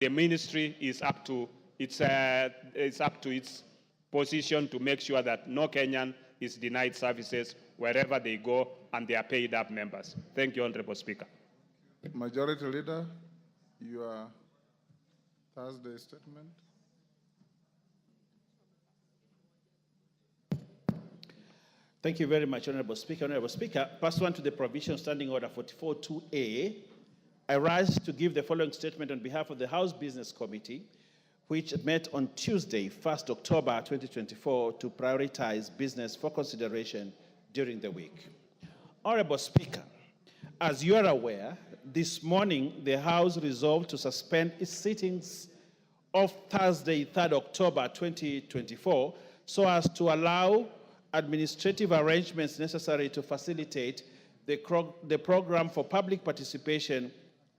the ministry is up to its position to make sure that no Kenyan is denied services wherever they go, and they are paid up members. Thank you, Honorable Speaker. Majority Leader, your Thursday statement. Thank you very much, Honorable Speaker. Honorable Speaker, pursuant to the provision Standing Order 44.2a, I rise to give the following statement on behalf of the House Business Committee, which met on Tuesday, 1st October 2024, to prioritize business for consideration during the week. Honorable Speaker, as you are aware, this morning the House resolved to suspend its sittings of Thursday, 3rd October 2024, so as to allow administrative arrangements necessary to facilitate the program for public participation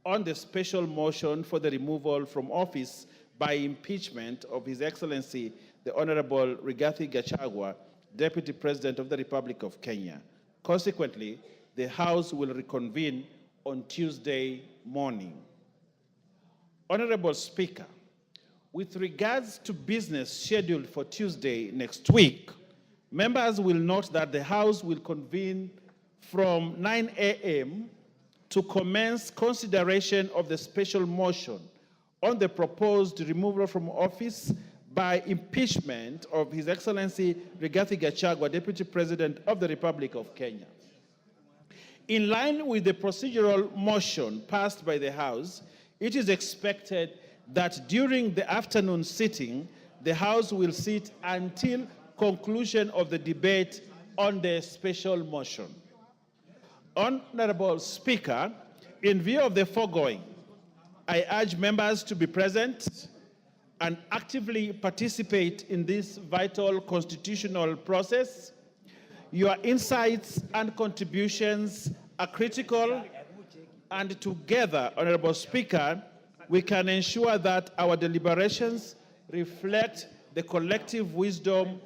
on the special motion for the removal from office by impeachment of His Excellency, the Honorable Rigathi Gachagua, Deputy President of the Republic of Kenya. Consequently, the House will reconvene on Tuesday morning. Honorable Speaker, with regards to business scheduled for Tuesday next week, members will note that the House will convene from 9 a.m. to commence consideration of the special motion on the proposed removal from office by impeachment of His Excellency Rigathi Gachagua, Deputy President of the Republic of Kenya. In line with the procedural motion passed by the House, it is expected that during the afternoon sitting, the House will sit until conclusion of the debate on the special motion. Honorable Speaker, in view of the foregoing, I urge members to be present and actively participate in this vital constitutional process. Your insights and contributions are critical, and together, Honorable Speaker, we can ensure that our deliberations reflect the collective wisdom,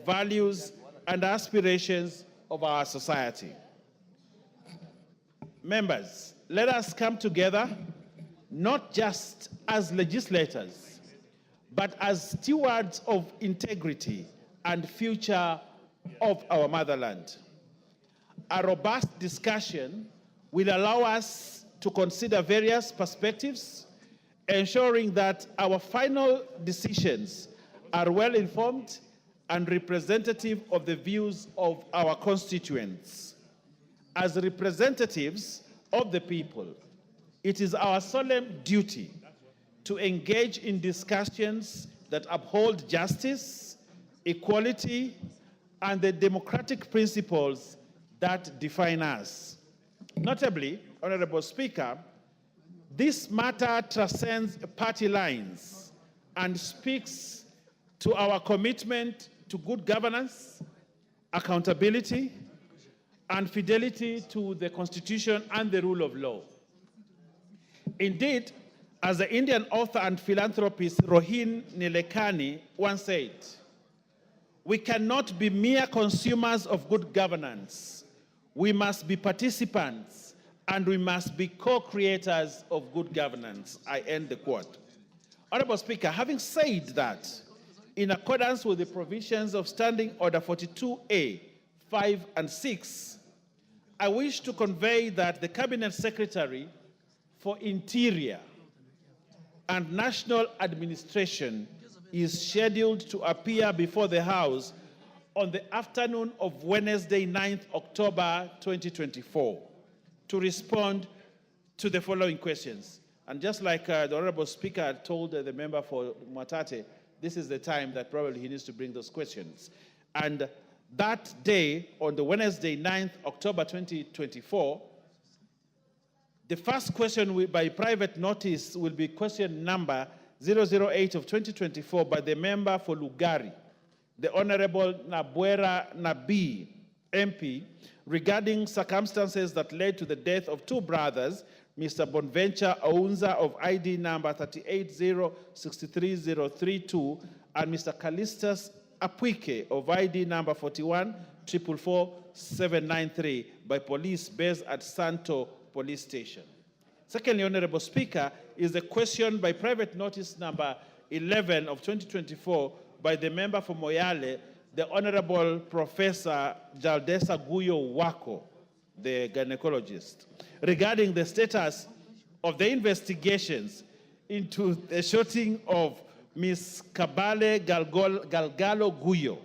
values, and aspirations of our society. Members, let us come together not just as legislators, but as stewards of integrity and future of our motherland. A robust discussion will allow us to consider various perspectives, ensuring that our final decisions are well informed and representative of the views of our constituents. As representatives of the people, it is our solemn duty to engage in discussions that uphold justice, equality, and the democratic principles that define us. Notably, Honorable Speaker, this matter transcends party lines and speaks to our commitment to good governance, accountability, and fidelity to the Constitution and the rule of law. Indeed, as the Indian author and philanthropist Rohin Nilekani once said, we cannot be mere consumers of good governance. We must be participants, and we must be co-creators of good governance. I end the quote. Honorable Speaker, having said that, in accordance with the provisions of Standing Order 42A, 5 and 6, I wish to convey that the Cabinet Secretary for Interior and National Administration is scheduled to appear before the House on the afternoon of Wednesday, 9th October 2024, to respond to the following questions. And just like the Honorable Speaker told the member for Mwatate, this is the time that probably he needs to bring those questions. And that day, on the Wednesday, 9th October 2024, the first question by private notice will be question number 008 of 2024 by the member for Lugari, the Honorable Nabwera Nabi, MP, regarding circumstances that led to the death of two brothers, Mr. Bonventure Aunza of ID number 380-63032 and Mr. Callistus Apuike of ID number 41-444-793 by police based at Santo Police Station. Secondly, Honorable Speaker, is the question by private notice number 11 of 2024 by the member for Moyale, the Honorable Professor Jaldesa Guyo Wako, the gynecologist, regarding the status of the investigations into the shooting of Ms. Kabale Galgalo Guyo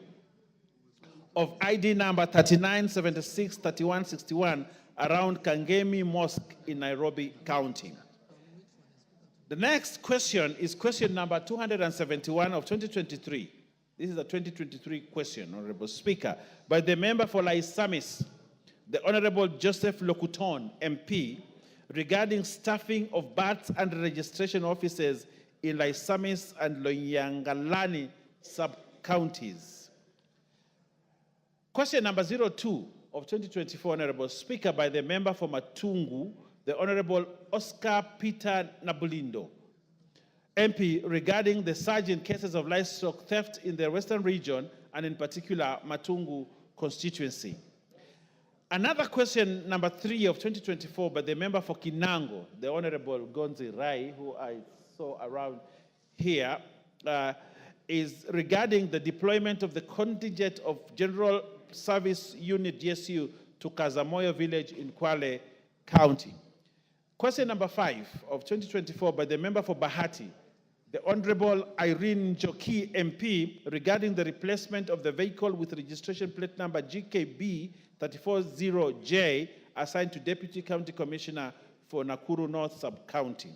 of ID number 3976-3161 around Kangemi Mosque in Nairobi County. The next question is question number 271 of 2023. This is a 2023 question, Honorable Speaker, by the member for Laisamis, the Honorable Joseph Lokuton, MP, regarding staffing of births and registration offices in Laisamis and Loyangalani sub-counties. Question number 02 of 2024, Honorable Speaker, by the member for Matungu, the Honorable Oscar Peter Nabulindo, MP, regarding the surge in cases of livestock theft in the Western region and in particular Matungu constituency. Another question, number 3 of 2024, by the member for Kinango, the Honorable Gonzi Rai, who I saw around here, is regarding the deployment of the contingent of General Service Unit GSU to Kazamoyo village in Kwale County. Question number 5 of 2024 by the member for Bahati, the Honorable Irene Njoki, MP, regarding the replacement of the vehicle with registration plate number GKB 340J assigned to Deputy County Commissioner for Nakuru North Sub-County.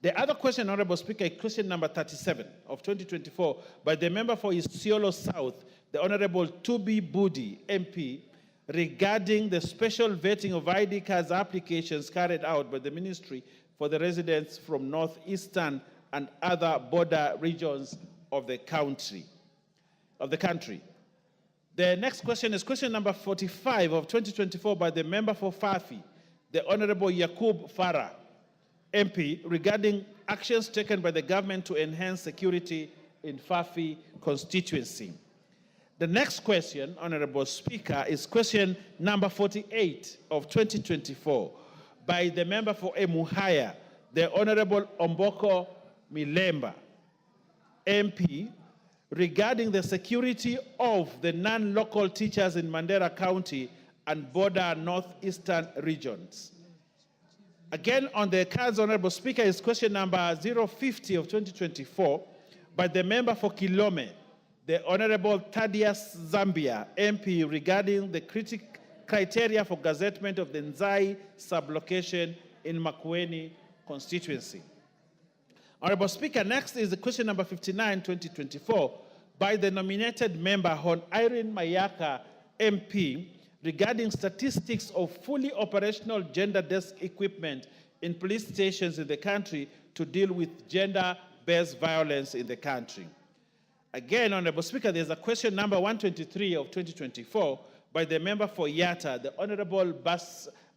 The other question, Honorable Speaker, is question number 37 of 2024 by the member for Isiolo South, the Honorable Tubi Budi, MP, regarding the special vetting of ID cards applications carried out by the Ministry for the residents from northeastern and other border regions of the country. The next question is question number 45 of 2024 by the member for Fafi, the Honorable Yakub Farah, MP, regarding actions taken by the government to enhance security in Fafi constituency. The next question, Honorable Speaker, is question number 48 of 2024 by the member for Emuhaya, the Honorable Omboko Milemba, MP, regarding the security of the non-local teachers in Mandera County and border northeastern regions. Again, on the cards, Honorable Speaker, is question number 050 of 2024 by the member for Kilome, the Honorable Thaddeus Zambia, MP, regarding the criteria for gazettement of the Nzai sublocation in Makueni constituency. Honorable Speaker, next is the question number 59, 2024, by the nominated member, Hon Irene Mayaka, MP, regarding statistics of fully operational gender desk equipment in police stations in the country to deal with gender-based violence in the country. Again, Honorable Speaker, there's a question number 123 of 2024 by the member for Yatta, the Honorable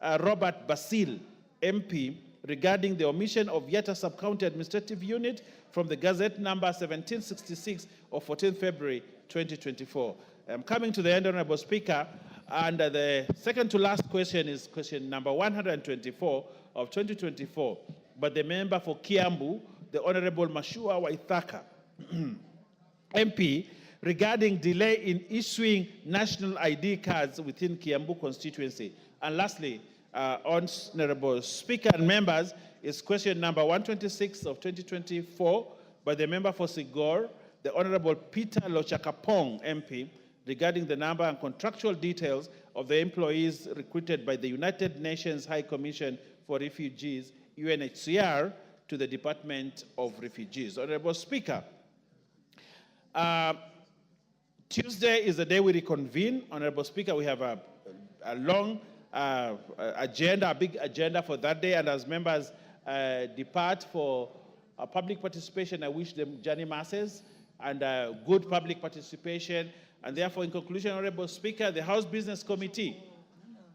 Robert Basil, MP, regarding the omission of Yatta Sub-County Administrative Unit from the Gazette number 1766 of 14 February 2024. I'm coming to the end, Honorable Speaker, and the second to last question is question number 124 of 2024 by the member for Kiambu, the Honorable Mashua Waithaka, MP, regarding delay in issuing national ID cards within Kiambu constituency. And lastly, Honorable Speaker and members, is question number 126 of 2024 by the member for Sigor, the Honorable Peter Lochakapong, MP, regarding the number and contractual details of the employees recruited by the United Nations High Commission for Refugees, UNHCR, to the Department of Refugees. Honorable Speaker, Tuesday is the day we reconvene. Honorable Speaker, we have a long agenda, a big agenda for that day, and as members depart for public participation, I wish them journey masses and good public participation. And therefore, in conclusion, Honorable Speaker, the House Business Committee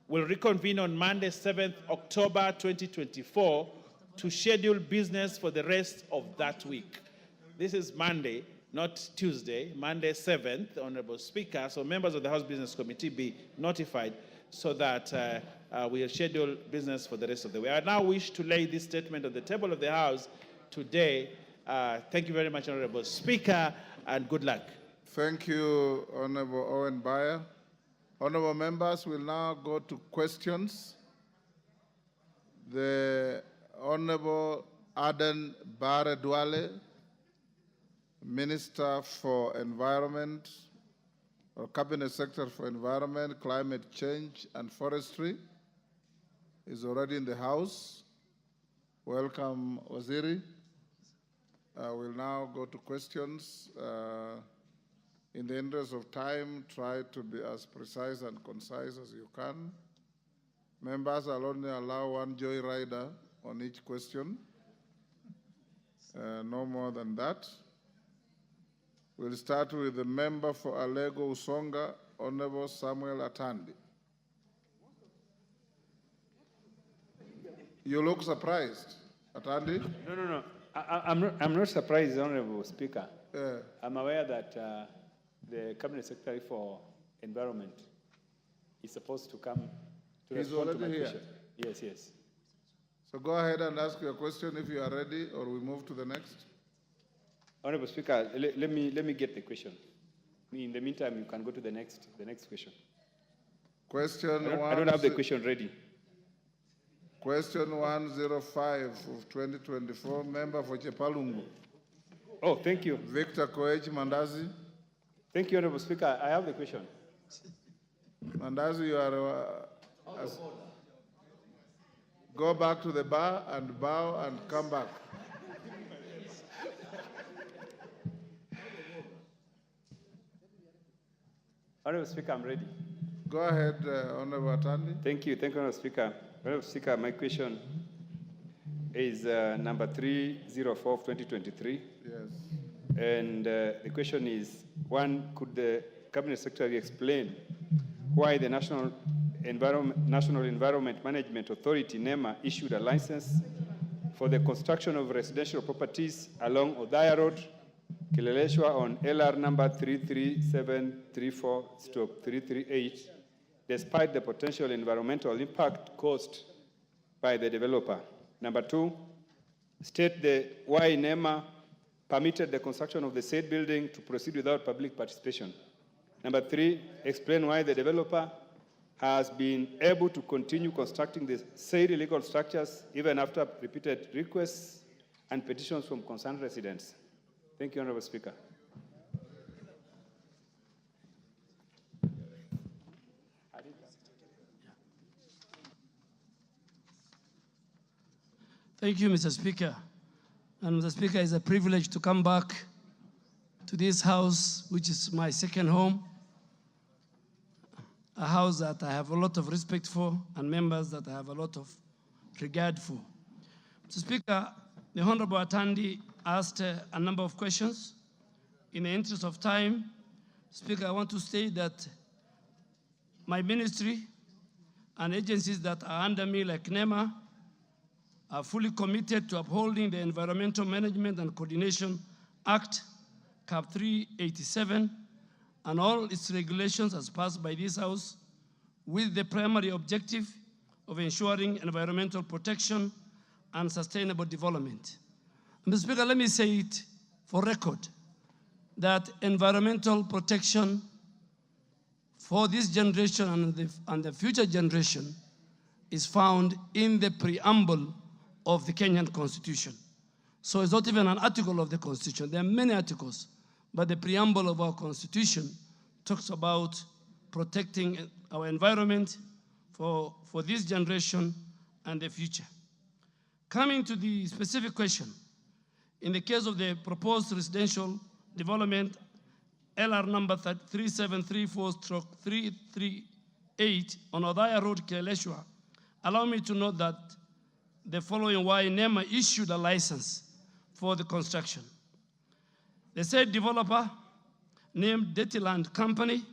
will reconvene on Monday, 7th October 2024 to schedule business for the rest of that week. This is Monday, not Tuesday, Monday 7th, Honorable Speaker. So members of the House Business Committee be notified so that we schedule business for the rest of the week. I now wish to lay this statement on the table of the House today. Thank you very much, Honorable Speaker, and good luck. Thank you, Honorable Owen Bayer. Honorable members, we'll now go to questions. The Honorable Aden Bare Duale, Minister for Environment, or Cabinet Secretary for Environment, Climate Change, and Forestry, is already in the House. Welcome, Waziri. We'll now go to questions. In the interest of time, try to be as precise and concise as you can. Members, I'll only allow one joyrider on each question. No more than that. We'll start with the member for Alego Usonga, Honorable Samuel Atandi. You look surprised, Atandi? No. I'm not surprised, Honorable Speaker. Yeah. I'm aware that the Cabinet Secretary for Environment is supposed to come to He's respond to my already here. question. Yes. So go ahead and ask your question if you are ready, or we move to the next. Honorable Speaker, let me get the question. In the meantime, you can go to the next question. Question I don't have the question ready. Question 105 of 2024, member for Chepalungu. Oh, thank you. Victor Koech Mandazi. Thank you, Honorable Speaker. I have the question. Mandazi, you are... go back to the bar and bow and come back. Honorable Speaker, I'm ready. Go ahead, Honorable Atandi. Thank you, Honorable Speaker. Honorable Speaker, my question is number 304 of 2023. Yes. And the question is, one, could the Cabinet Secretary explain why the National Environment Management Authority, NEMA, issued a license for the construction of residential properties along Odaya Road, Kileleshwa on LR number 33734/338, despite the potential environmental impact caused by the developer. Number two, state why NEMA permitted the construction of the said building to proceed without public participation. Number three, explain why the developer has been able to continue constructing the said illegal structures even after repeated requests and petitions from concerned residents. Thank you, Honorable Speaker. Thank you, Mr. Speaker. And Mr. Speaker, it's a privilege to come back to this house, which is my second home, a house that I have a lot of respect for and members that I have a lot of regard for. Mr. Speaker, the Honorable Atandi asked a number of questions. In the interest of time, Speaker, I want to state that my ministry and agencies that are under me, like NEMA, are fully committed to upholding the Environmental Management and Coordination Act, Cap 387, and all its regulations as passed by this House, with the primary objective of ensuring environmental protection and sustainable development. Mr. Speaker, let me say it for record, that environmental protection for this generation and the future generation is found in the preamble of the Kenyan Constitution. So it's not even an article of the Constitution. There are many articles, but the preamble of our Constitution talks about protecting our environment for this generation and the future. Coming to the specific question, in the case of the proposed residential development, LR number 3734/338 on Odaya Road, Kileleshwa, allow me to note that the following why NEMA issued a license for the construction. The said developer, named Dirtyland Company,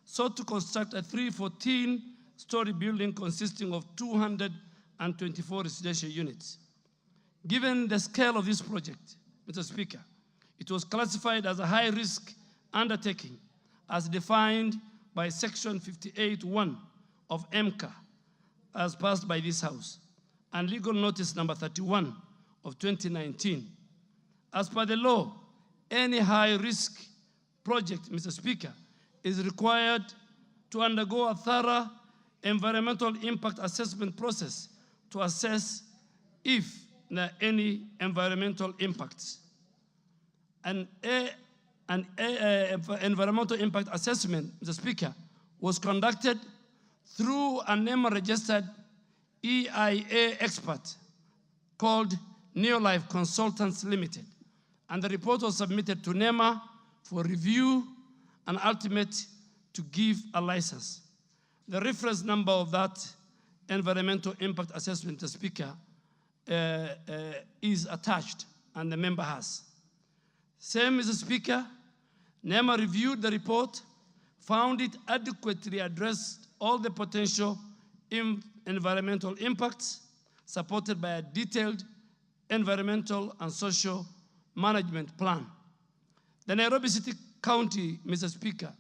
sought to construct a 314-story building consisting of 224 residential units. Given the scale of this project, Mr. Speaker, it was classified as a high-risk undertaking as defined by Section 58(1) of MCA, as passed by this House, and legal notice number 31 of 2019. As per the law, any high-risk project, Mr. Speaker, is required to undergo a thorough environmental impact assessment process to assess if there are any environmental impacts. An environmental impact assessment, Mr. Speaker, was conducted through a NEMA-registered EIA expert called Neolife Consultants Limited, and the report was submitted to NEMA for review and ultimate to give a license. The reference number of that environmental impact assessment, Mr. Speaker, is attached, and the member has. Same, Mr. Speaker, NEMA reviewed the report, found it adequately addressed all the potential environmental impacts, supported by a detailed environmental and social management plan. The Nairobi City County, Mr. Speaker,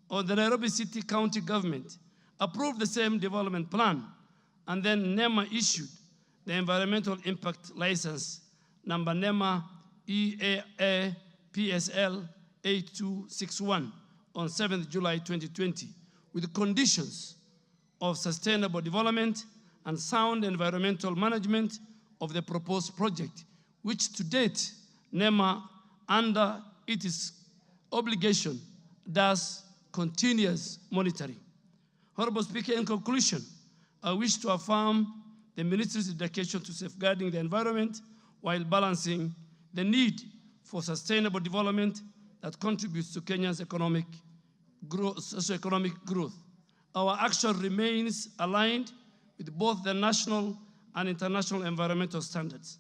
or the Nairobi City County government approved the same development plan, and then NEMA issued the environmental impact license number NEMA EAA PSL 8261 on 7th July 2020 with conditions of sustainable development and sound environmental management of the proposed project, which to date NEMA, under its obligation, does continuous monitoring. Honorable Speaker, in conclusion, I wish to affirm the Ministry's dedication to safeguarding the environment while balancing the need for sustainable development that contributes to Kenya's socio-economic growth. Our action remains aligned with both the national and international environmental standards.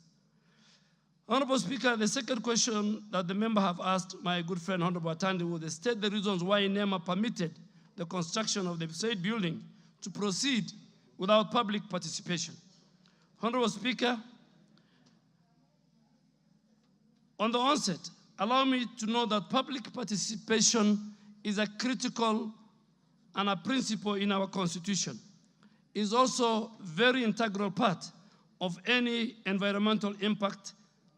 Honorable Speaker, the second question that the member have asked my good friend Honorable Atandi would state the reasons why NEMA permitted the construction of the said building to proceed without public participation. Honorable Speaker, on the onset, allow me to know that public participation is a critical and a principle in our Constitution. It is also a very integral part of any environmental impact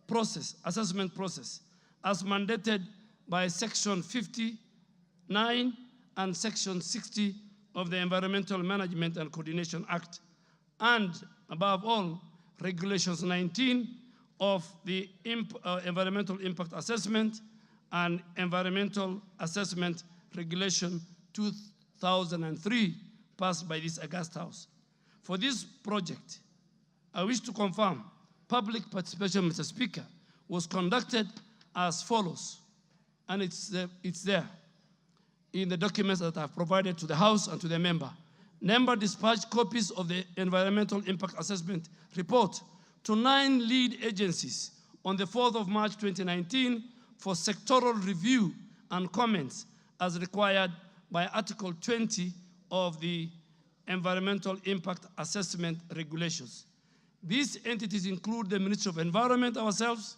process, assessment process, as mandated by Section 59 and Section 60 of the Environmental Management and Coordination Act, and above all, Regulations 19 of the Environmental Impact Assessment and Environmental Assessment Regulation 2003, passed by this August House. For this project, I wish to confirm public participation, Mr. Speaker, was conducted as follows, and it's there in the documents that I've provided to the House and to the member. NEMA dispatched copies of the Environmental Impact Assessment report to 9 lead agencies on the 4th of March 2019 for sectoral review and comments as required by Article 20 of the Environmental Impact Assessment Regulations. These entities include the Ministry of Environment ourselves,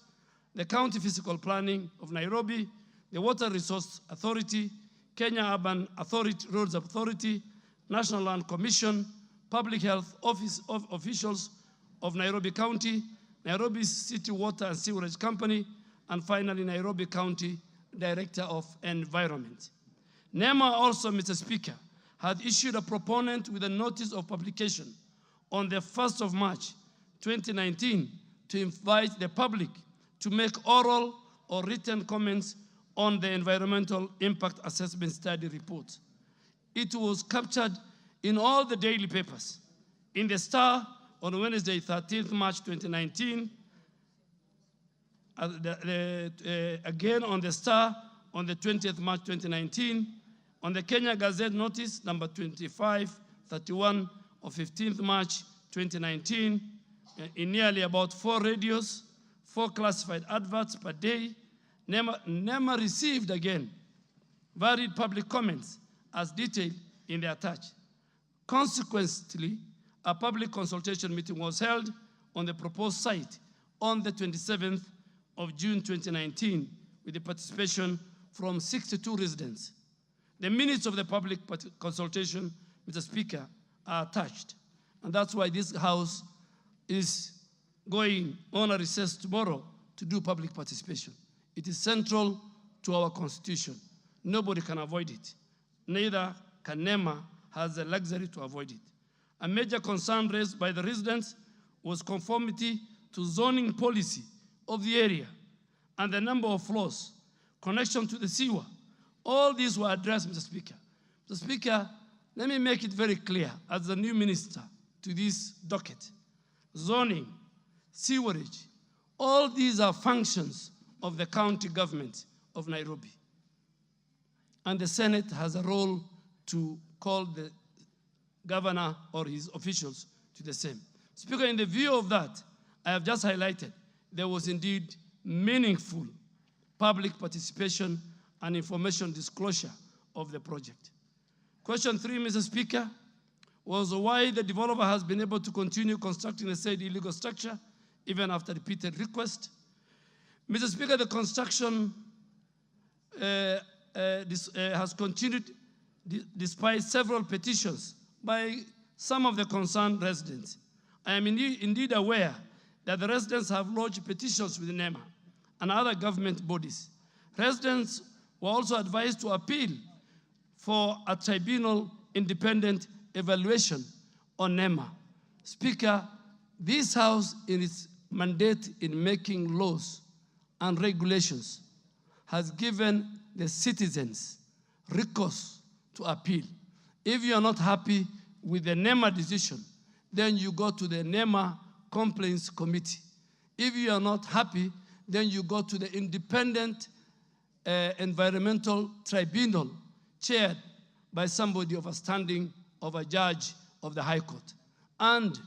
the County Physical Planning of Nairobi, the Water Resource Authority, Kenya Urban Authority, Roads Authority, National Land Commission, Public Health officials of Nairobi County, Nairobi City Water and Sewerage Company, and finally Nairobi County Director of Environment. NEMA also, Mr. Speaker, had issued a proponent with a notice of publication on the 1st of March 2019 to invite the public to make oral or written comments on the Environmental Impact Assessment Study report. It was captured in all the daily papers. In the Star on Wednesday, 13th March 2019, again on the Star on the 20th March 2019, on the Kenya Gazette notice number 2531 of 15th March 2019, in nearly about 4 radios, 4 classified adverts per day. NEMA received again varied public comments as detailed in the attached. Consequently, a public consultation meeting was held on the proposed site on the 27th of June 2019 with the participation from 62 residents. The minutes of the public consultation, Mr. Speaker, are attached. And that's why this House is going on a recess tomorrow to do public participation. It is central to our Constitution. Nobody can avoid it. Neither can NEMA has the luxury to avoid it. A major concern raised by the residents was conformity to zoning policy of the area and the number of floors, connection to the sewer. All these were addressed, Mr. Speaker. Mr. Speaker, let me make it very clear as the new minister to this docket. Zoning, sewerage, all these are functions of the county government of Nairobi. And the Senate has a role to call the governor or his officials to the same. Speaker, in the view of that, I have just highlighted there was indeed meaningful public participation and information disclosure of the project. Question 3, Mr. Speaker, was why the developer has been able to continue constructing the said illegal structure even after repeated requests. Mr. Speaker, the construction has continued despite several petitions by some of the concerned residents. I am indeed aware that the residents have lodged petitions with NEMA and other government bodies. Residents were also advised to appeal for a tribunal independent evaluation on NEMA. Speaker, this House in its mandate in making laws and regulations has given the citizens recourse to appeal. If you are not happy with the NEMA decision, then you go to the NEMA Complaints Committee. If you are not happy, then you go to the independent environmental tribunal chaired by somebody of a standing of a judge of the High Court. And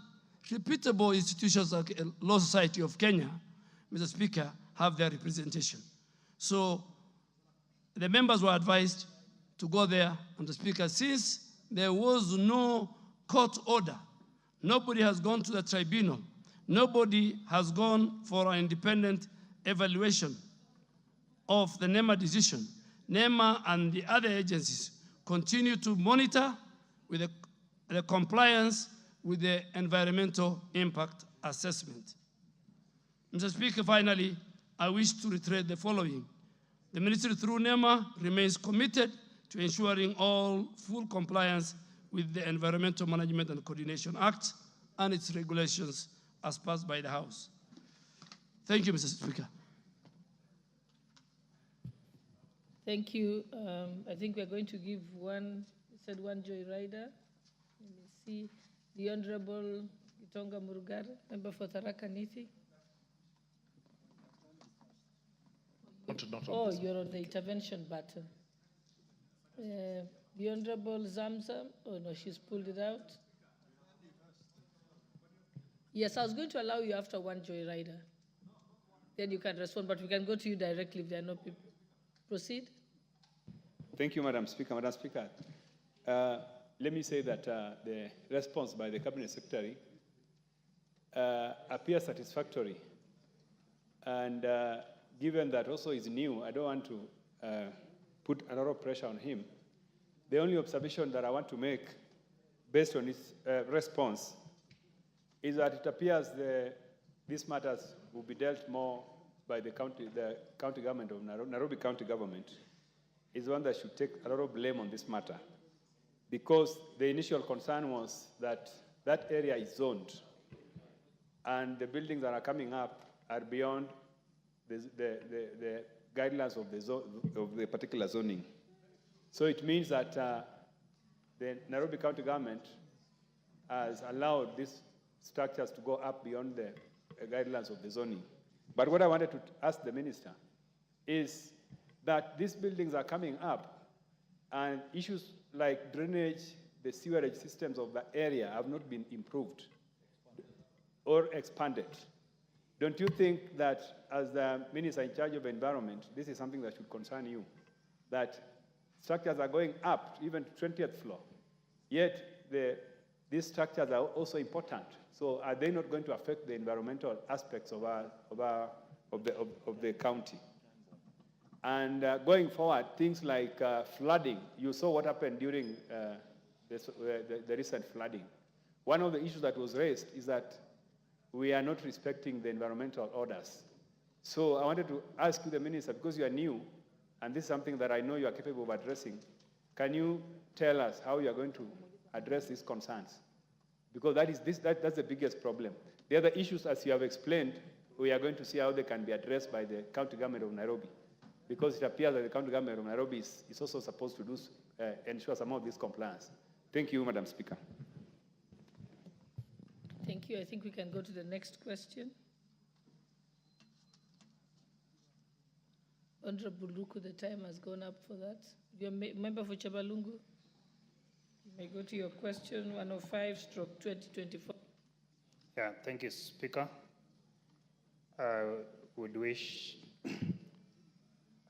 reputable institutions like Law Society of Kenya, Mr. Speaker, have their representation. So the members were advised to go there, and the Speaker, since there was no court order, nobody has gone to the tribunal, nobody has gone for an independent evaluation of the NEMA decision. NEMA and the other agencies continue to monitor with the compliance with the environmental impact assessment. Mr. Speaker, finally, I wish to reiterate the following. The Ministry through NEMA remains committed to ensuring all full compliance with the Environmental Management and Coordination Act and its regulations as passed by the House. Thank you, Mr. Speaker. Thank you. I think we're going to give one joyrider. Let me see. The Honorable Gitonga Murugar, member for Tharaka Nithi. Oh, you're on the intervention button. The Honorable Zamzam. Oh, no, she's pulled it out. Yes, I was going to allow you after one joyrider. Then you can respond, but we can go to you directly if there are no people. Proceed. Thank you, Madam Speaker. Madam Speaker, let me say that the response by the Cabinet Secretary appears satisfactory. And given that also is new, I don't want to put a lot of pressure on him. The only observation that I want to make based on his response is that it appears these matters will be dealt more by the county government of Nairobi County Government is one that should take a lot of blame on this matter, because the initial concern was that that area is zoned and the buildings that are coming up are beyond the guidelines of the particular zoning. So it means that the Nairobi County Government has allowed these structures to go up beyond the guidelines of the zoning. But what I wanted to ask the minister is that these buildings are coming up and issues like drainage, the sewerage systems of the area have not been improved or expanded. Don't you think that as the minister in charge of environment, this is something that should concern you, that structures are going up, even to 20th floor, yet these structures are also important. So are they not going to affect the environmental aspects of the county? And going forward, things like flooding. You saw what happened during the recent flooding. one of the issues that was raised is that we are not respecting the environmental orders. So I wanted to ask you, the Minister, because you are new, and this is something that I know you are capable of addressing, can you tell us how you are going to address these concerns? Because that's the biggest problem. The other issues, as you have explained, we are going to see how they can be addressed by the county government of Nairobi. Because it appears that the county government of Nairobi is also supposed to ensure some of this compliance. Thank you, Madam Speaker. Thank you. I think we can go to the next question. Honorable Luku, the time has gone up for that. You're a member for Chabalungu. You may go to your question, 105/2024. Yeah, thank you, Speaker. I would wish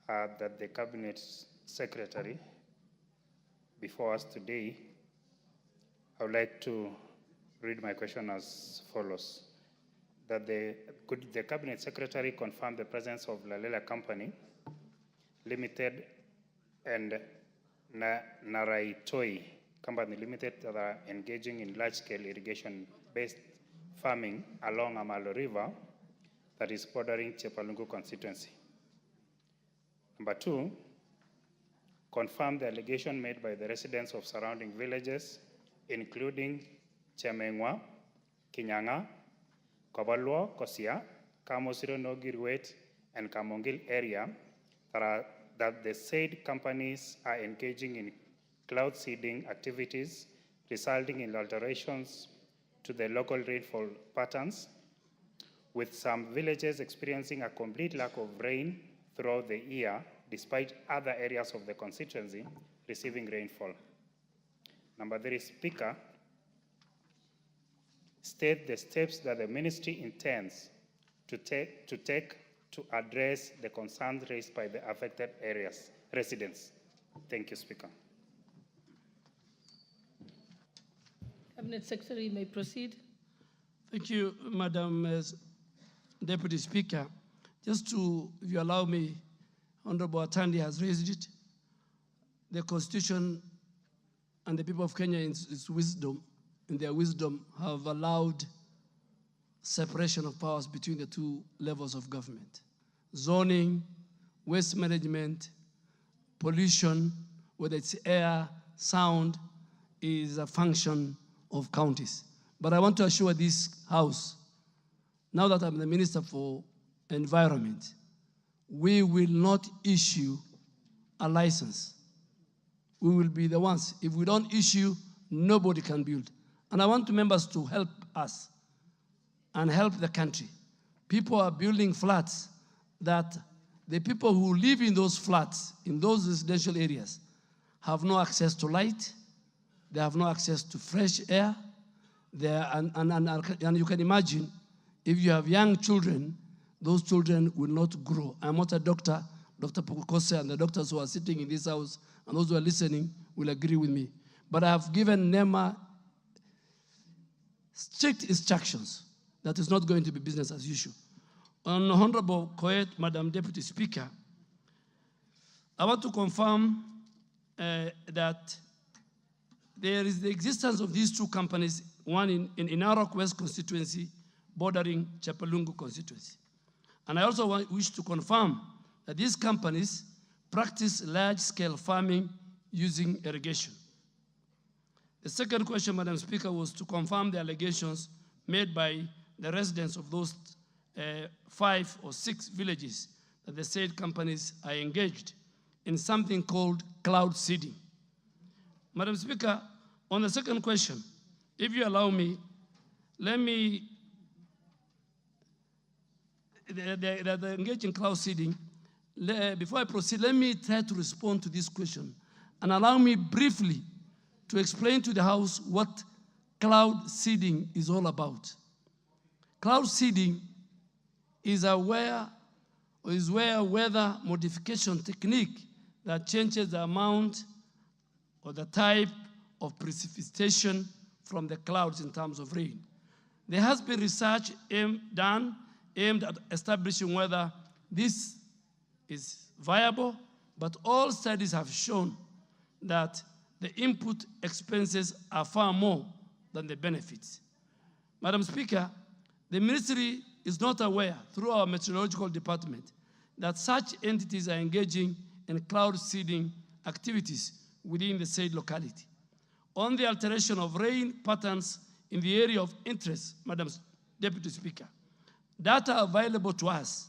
that the Cabinet Secretary before us today, I would like to read my question as follows. That could the Cabinet Secretary confirm the presence of Lalela Company Limited and Naraitoi Company Limited that are engaging in large-scale irrigation-based farming along Amalo River that is bordering Chepalungu constituency. Number two, confirm the allegation made by the residents of surrounding villages, including Chemengwa, Kinyanga, Kobalwa, Kosia, Kamosiro, Nogirwet, and Kamongil area that the said companies are engaging in cloud seeding activities, resulting in alterations to the local rainfall patterns, with some villages experiencing a complete lack of rain throughout the year, despite other areas of the constituency receiving rainfall. Number three, Speaker, state the steps that the ministry intends to take to address the concerns raised by the affected areas, residents. Thank you, Speaker. Cabinet Secretary, you may proceed. Thank you, Madam Deputy Speaker. Just to, if you allow me, Honorable Atandi has raised it. The Constitution and the people of Kenya in their wisdom, have allowed separation of powers between the two levels of government. Zoning, waste management, pollution, whether it's air, sound, is a function of counties. But I want to assure this House, now that I'm the Minister for Environment, we will not issue a license. We will be the ones. If we don't issue, nobody can build. And I want members to help us and help the country. People are building flats that the people who live in those flats, in those residential areas, have no access to light, they have no access to fresh air, and you can imagine, if you have young children, those children will not grow. I'm not a doctor. Dr. Pukose and the doctors who are sitting in this house and those who are listening will agree with me. But I have given NEMA strict instructions that is not going to be business as usual. On Honorable Koet, Madam Deputy Speaker, I want to confirm that there is the existence of these two companies, one in Narok West constituency, bordering Chepalungu constituency. And I also wish to confirm that these companies practice large-scale farming using irrigation. The second question, Madam Speaker, was to confirm the allegations made by the residents of those 5 or 6 villages that the said companies are engaged in something called cloud seeding. Madam Speaker, on the second question, if you allow me, let me, they're engaged in cloud seeding. Before I proceed, let me try to respond to this question and allow me briefly to explain to the House what cloud seeding is all about. Cloud seeding is where weather modification technique that changes the amount or the type of precipitation from the clouds in terms of rain. There has been research aimed at establishing whether this is viable, but all studies have shown that the input expenses are far more than the benefits. Madam Speaker, the ministry is not aware through our meteorological department that such entities are engaging in cloud seeding activities within the said locality. On the alteration of rain patterns in the area of interest, Madam Deputy Speaker, data available to us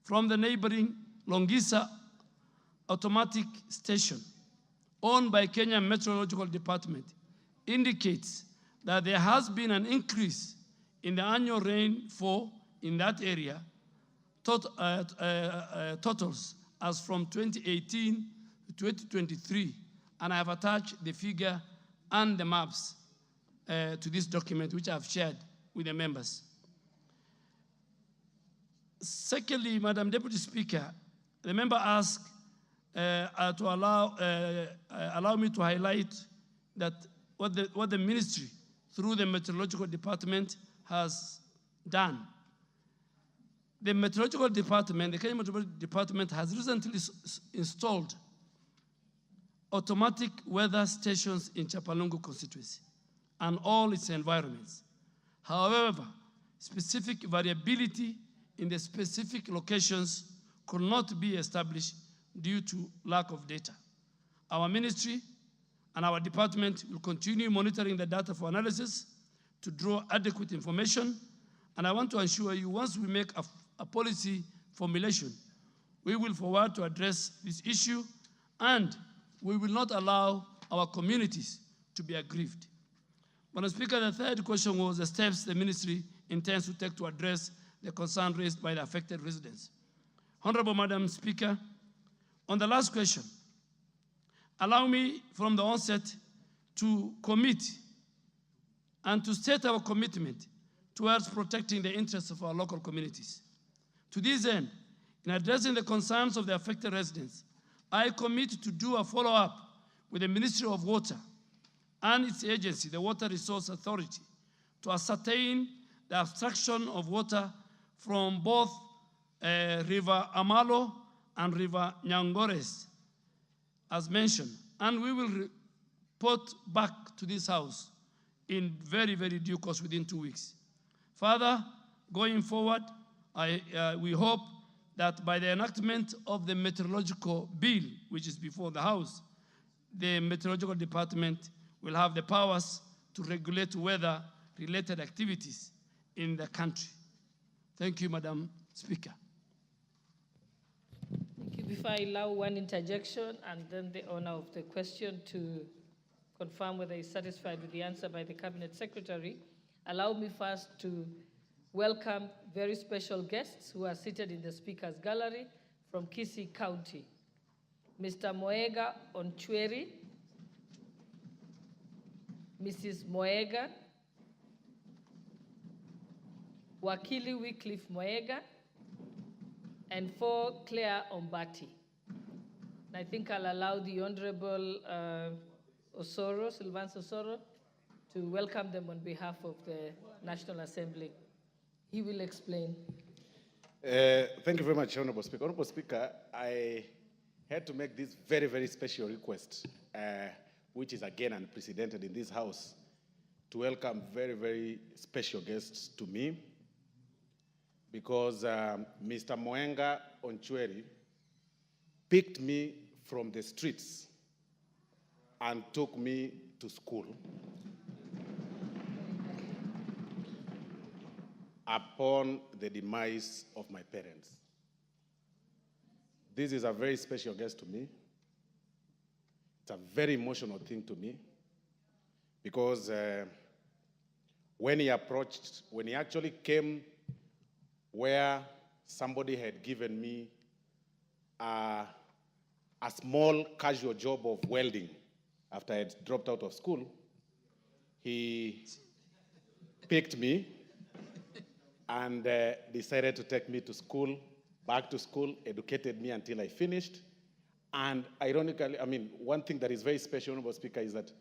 from the neighboring Longisa automatic station owned by Kenya Meteorological Department indicates that there has been an increase in the annual rainfall in that area totals as from 2018 to 2023, and I have attached the figure and the maps to this document, which I have shared with the members. Secondly, Madam Deputy Speaker, the member asked to allow me to highlight that what the ministry, through the Meteorological Department, has done. The Meteorological Department, the Kenya Meteorological Department, has recently installed automatic weather stations in Chapalungu constituency and all its environments. However, specific variability in the specific locations could not be established due to lack of data. Our ministry and our department will continue monitoring the data for analysis to draw adequate information, and I want to assure you, once we make a policy formulation, we will forward to address this issue, and we will not allow our communities to be aggrieved. Madam Speaker, the third question was the steps the ministry intends to take to address the concern raised by the affected residents. Honorable Madam Speaker, on the last question, allow me from the onset to commit and to state our commitment towards protecting the interests of our local communities. To this end, in addressing the concerns of the affected residents, I commit to do a follow-up with the Ministry of Water and its agency, the Water Resource Authority, to ascertain the abstraction of water from both River Amalo and River Nyangores, as mentioned, and we will report back to this House in very, very due course within 2 weeks. Further, going forward, we hope that by the enactment of the meteorological bill, which is before the House, the Meteorological Department will have the powers to regulate weather-related activities in the country. Thank you, Madam Speaker. Thank you. Before I allow one interjection and then the owner of the question to confirm whether he's satisfied with the answer by the Cabinet Secretary, allow me first to welcome very special guests who are seated in the Speaker's Gallery from Kisii County. Mr. Moega Onchweri, Mrs. Moega, Wakili Wycliffe Moega, and for Claire Ombati. And I think I'll allow the Honorable Sylvanus Osoro, to welcome them on behalf of the National Assembly. He will explain. Thank you very much, Honorable Speaker. Honorable Speaker, I had to make this very, very special request, which is again unprecedented in this House, to welcome very, very special guests to me, because Mr. Moenga Onchweri picked me from the streets and took me to school upon the demise of my parents. This is a very special guest to me. It's a very emotional thing to me, because when he actually came where somebody had given me a small casual job of welding after I had dropped out of school, he picked me and decided to take me to school, back to school, educated me until I finished. And ironically, one thing that is very special, Honorable Speaker, is that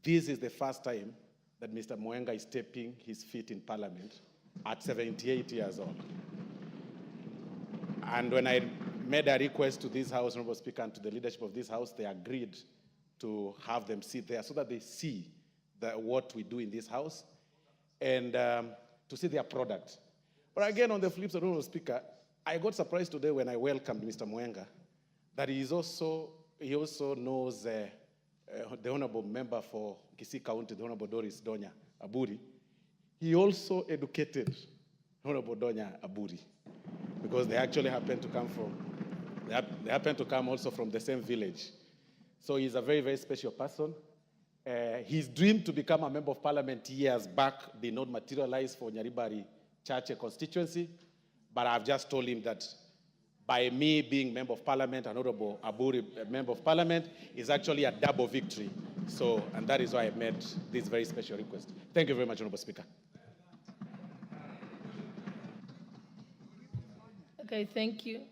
this is the first time that Mr. Moenga is stepping his feet in Parliament at 78 years old. And when I made a request to this House, Honorable Speaker, and to the leadership of this House, they agreed to have them sit there so that they see what we do in this house and to see their product. But again, on the flip side, Honorable Speaker, I got surprised today when I welcomed Mr. Mwenga that he also knows the Honorable Member for Kisii County, the Honorable Doris Donya Aburi. He also educated Honorable Donya Aburi because they actually happen to come from, they happen to come also from the same village. So he's a very, very special person. His dream to become a member of parliament years back did not materialize for Nyaribari Chache constituency, but I've just told him that by me being member of parliament, and Honorable Aburi, member of parliament, is actually a double victory. So, and that is why I made this very special request. Thank you very much, Honorable Speaker. Okay, thank you.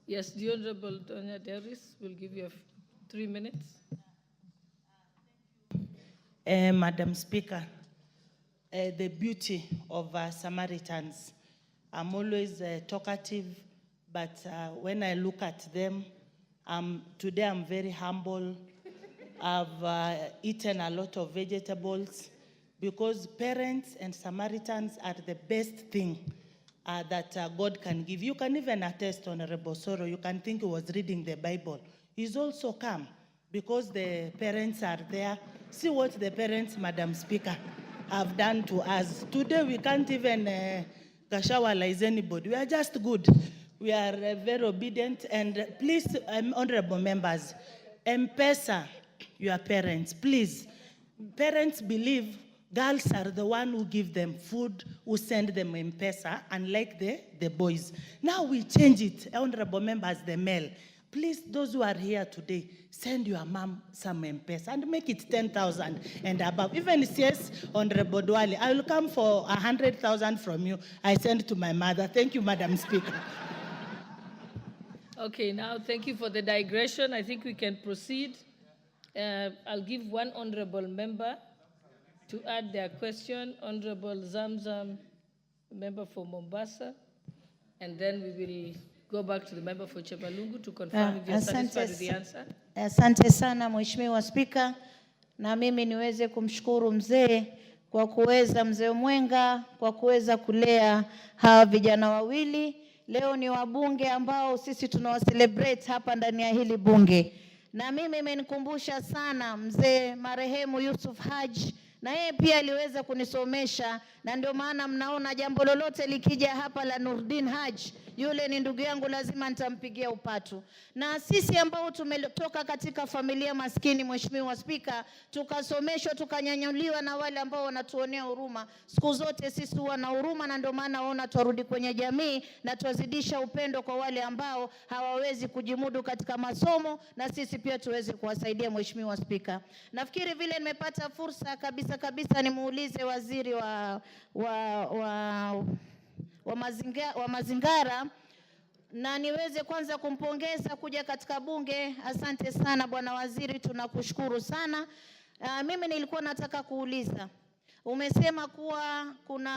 Yes, the Honorable Donya Deris will give you 3 minutes. Madam Speaker, the beauty of Samaritans. I'm always talkative, but when I look at them, today I'm very humble. I've eaten a lot of vegetables because parents and Samaritans are the best thing that God can give. You can even attest, Honorable Soro, you can think he was reading the Bible. He's also come because the parents are there. See what the parents, Madam Speaker, have done to us. Today we can't even gashawalize anybody. We are just good. We are very obedient. And please, honorable members, M-Pesa your parents. Please, parents believe girls are the one who give them food, who send them M-Pesa, unlike the boys. Now we change it, honorable members, the male. Please, those who are here today, send your mom some M-Pesa and make it 10,000 and above. Even CS, Honorable Dwali, I will come for 100,000 from you. I send to my mother. Thank you, Madam Speaker. Okay, now thank you for the digression. I think we can proceed. I'll give one honorable member to add their question. Honorable Zamzam, member for Mombasa, and then we will go back to the member for Chepalungu to confirm if you're satisfied with the answer. Asante sana Mheshimiwa Spika, na mimi niweze kumshukuru mzee kwa kuweza, mzee Mwenga, kwa kuweza kulea hawa vijana wawili. Leo ni wabunge ambao sisi tunawacelebrate hapa ndani ya hili bunge. Na mimi imenikumbusha sana mzee marehemu Yusuf Haji, na yeye pia aliweza kunisomesha, na ndio maana mnaona jambo lolote likija hapa la Nurdin Haji, yule ni ndugu yangu, lazima nitampigia upatu. Na sisi ambao tumetoka katika familia maskini, Mheshimiwa Spika, tukasomeshwa, tukanyanyuliwa na wale ambao wanatuonea huruma. Siku zote sisi huwa na huruma, na ndio maana waona turudi kwenye jamii na tuwazidisha upendo kwa wale ambao hawawezi kujimudu katika masomo, na sisi pia tuweze kuwasaidia. Mheshimiwa Spika, nafikiri vile nimepata fursa kabisa nimuulize waziri wa mazingara, na niweze kwanza kumpongeza kuja katika bunge. Asante sana bwana waziri, tunakushukuru sana. Mimi nilikuwa nataka kuuliza, umesema kuwa kuna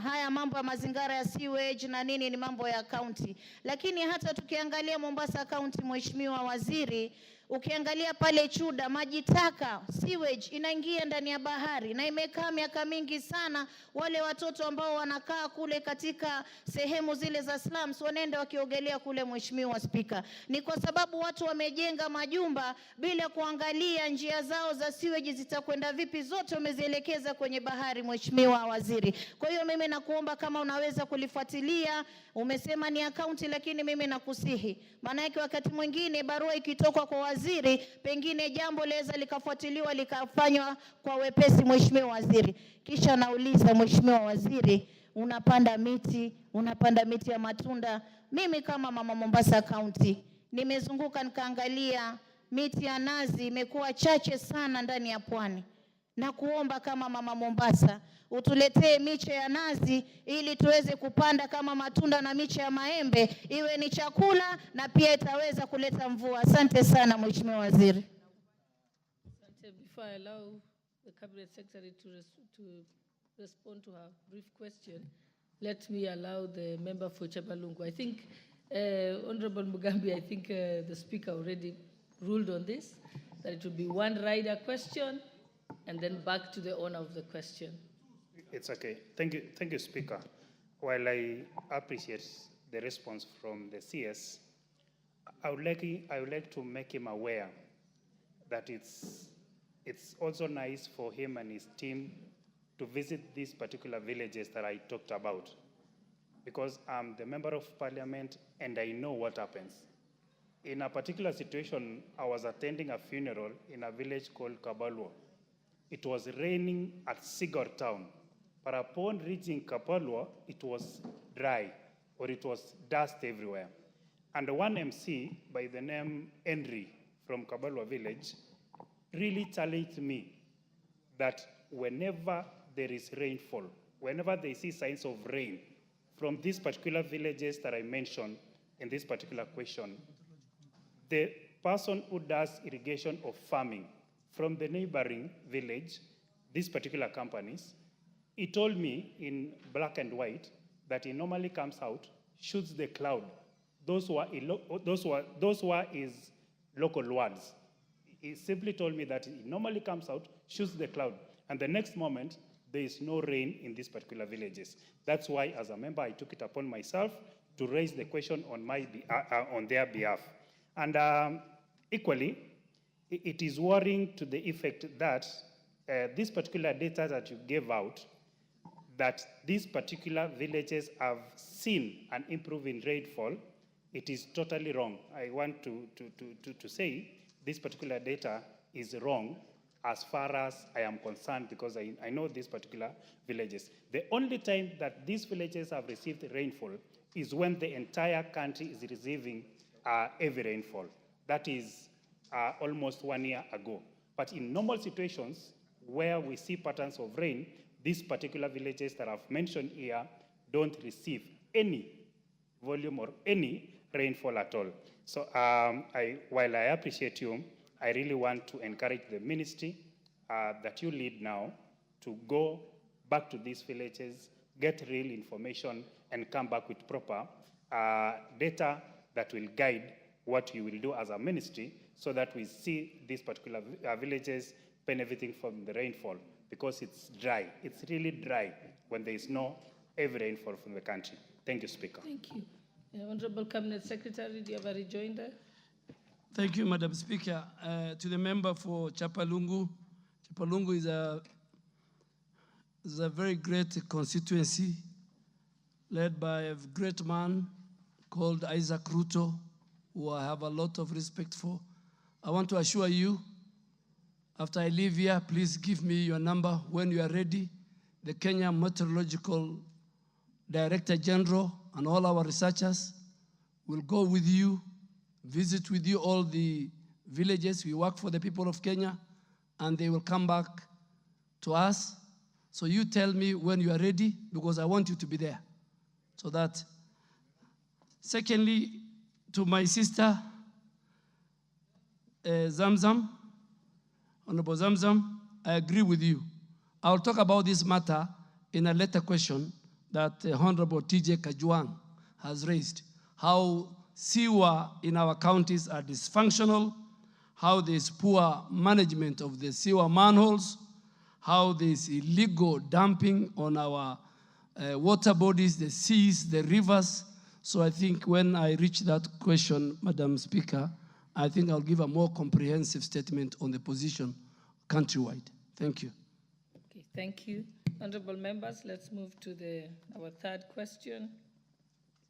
haya mambo ya mazingara ya sewage na nini ni mambo ya county, lakini hata tukiangalia Mombasa county, Mheshimiwa waziri, ukiangalia pale Chuda, maji taka sewage inaingia ndani ya bahari, na imekaa miaka mingi sana. Wale watoto ambao wanakaa kule katika sehemu zile za slums wanaenda wakiogelea kule. Mheshimiwa Spika, ni kwa sababu watu wamejenga majumba bila kuangalia njia zao za sewage zitakwenda vipi, zote wamezielekeza kwenye bahari. Mheshimiwa waziri, kwa hiyo mimi nakuomba kama unaweza kulifuatilia. Umesema ni akaunti, lakini mimi nakusihi, maana yake wakati mwingine barua ikitoka kwa waziri, pengine jambo laweza likafuatiliwa likafanywa kwa wepesi. Mheshimiwa waziri, kisha nauliza Mheshimiwa waziri, unapanda miti ya matunda. Mimi kama mama Mombasa County nimezunguka nikaangalia, miti ya nazi imekuwa chache sana ndani ya pwani, na kuomba kama mama Mombasa utuletee miche ya nazi ili tuweze kupanda kama matunda, na miche ya maembe iwe ni chakula na pia itaweza kuleta mvua. Asante sana Mheshimiwa waziri. Before I allow the Cabinet Secretary to respond to her brief question, let me allow the member for Chepalungu. I think, Honorable Mugambi, I think the Speaker already ruled on this, that it will be one rider question and then back to the owner of the question. It's okay. Thank you, Speaker. While I appreciate the response from the CS, I would like to make him aware that it's also nice for him and his team to visit these particular villages that I talked about, because I'm the member of parliament and I know what happens. In a particular situation, I was attending a funeral in a village called Kabalwa. It was raining at Sigor town, but upon reaching Kabalwa, it was dry, or it was dust everywhere. And one MC by the name Henry from Kabalwa village really challenged me that whenever there is rainfall, whenever they see signs of rain from these particular villages that I mentioned in this particular question, the person who does irrigation or farming from the neighboring village, these particular companies, he told me in black and white that he normally comes out, shoots the cloud. Those were his local words. He simply told me that he normally comes out, shoots the cloud, and the next moment, there is no rain in these particular villages. That's why, as a member, I took it upon myself to raise the question on their behalf. And equally, it is worrying to the effect that this particular data that you gave out, that these particular villages have seen an improvement in rainfall, it is totally wrong. I want to say this particular data is wrong as far as I am concerned, because I know these particular villages. The only time that these villages have received rainfall is when the entire country is receiving heavy rainfall. That is almost 1 year ago. But in normal situations where we see patterns of rain, these particular villages that I've mentioned here don't receive any volume or any rainfall at all. So while I appreciate you, I really want to encourage the ministry that you lead now to go back to these villages, get real information, and come back with proper data that will guide what you will do as a ministry, so that we see these particular villages benefiting from the rainfall, because it's dry. It's really dry when there is no heavy rainfall from the country. Thank you, Speaker. Thank you. Honorable Cabinet Secretary, do you have a rejoinder? Thank you, Madam Speaker. To the member for Chapalungu, Chapalungu is a very great constituency led by a great man called Isaac Ruto, who I have a lot of respect for. I want to assure you, after I leave here, please give me your number when you are ready. The Kenya Meteorological Director General and all our researchers will go with you, visit with you all the villages. We work for the people of Kenya, and they will come back to us. So you tell me when you are ready, because I want you to be there. So that, secondly, to my sister, Zamzam, Honorable Zamzam, I agree with you. I'll talk about this matter in a later question that Honorable TJ Kajwang has raised. How sewer in our counties are dysfunctional, how there's poor management of the sewer manholes, how there's illegal dumping on our water bodies, the seas, the rivers. So I think when I reach that question, Madam Speaker, I think I'll give a more comprehensive statement on the position countrywide. Thank you. Okay, thank you. Honorable members, let's move to our third question,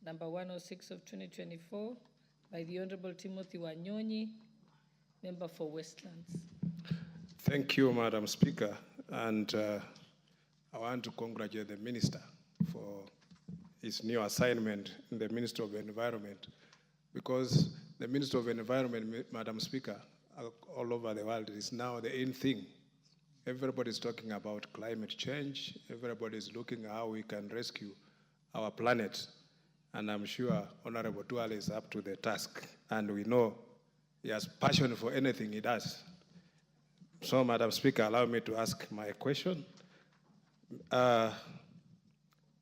number 106 of 2024, by the Honorable Timothy Wanyonyi, member for Westlands. Thank you, Madam Speaker. And I want to congratulate the Minister for his new assignment in the Ministry of Environment, because the Ministry of Environment, Madam Speaker, all over the world is now the in thing. Everybody's talking about climate change. Everybody's looking at how we can rescue our planet. And I'm sure Honorable Duale is up to the task. And we know he has passion for anything he does. So, Madam Speaker, allow me to ask my question.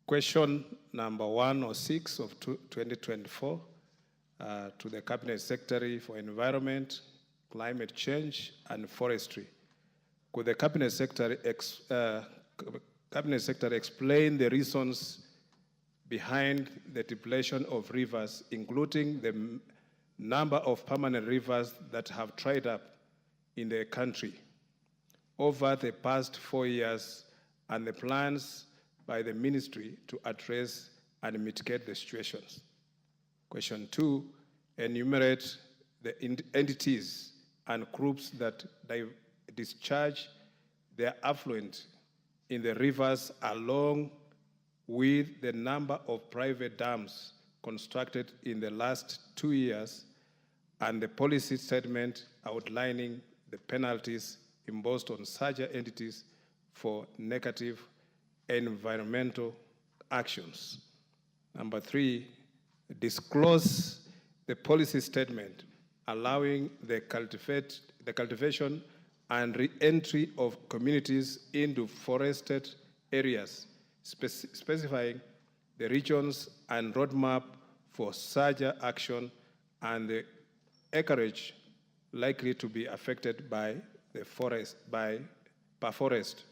Question number 106 of 2024 to the Cabinet Secretary for Environment, Climate Change, and Forestry. could the Cabinet Secretary explain the reasons behind the depletion of rivers, including the number of permanent rivers that have dried up in the country over the past 4 years, and the plans by the ministry to address and mitigate the situations? Question 2, enumerate the entities and groups that discharge their affluent in the rivers, along with the number of private dams constructed in the last 2 years, and the policy statement outlining the penalties imposed on such entities for negative environmental actions. Number 3, disclose the policy statement allowing the cultivation and re-entry of communities into forested areas, specifying the regions and roadmap for such action and the acreage likely to be affected by the forest, per forest.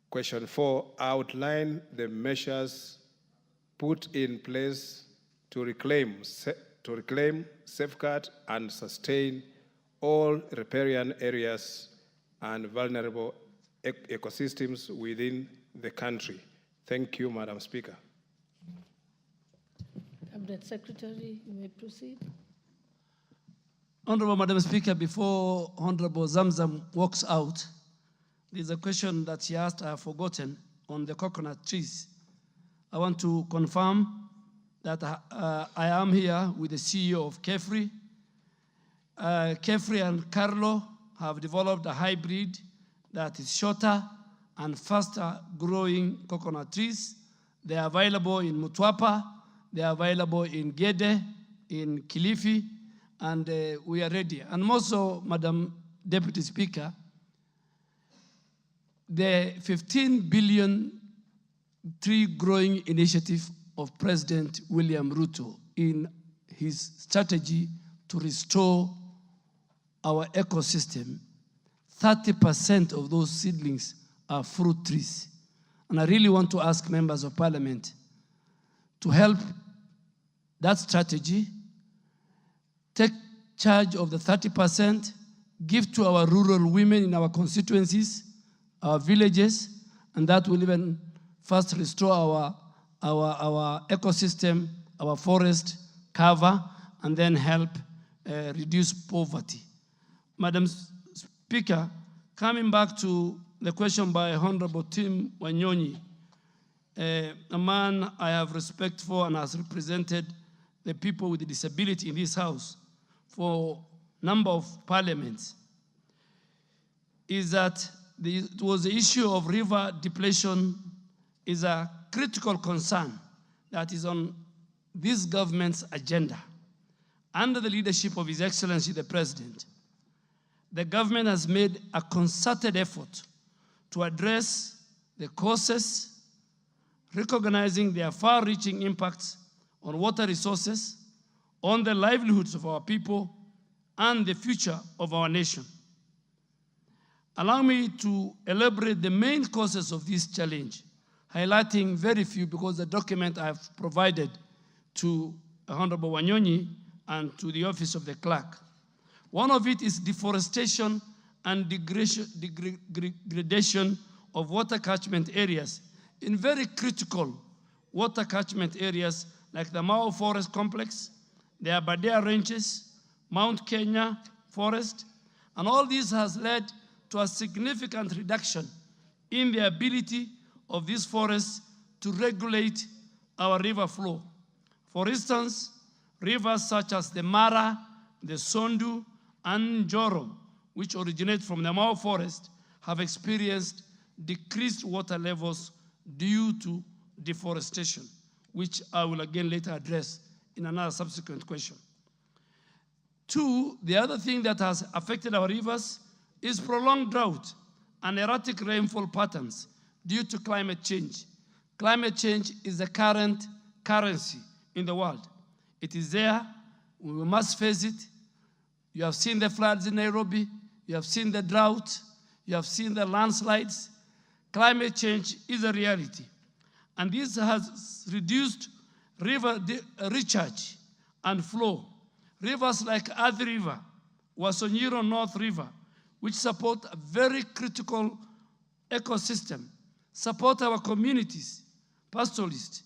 Question 4, outline the measures put in place to reclaim, safeguard, and sustain all riparian areas and vulnerable ecosystems within the country. Thank you, Madam Speaker. Cabinet Secretary, you may proceed. Honorable Madam Speaker, before Honorable Zamzam walks out, there's a question that she asked, I have forgotten, on the coconut trees. I want to confirm that I am here with the CEO of KEFRI. KEFRI and Carlo have developed a hybrid that is shorter and faster growing coconut trees. They are available in Mutwapa, they are available in Gede, in Kilifi, and we are ready. And also, Madam Deputy Speaker, the 15 billion tree growing initiative of President William Ruto in his strategy to restore our ecosystem, 30% of those seedlings are fruit trees. And I really want to ask members of parliament to help that strategy, take charge of the 30%, give to our rural women in our constituencies, our villages, and that will even first restore our ecosystem, our forest cover, and then help reduce poverty. Madam Speaker, coming back to the question by Honorable Tim Wanyonyi, a man I have respect for and has represented the people with disability in this house for a number of parliaments, is that it was the issue of river depletion is a critical concern that is on this government's agenda. Under the leadership of His Excellency the President, the government has made a concerted effort to address the causes, recognizing their far-reaching impacts on water resources, on the livelihoods of our people, and the future of our nation. Allow me to elaborate the main causes of this challenge, highlighting very few because the document I have provided to Honorable Wanyonyi and to the Office of the Clerk. One of it is deforestation and degradation of water catchment areas in very critical water catchment areas like the Mao Forest Complex, the Aberdare Ranges, Mount Kenya Forest, and all this has led to a significant reduction in the ability of these forests to regulate our river flow. For instance, rivers such as the Mara, the Sondu, and Njoro, which originate from the Mao Forest, have experienced decreased water levels due to deforestation, which I will again later address in another subsequent question. Two, the other thing that has affected our rivers is prolonged drought and erratic rainfall patterns due to climate change. Climate change is the current currency in the world. It is there, we must face it. You have seen the floods in Nairobi, you have seen the drought, You have seen the landslides. Climate change is a reality. And this has reduced river recharge and flow. Rivers like Athi River, Wasonyiro North River, which support a very critical ecosystem, support our communities, pastoralists,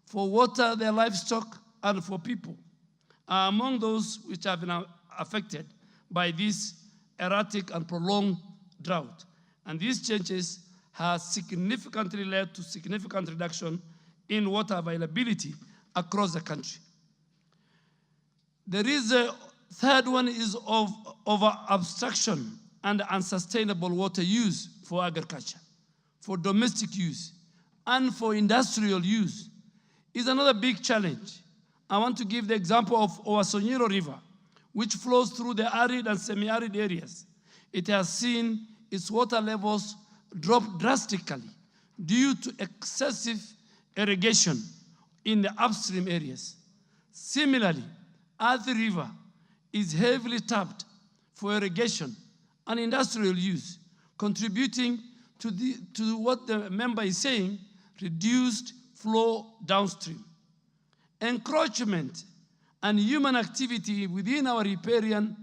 for water, their livestock, and for people, are among those which have been affected by this erratic and prolonged drought. And these changes have significantly led to significant reduction in water availability across the country. There is a third one is of over-abstraction and unsustainable water use for agriculture, for domestic use, and for industrial use is another big challenge. I want to give the example of Wasonyiro River, which flows through the arid and semi-arid areas. It has seen its water levels drop drastically due to excessive irrigation in the upstream areas. Similarly, Athi River is heavily tapped for irrigation and industrial use, contributing to what the member is saying, reduced flow downstream. Encroachment and human activity within our riparian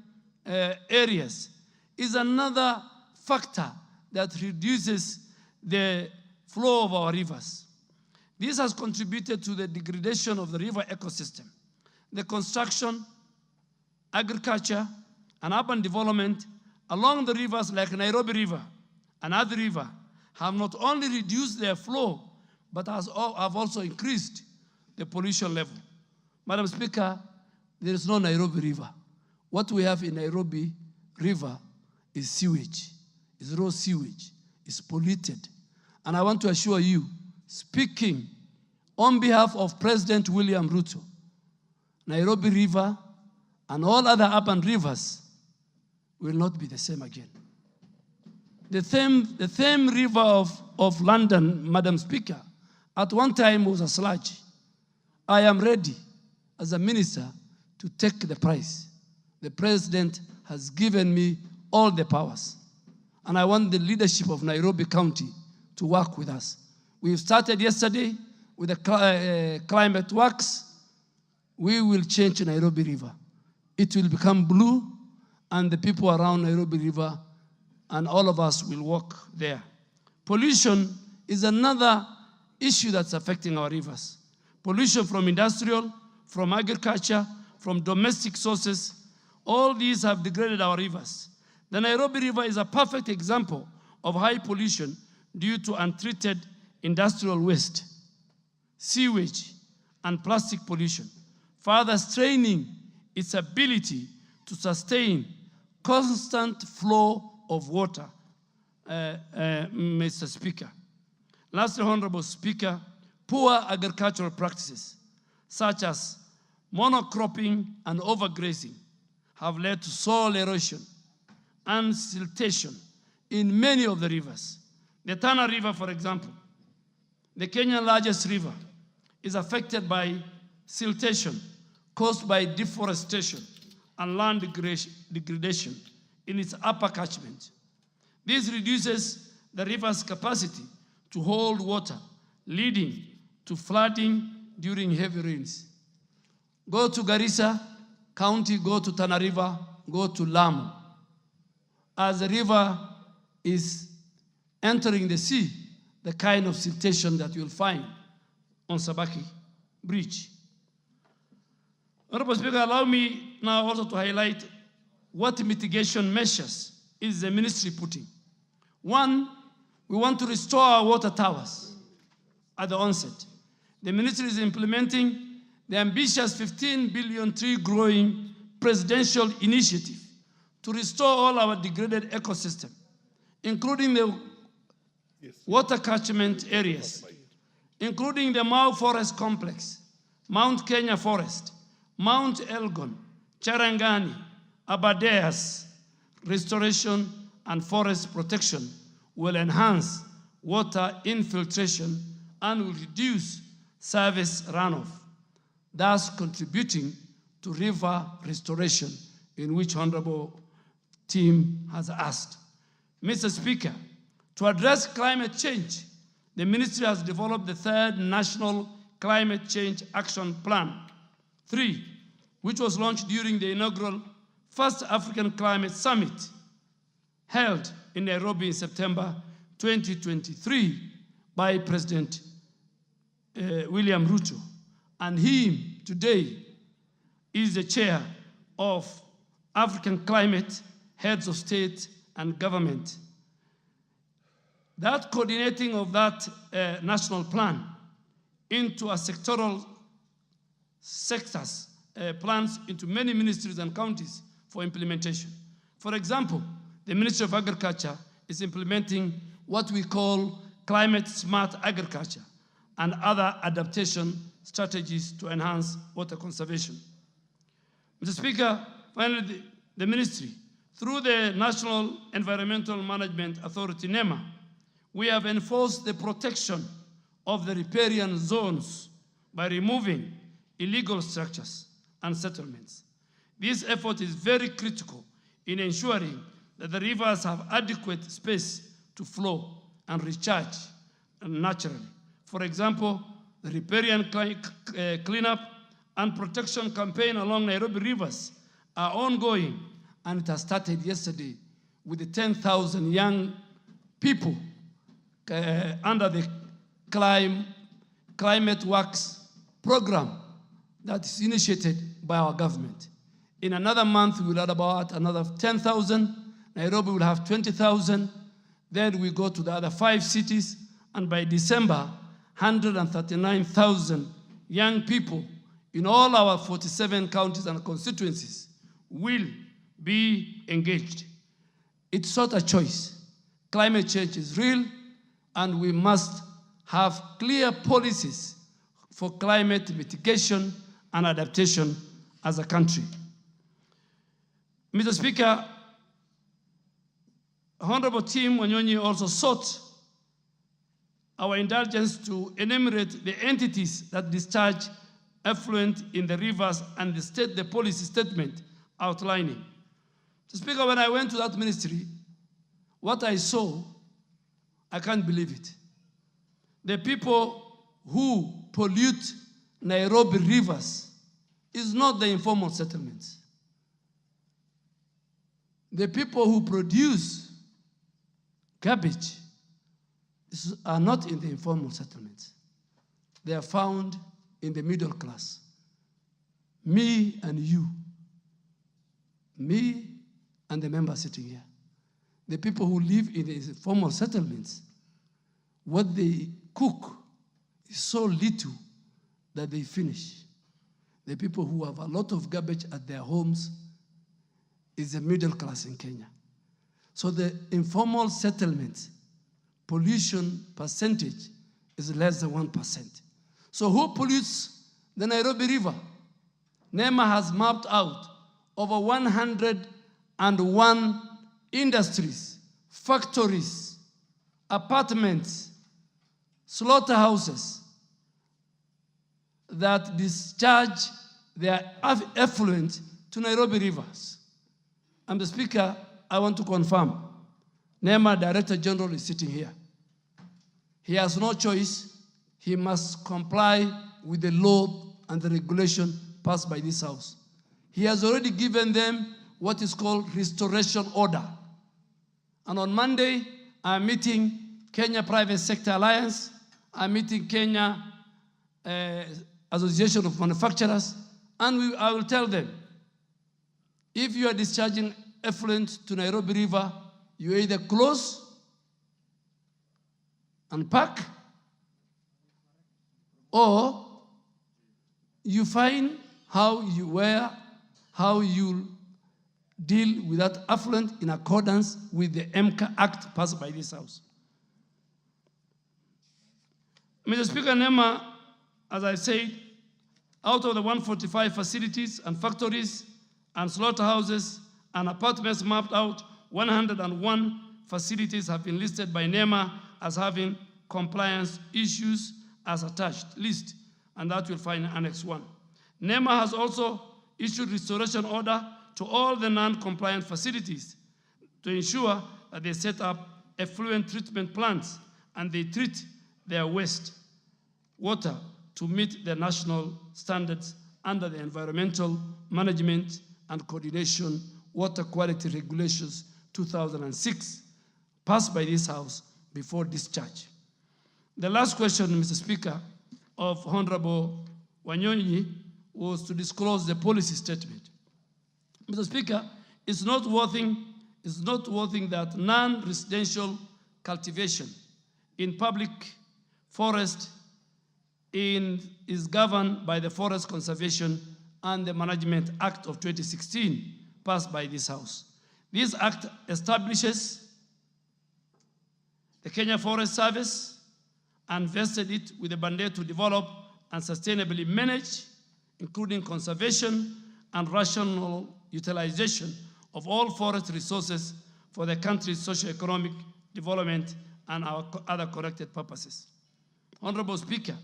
areas is another factor that reduces the flow of our rivers. This has contributed to the degradation of the river ecosystem. The construction, agriculture, and urban development along the rivers like Nairobi River and Athi River have not only reduced their flow, but have also increased the pollution level. Madam Speaker, there is no Nairobi River. What we have in Nairobi River is sewage, is raw sewage, is polluted. And I want to assure you, speaking on behalf of President William Ruto, Nairobi River and all other urban rivers will not be the same again. The same river of London, Madam Speaker, at one time was a sludge. I am ready as a minister to take the prize. The president has given me all the powers. And I want the leadership of Nairobi County to work with us. We've started yesterday with the climate works. We will change Nairobi River. It will become blue, and the people around Nairobi River and all of us will walk there. Pollution is another issue that's affecting our rivers. Pollution from industrial, from agriculture, from domestic sources, all these have degraded our rivers. The Nairobi River is a perfect example of high pollution due to untreated industrial waste, sewage, and plastic pollution, further straining its ability to sustain constant flow of water, Mr. Speaker. Lastly, Honorable Speaker, poor agricultural practices, such as monocropping and overgrazing, have led to soil erosion and siltation in many of the rivers. The Tana River, for example, the Kenyan largest river, is affected by siltation caused by deforestation and land degradation in its upper catchment. This reduces the river's capacity to hold water, leading to flooding during heavy rains. Go to Garissa County, go to Tana River, go to Lamu. As the river is entering the sea, the kind of siltation that you'll find on Sabaki Bridge. Honorable Speaker, allow me now also to highlight what mitigation measures is the ministry putting. One, we want to restore our water towers at the onset. The ministry is implementing the ambitious 15 billion tree growing presidential initiative to restore all our degraded ecosystem, including the water catchment areas, including the Mau Forest Complex, Mount Kenya Forest, Mount Elgon, Charangani, Aberdares. Restoration and forest protection will enhance water infiltration and will reduce service runoff, thus contributing to river restoration, in which Honorable Team has asked. Mr. Speaker, to address climate change, the ministry has developed the third National Climate Change Action Plan 3, which was launched during the inaugural First African Climate Summit held in Nairobi in September 2023 by President William Ruto. And he today is the chair of African Climate Heads of State and Government. That coordinating of that national plan into a sectoral sectors plans into many ministries and counties for implementation. For example, the Ministry of Agriculture is implementing what we call climate smart agriculture and other adaptation strategies to enhance water conservation. Mr. Speaker, finally, the ministry, through the National Environmental Management Authority, NEMA, we have enforced the protection of the riparian zones by removing illegal structures and settlements. This effort is very critical in ensuring that the rivers have adequate space to flow and recharge naturally. For example, the riparian cleanup and protection campaign along Nairobi rivers are ongoing, and it has started yesterday with the 10,000 young people under the Climate Works program that is initiated by our government. In another month, we'll add about another 10,000. Nairobi will have 20,000. Then we go to the other 5 cities, and by December, 139,000 young people in all our 47 counties and constituencies will be engaged. It's not a choice. Climate change is real, and we must have clear policies for climate mitigation and adaptation as a country. Mr. Speaker, Honorable Tim Wanyonyi also sought our indulgence to enumerate the entities that discharge effluent in the rivers and the policy statement outlining. Mr. Speaker, when I went to that ministry, what I saw, I can't believe it. The people who pollute Nairobi rivers is not the informal settlements. The people who produce garbage are not in the informal settlements. They are found in the middle class. Me and you. Me and the member sitting here. The people who live in the informal settlements, what they cook is so little that they finish. The people who have a lot of garbage at their homes is the middle class in Kenya. So the informal settlements, pollution percentage is less than 1%. So who pollutes the Nairobi River? NEMA has mapped out over 101 industries, factories, apartments, slaughterhouses that discharge their effluent to Nairobi rivers. And the Speaker, I want to confirm, NEMA Director General is sitting here. He has no choice. He must comply with the law and the regulation passed by this House. He has already given them what is called restoration order. And on Monday, I'm meeting Kenya Private Sector Alliance. I'm meeting Kenya Association of Manufacturers. And I will tell them, if you are discharging effluent to Nairobi River, you either close and pack, or you find how you deal with that effluent in accordance with the MCA Act passed by this House. Mr. Speaker, NEMA, as I said, out of the 145 facilities and factories and slaughterhouses and apartments mapped out, 101 facilities have been listed by NEMA as having compliance issues as attached list, and that you'll find in Annex 1. NEMA has also issued restoration order to all the non-compliant facilities to ensure that they set up effluent treatment plants and they treat their waste water to meet the national standards under the Environmental Management and Coordination Water Quality Regulations 2006, passed by this House before discharge. The last question, Mr. Speaker, of Honorable Wanyonyi was to disclose the policy statement. Mr. Speaker, it's noteworthy that non-residential cultivation in public forest is governed by the Forest Conservation and the Management Act of 2016, passed by this House. This act establishes the Kenya Forest Service and vested it with a mandate to develop and sustainably manage, including conservation and rational utilization of all forest resources for the country's socio-economic development and our other connected purposes. Honorable Speaker,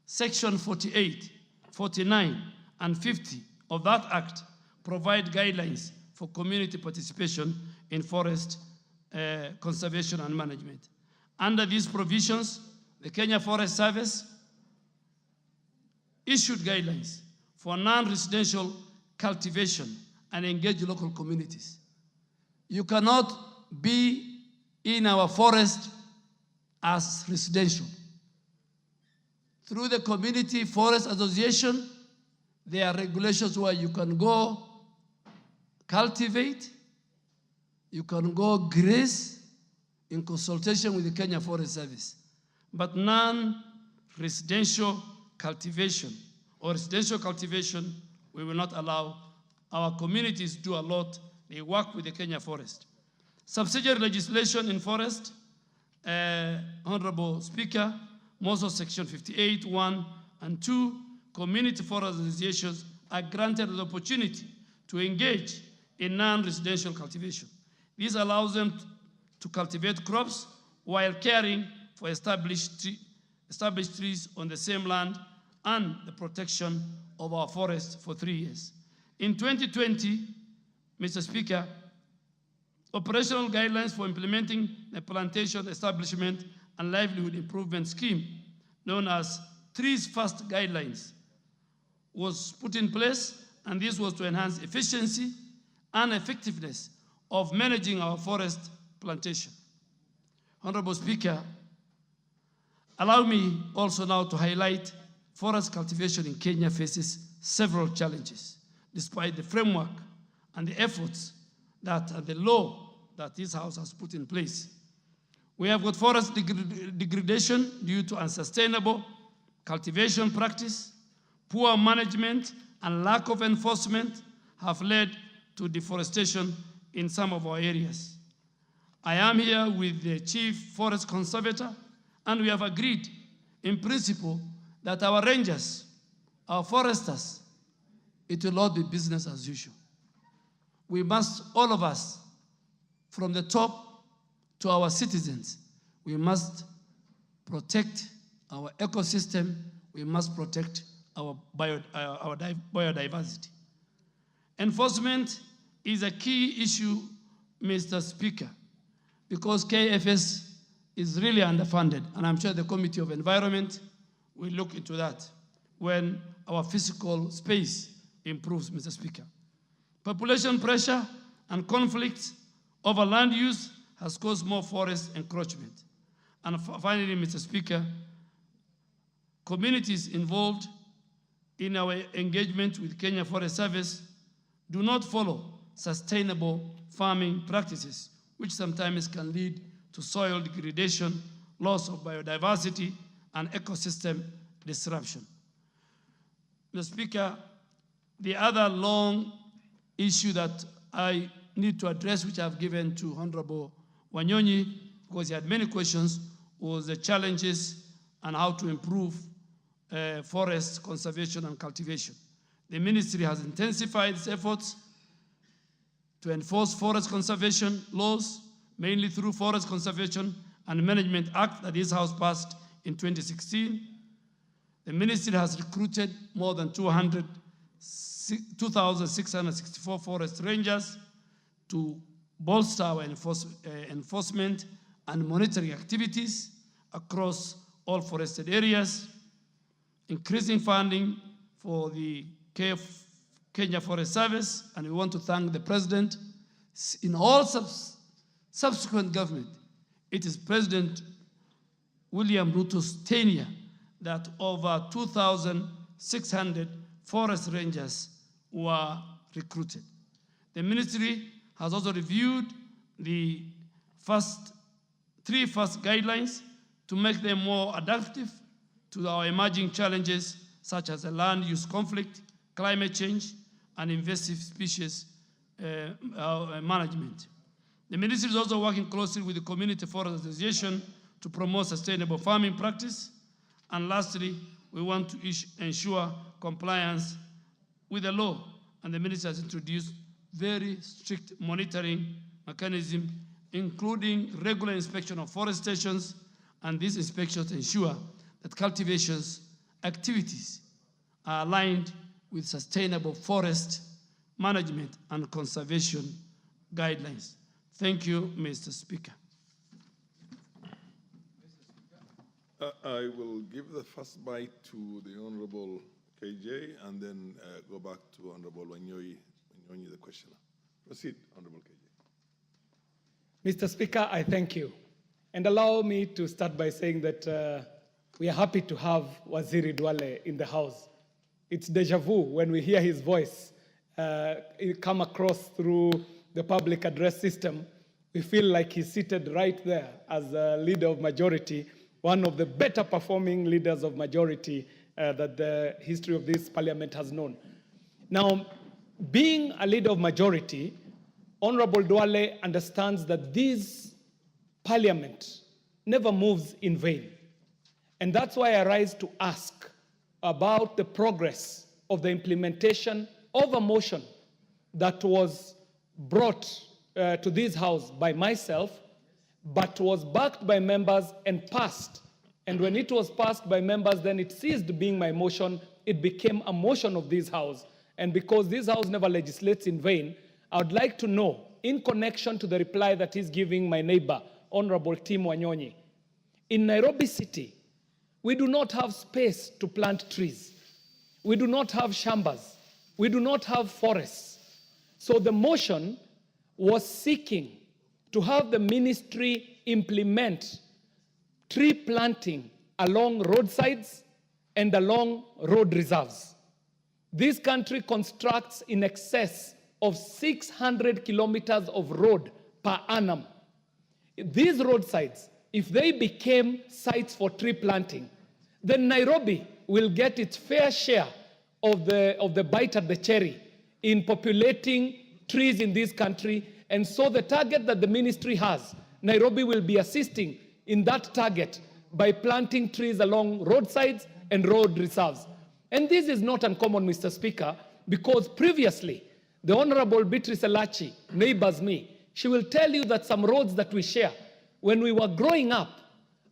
Section 48, 49, and 50 of that Act provide guidelines for community participation in forest conservation and management. Under these provisions, the Kenya Forest Service issued guidelines for non-residential cultivation and engage local communities. You cannot be in our forest as residential. Through the Community Forest Association, there are regulations where you can go cultivate, you can go graze in consultation with the Kenya Forest Service. But non-residential cultivation or residential cultivation, we will not allow. Our communities do a lot. They work with the Kenya Forest. Subsidiary legislation in forest, Honorable Speaker, most of Section 58, 1 and 2, community forest associations are granted the opportunity to engage in non-residential cultivation. This allows them to cultivate crops while caring for established trees on the same land and the protection of our forests for 3 years. In 2020, Mr. Speaker, operational guidelines for implementing the plantation establishment and livelihood improvement scheme, known as Trees First Guidelines, was put in place, and this was to enhance efficiency and effectiveness of managing our forest plantation. Honorable Speaker, allow me also now to highlight forest cultivation in Kenya faces several challenges, despite the framework and the efforts that the law that this House has put in place. We have got forest degradation due to unsustainable cultivation practice, poor management, and lack of enforcement have led to deforestation in some of our areas. I am here with the Chief Forest Conservator, and we have agreed in principle that our rangers, our foresters, it will not be business as usual. We must, all of us, from the top to our citizens, we must protect our ecosystem, we must protect our biodiversity. Enforcement is a key issue, Mr. Speaker, because KFS is really underfunded, and I'm sure the Committee of Environment will look into that when our physical space improves, Mr. Speaker. Population pressure and conflicts over land use has caused more forest encroachment. And finally, Mr. Speaker, communities involved in our engagement with Kenya Forest Service do not follow sustainable farming practices, which sometimes can lead to soil degradation, loss of biodiversity, and ecosystem disruption. Mr. Speaker, the other long issue that I need to address, which I've given to Honorable Wanyonyi, because he had many questions, was the challenges and how to improve forest conservation and cultivation. The ministry has intensified its efforts to enforce forest conservation laws, mainly through Forest Conservation and Management Act that this House passed in 2016. The ministry has recruited more than 2,664 forest rangers to bolster our enforcement and monitoring activities across all forested areas, increasing funding for the Kenya Forest Service, and we want to thank the President. In all subsequent government, it is President William Ruto's tenure that over 2,600 forest rangers were recruited. The ministry has also reviewed the three first guidelines to make them more adaptive to our emerging challenges, such as the land use conflict, climate change, and invasive species management. The ministry is also working closely with the Community Forest Association to promote sustainable farming practice. And lastly, we want to ensure compliance with the law, and the ministry has introduced very strict monitoring mechanism, including regular inspection of forest stations, and these inspections ensure that cultivation's activities are aligned with sustainable forest management and conservation guidelines. Thank you, Mr. Speaker. I will give the first bite to the Honorable KJ and then go back to Honorable Wanyoi, the questioner. Proceed, Honorable KJ. Mr. Speaker, I thank you. And allow me to start by saying that we are happy to have Waziri Duale in the House. It's deja vu when we hear his voice come across through the public address system. We feel like he's seated right there as a leader of majority, one of the better performing leaders of majority that the history of this parliament has known. Now, being a leader of majority, Honorable Duale understands that this parliament never moves in vain. And that's why I rise to ask about the progress of the implementation of a motion that was brought to this House by myself, but was backed by members and passed. And when it was passed by members, then it ceased being my motion. It became a motion of this House. And because this House never legislates in vain, I would like to know, in connection to the reply that he's giving my neighbor, Honorable Tim Wanyonyi, in Nairobi City, we do not have space to plant trees. We do not have shambas. We do not have forests. So the motion was seeking to have the ministry implement tree planting along roadsides and along road reserves. This country constructs in excess of 600 kilometers of road per annum. These roadsides, if they became sites for tree planting, then Nairobi will get its fair share of the bite at the cherry in populating trees in this country. And so the target that the ministry has, Nairobi will be assisting in that target by planting trees along roadsides and road reserves. And this is not uncommon, Mr. Speaker, because previously, the Honorable Beatrice Elachi neighbors me. She will tell you that some roads that we share, when we were growing up,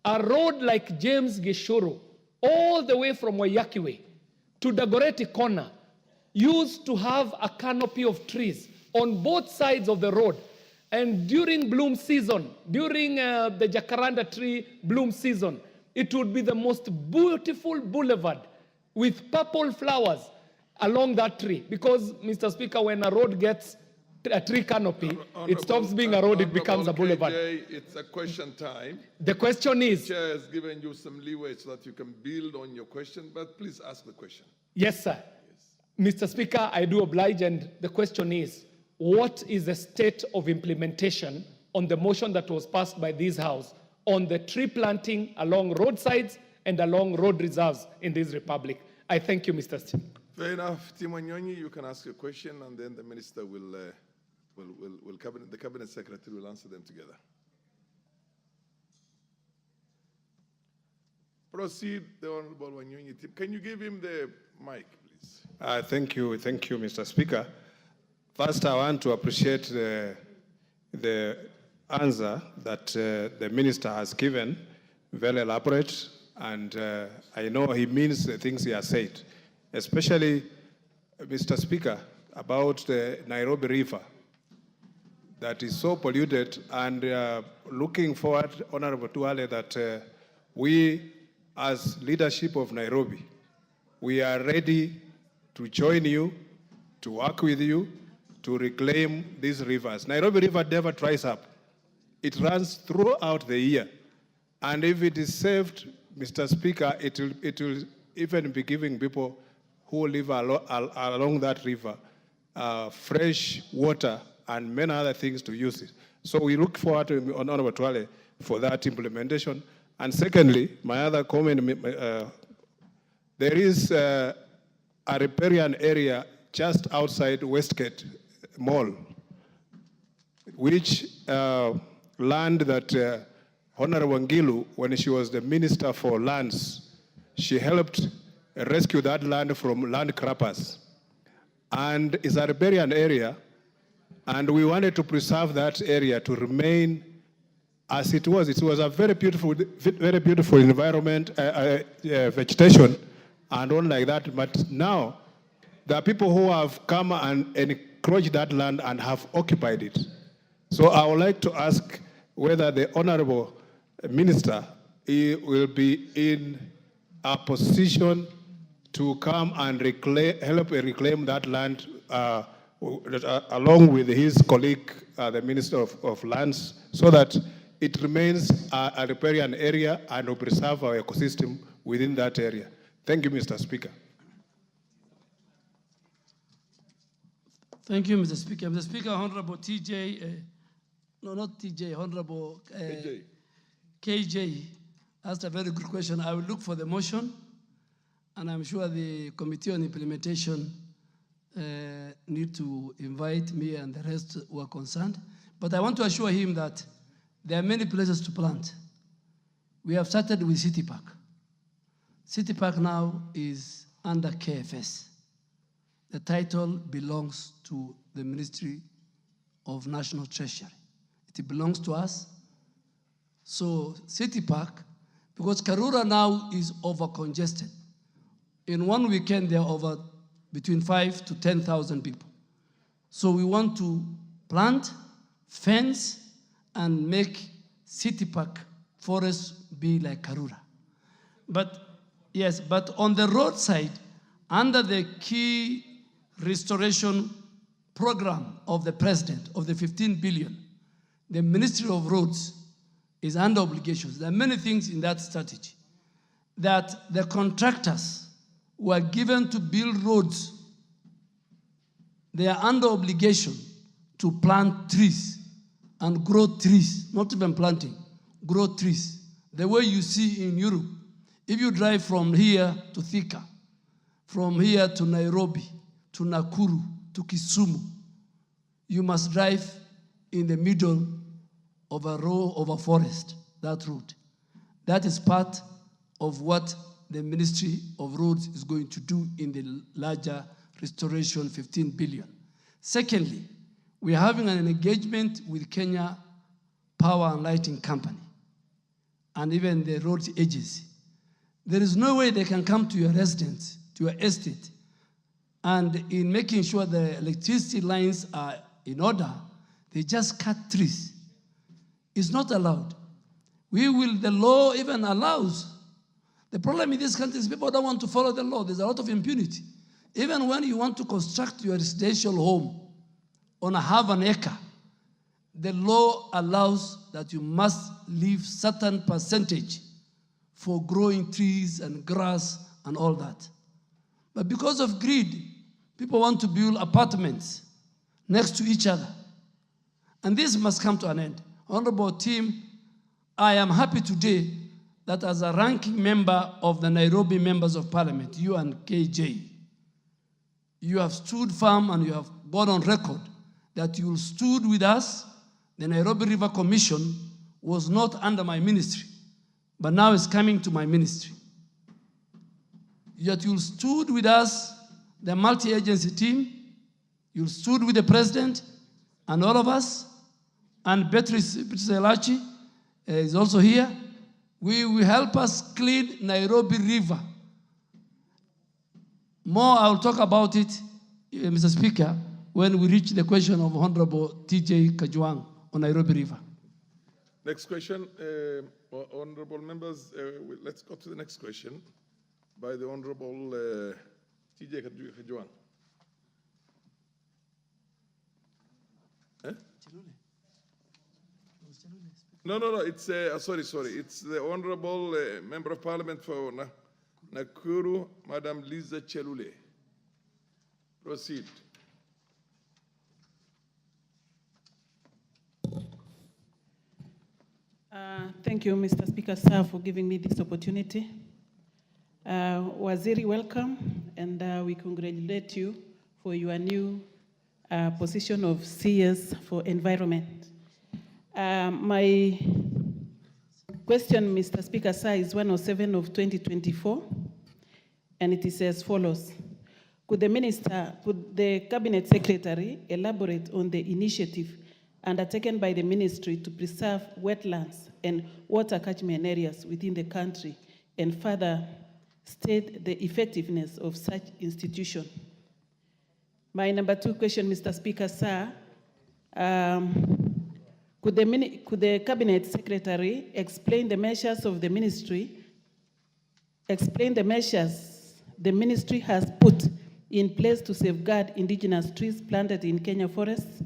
a road like James Gishuru, all the way from Wayakiwe to Dagoretti Corner, used to have a canopy of trees on both sides of the road. And during bloom season, during the jacaranda tree bloom season, it would be the most beautiful boulevard with purple flowers along that tree. Because, Mr. Speaker, when a road gets a tree canopy, it stops being a road, it becomes a boulevard. KJ, it's a question time. The question is... The chair has given you some leeway so that you can build on your question, but please ask the question. Yes, sir. Yes. Mr. Speaker, I do oblige, and the question is, what is the state of implementation on the motion that was passed by this House on the tree planting along roadsides and along road reserves in this republic? I thank you, Mr. Speaker. Fair enough. Tim Wanyonyi, you can ask your question, and then the minister the cabinet secretary will answer them together. Proceed, the Honorable Wanyonyi. Can you give him the mic, please? Thank you, Mr. Speaker. First, I want to appreciate the answer that the minister has given, very elaborate, and I know he means the things he has said, especially, Mr. Speaker, about the Nairobi River. that is so polluted, and looking forward, Honorable Duale, that we as leadership of Nairobi, we are ready to join you, to work with you, to reclaim these rivers. Nairobi River never dries up. It runs throughout the year. And if it is saved, Mr. Speaker, it will even be giving people who live along that river fresh water and many other things to use it. So we look forward to Honorable Duale for that implementation. And secondly, my other comment, there is a riparian area just outside Westgate Mall, which land that Honorable Ngilu, when she was the Minister for Lands, she helped rescue that land from land grabbers. And it's a riparian area, and we wanted to preserve that area to remain as it was. It was a very beautiful environment, vegetation, and all like that. But now, there are people who have come and encroached that land and have occupied it. So I would like to ask whether the Honorable Minister will be in a position to come and help reclaim that land along with his colleague, the Minister of Lands, so that it remains a riparian area and will preserve our ecosystem within that area. Thank you, Mr. Speaker. Thank you, Mr. Speaker. Mr. Speaker, Honorable Honorable KJ asked a very good question. I will look for the motion, and I'm sure the Committee on Implementation need to invite me and the rest who are concerned. But I want to assure him that there are many places to plant. We have started with City Park. City Park now is under KFS. The title belongs to the Ministry of National Treasury. It belongs to us. So City Park, because Karura now is over-congested. In one weekend, there are over between 5,000 to 10,000 people. So we want to plant, fence, and make City Park forests be like Karura. But yes, but on the roadside, under the key restoration program of the president of the 15 billion, the Ministry of Roads is under obligations. There are many things in that strategy that the contractors who are given to build roads, they are under obligation to plant trees and grow trees, not even planting, grow trees. The way you see in Europe, if you drive from here to Thika, from here to Nairobi, to Nakuru, to Kisumu, you must drive in the middle of a row of a forest, that road. That is part of what the Ministry of Roads is going to do in the larger restoration, 15 billion. Secondly, we are having an engagement with Kenya Power and Lighting Company and even the road agency. There is no way they can come to your residence, to your estate, and in making sure the electricity lines are in order, they just cut trees. It's not allowed. The law even allows. The problem in this country is people don't want to follow the law. There's a lot of impunity. Even when you want to construct your residential home on a half an acre, the law allows that you must leave certain percentage for growing trees and grass and all that. But because of greed, people want to build apartments next to each other. And this must come to an end. Honorable team, I am happy today that as a ranking member of the Nairobi Members of Parliament, you and KJ, you have stood firm and you have gone on record that you stood with us. The Nairobi River Commission was not under my ministry, but now it's coming to my ministry. Yet you stood with us, the multi-agency team, you stood with the president and all of us, and Beatrice Elachi is also here. We will help us clean Nairobi River. More, I'll talk about it, Mr. Speaker, when we reach the question of Honorable TJ Kajwang on Nairobi River. Next question, honorable members, let's go to the next question by the Honorable TJ Kajwang. Eh? No, it's, sorry, it's the Honorable Member of Parliament for Nakuru, Madam Liza Chelule. Proceed. Thank you, Mr. Speaker, sir, for giving me this opportunity. Waziri, welcome, and we congratulate you for your new position of CS for Environment. My question, Mr. Speaker, sir, is 107 of 2024, and it is as follows. Could the Cabinet Secretary elaborate on the initiative undertaken by the ministry to preserve wetlands and water catchment areas within the country, and further state the effectiveness of such institution? My number 2 question, Mr. Speaker, sir, could the Cabinet Secretary explain the measures of the ministry, the ministry has put in place to safeguard indigenous trees planted in Kenya forests,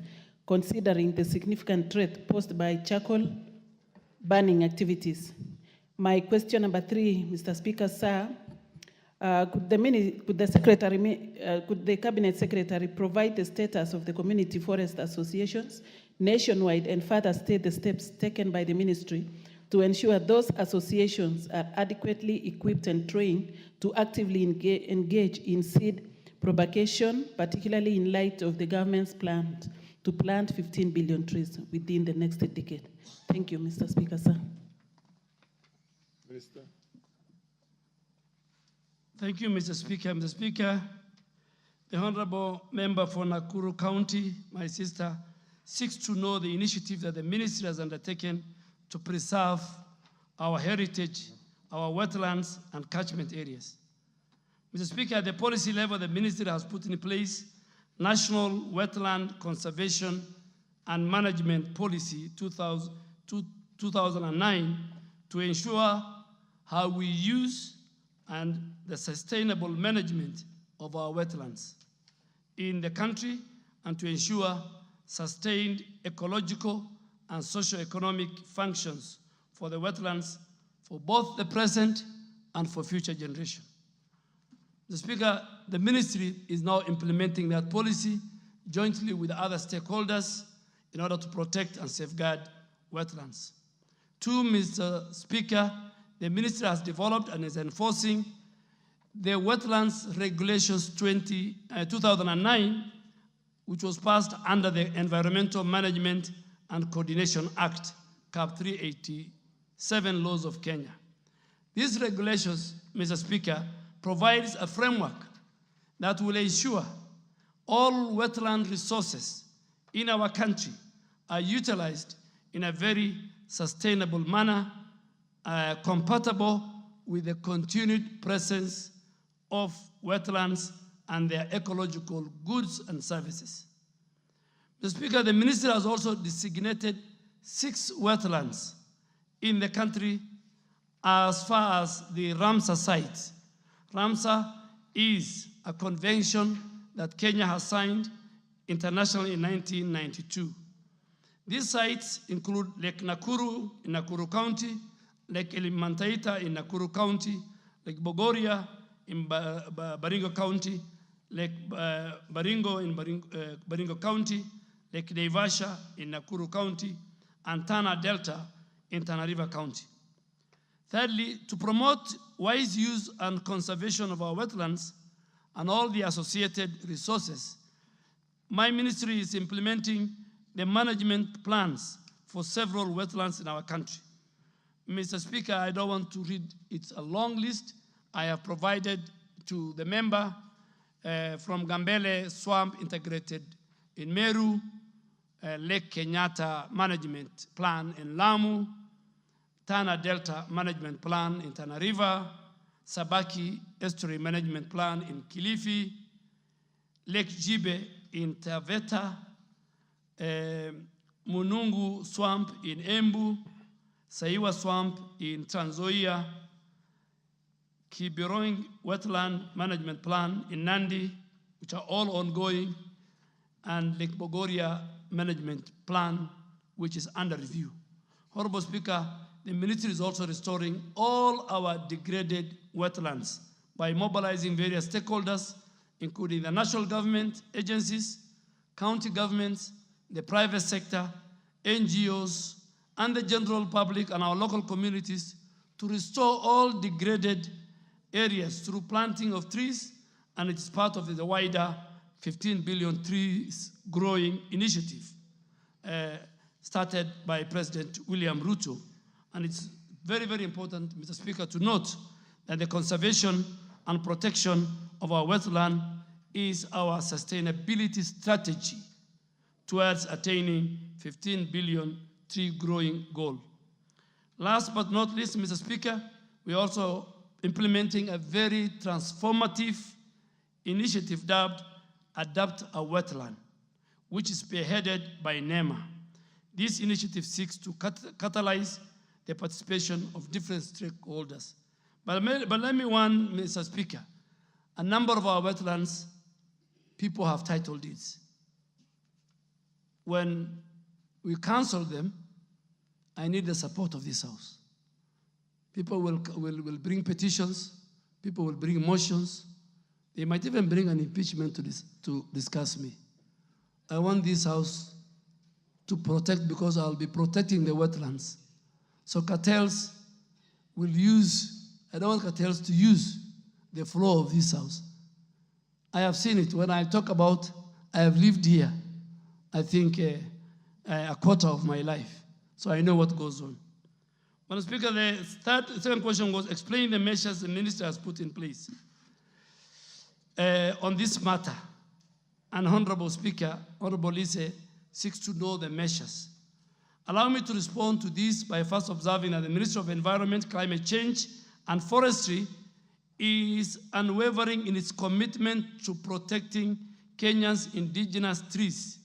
considering the significant threat posed by charcoal burning activities? My question number 3, Mr. Speaker, sir, could the Cabinet Secretary provide the status of the community forest associations nationwide, and further state the steps taken by the ministry to ensure those associations are adequately equipped and trained to actively engage in seed propagation, particularly in light of the government's plan to plant 15 billion trees within the next decade? Thank you, Mr. Speaker, sir. Minister. Thank you, Mr. Speaker. Mr. Speaker, the Honorable Member for Nakuru County, my sister, seeks to know the initiative that the ministry has undertaken to preserve our heritage, our wetlands, and catchment areas. Mr. Speaker, at the policy level, the ministry has put in place National Wetland Conservation and Management Policy 2009 to ensure how we use and the sustainable management of our wetlands in the country, and to ensure sustained ecological and socio-economic functions for the wetlands for both the present and for future generations. Mr. Speaker, the ministry is now implementing that policy jointly with other stakeholders in order to protect and safeguard wetlands. 2, Mr. Speaker, the ministry has developed and is enforcing the Wetlands Regulations 2009, which was passed under the Environmental Management and Coordination Act, Cap 387 laws of Kenya. These regulations, Mr. Speaker, provides a framework that will ensure all wetland resources in our country are utilized in a very sustainable manner, compatible with the continued presence of wetlands and their ecological goods and services. Mr. Speaker, the ministry has also designated 6 wetlands in the country as far as the Ramsar sites. Ramsar is a convention that Kenya has signed internationally in 1992. These sites include Lake Nakuru in Nakuru County, Lake Elimantaita in Nakuru County, Lake Bogoria in Baringo County, Lake Baringo in Baringo County, Lake Naivasha in Nakuru County, and Tana Delta in Tana River County. Thirdly, to promote wise use and conservation of our wetlands and all the associated resources, my ministry is implementing the management plans for several wetlands in our country. Mr. Speaker, I don't want to read, it's a long list. I have provided to the member from Gambele Swamp Integrated in Meru, Lake Kenyatta Management Plan in Lamu, Tana Delta Management Plan in Tana River, Sabaki Estuary Management Plan in Kilifi, Lake Jibe in Taveta, Munungu Swamp in Embu, Saiwa Swamp in Trans Nzoia, Kibiroing Wetland Management Plan in Nandi, which are all ongoing, and Lake Bogoria Management Plan, which is under review. Honorable Speaker, the ministry is also restoring all our degraded wetlands by mobilizing various stakeholders, including the national government agencies, county governments, the private sector, NGOs, and the general public and our local communities to restore all degraded areas through planting of trees, and it is part of the wider 15 billion trees growing initiative started by President William Ruto. And it's very, very important, Mr. Speaker, to note that the conservation and protection of our wetland is our sustainability strategy towards attaining 15 billion tree growing goal. Last but not least, Mr. Speaker, we're also implementing a very transformative initiative dubbed Adapt a Wetland, which is spearheaded by NEMA. This initiative seeks to catalyze the participation of different stakeholders. But let me warn, Mr. Speaker, a number of our wetlands, people have title deeds. When we cancel them, I need the support of this House. People will bring petitions, people will bring motions, they might even bring an impeachment to discuss me. I want this House to protect, because I'll be protecting the wetlands. So cartels will use, I don't want cartels to use the floor of this House. I have seen it. When I talk about, I have lived here, I think a quarter of my life. So I know what goes on. Madam Speaker, the second question was explain the measures the minister has put in place on this matter. And Honorable Speaker, Honorable Lise seeks to know the measures. Allow me to respond to this by first observing that the Ministry of Environment, Climate Change, and Forestry is unwavering in its commitment to protecting Kenya's indigenous trees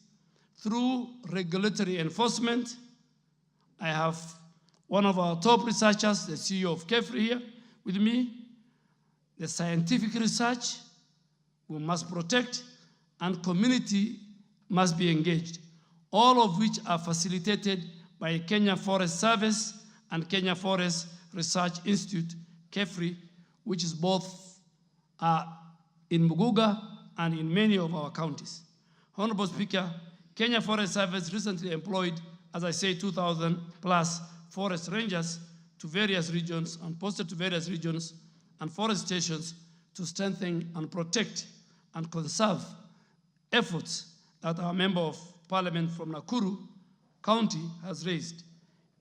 through regulatory enforcement. I have one of our top researchers, the CEO of KEFRI here with me, the scientific research we must protect, and community must be engaged, all of which are facilitated by Kenya Forest Service and Kenya Forest Research Institute, KEFRI, which is both in Muguga and in many of our counties. Honorable Speaker, Kenya Forest Service recently employed, as I say, 2,000 plus forest rangers to various regions and posted to various regions and forest stations to strengthen and protect and conserve efforts that our Member of Parliament from Nakuru County has raised.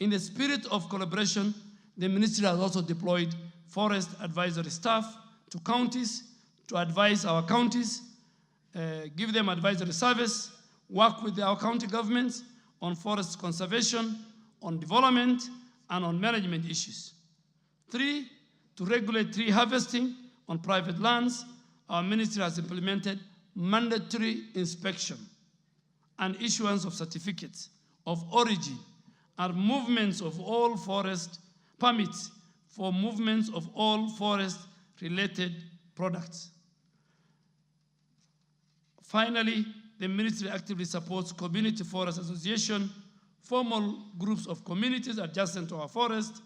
In the spirit of collaboration, the ministry has also deployed forest advisory staff to counties to advise our counties, give them advisory service, work with our county governments on forest conservation, on development, and on management issues. 3, to regulate tree harvesting on private lands, our ministry has implemented mandatory inspection and issuance of certificates of origin and movements of all forest permits for movements of all forest-related products. Finally, the ministry actively supports community forest association, formal groups of communities adjacent to our forest,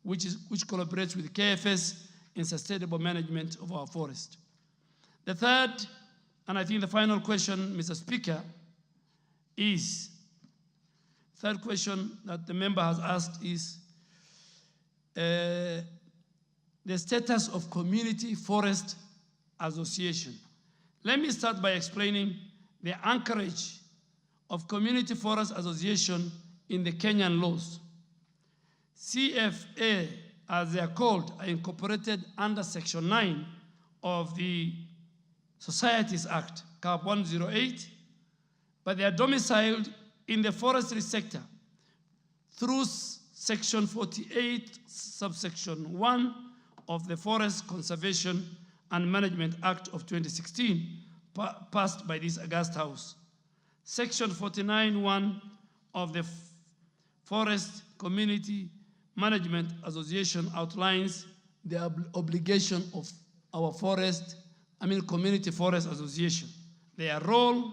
which collaborates with KFS in sustainable management of our forest. The third, and I think the final question, Mr. Speaker, is, third question that the member has asked is the status of community forest association. Let me start by explaining the anchorage of community forest association in the Kenyan laws. CFA, as they are called, are incorporated under Section 9 of the Societies Act, Cap 108, but they are domiciled in the forestry sector through Section 48, subsection 1 of the Forest Conservation and Management Act of 2016, passed by this august House. Section 49(1) of the Forest Community Management Association outlines the obligation of our community forest association, their role,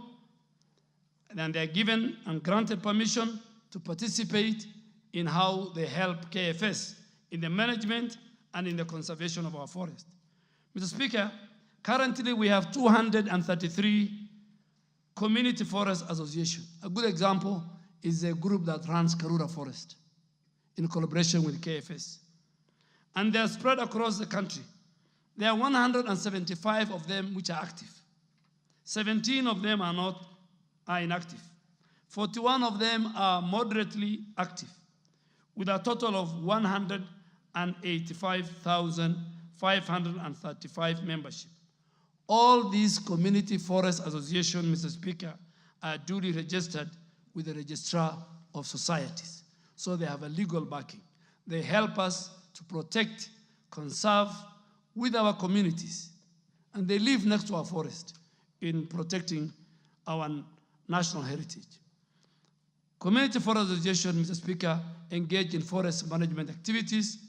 and they are given and granted permission to participate in how they help KFS in the management and in the conservation of our forest. Mr. Speaker, currently we have 233 community forest associations. A good example is a group that runs Karura Forest in collaboration with KFS. And they are spread across the country. There are 175 of them which are active. 17 of them are inactive. 41 of them are moderately active, with a total of 185,535 membership. All these community forest associations, Mr. Speaker, are duly registered with the Registrar of Societies. So they have a legal backing. They help us to protect, conserve with our communities. And they live next to our forest in protecting our national heritage. Community forest associations, Mr. Speaker, engage in forest management activities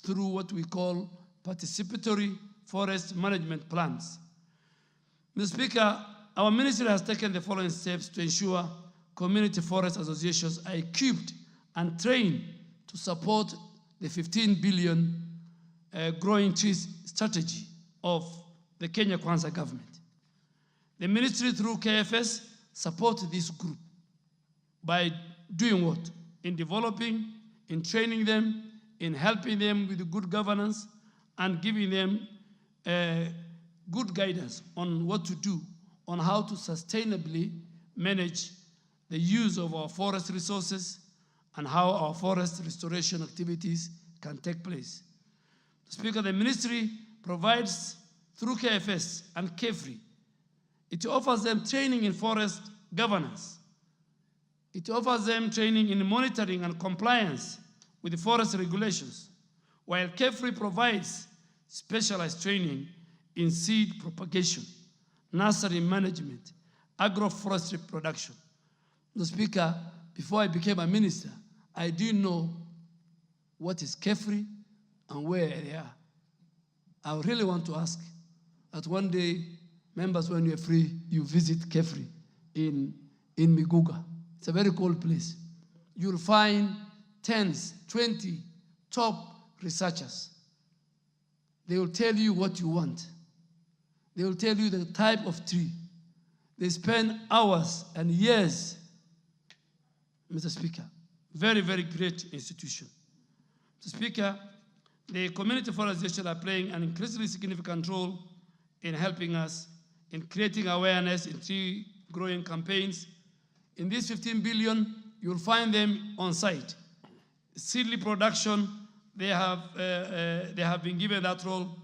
through what we call participatory forest management plans. Mr. Speaker, our ministry has taken the following steps to ensure community forest associations are equipped and trained to support the 15 billion growing trees strategy of the Kenya Kwanza government. The ministry through KFS supports this group by doing what? In developing, in training them, in helping them with good governance, and giving them good guidance on what to do, on how to sustainably manage the use of our forest resources and how our forest restoration activities can take place. Speaker, the ministry provides through KFS and KEFRI, it offers them training in forest governance. It offers them training in monitoring and compliance with the forest regulations, while KEFRI provides specialized training in seed propagation, nursery management, agroforestry production. The Speaker, before I became a minister, I didn't know what is KEFRI and where they are. I really want to ask that one day, members, when you're free, you visit KEFRI in Miguga. It's a very cold place. You'll find 10s, 20 top researchers. They will tell you what you want. They will tell you the type of tree. They spend hours and years, Mr. Speaker. Very, very great institution. Mr. Speaker, the community forest associations are playing an increasingly significant role in helping us in creating awareness in tree growing campaigns. In these 15 billion, you'll find them on site. Seedling production, they have been given that role.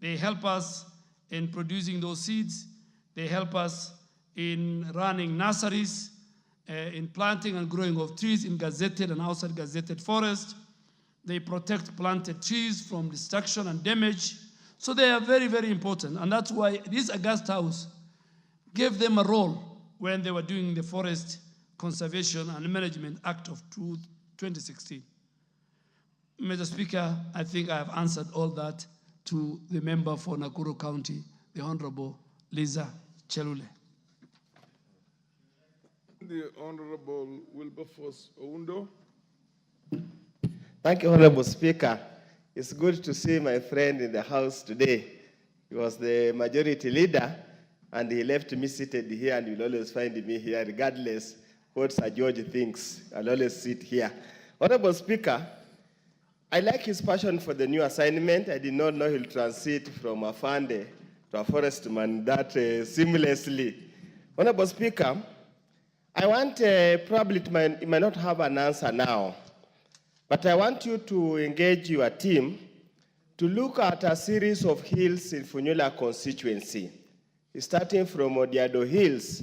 They help us in producing those seeds. They help us in running nurseries, in planting and growing of trees in gazetted and outside gazetted forest. They protect planted trees from destruction and damage. So they are very, very important. And that's why this August House gave them a role when they were doing the Forest Conservation and Management Act of 2016. Mr. Speaker, I think I have answered all that to the member for Nakuru County, the Honorable Liza Chelule. The Honorable Wilberforce Oundo. Thank you, Honorable Speaker. It's good to see my friend in the House today. He was the majority leader, and he left me seated here, and you'll always find me here, regardless what Sir George thinks. I'll always sit here. Honorable Speaker, I like his passion for the new assignment. I did not know he'll transit from a Fande to a forestman that seamlessly. Honorable Speaker, I want, probably it might not have an answer now, but I want you to engage your team to look at a series of hills in Funyula constituency, starting from Odiado Hills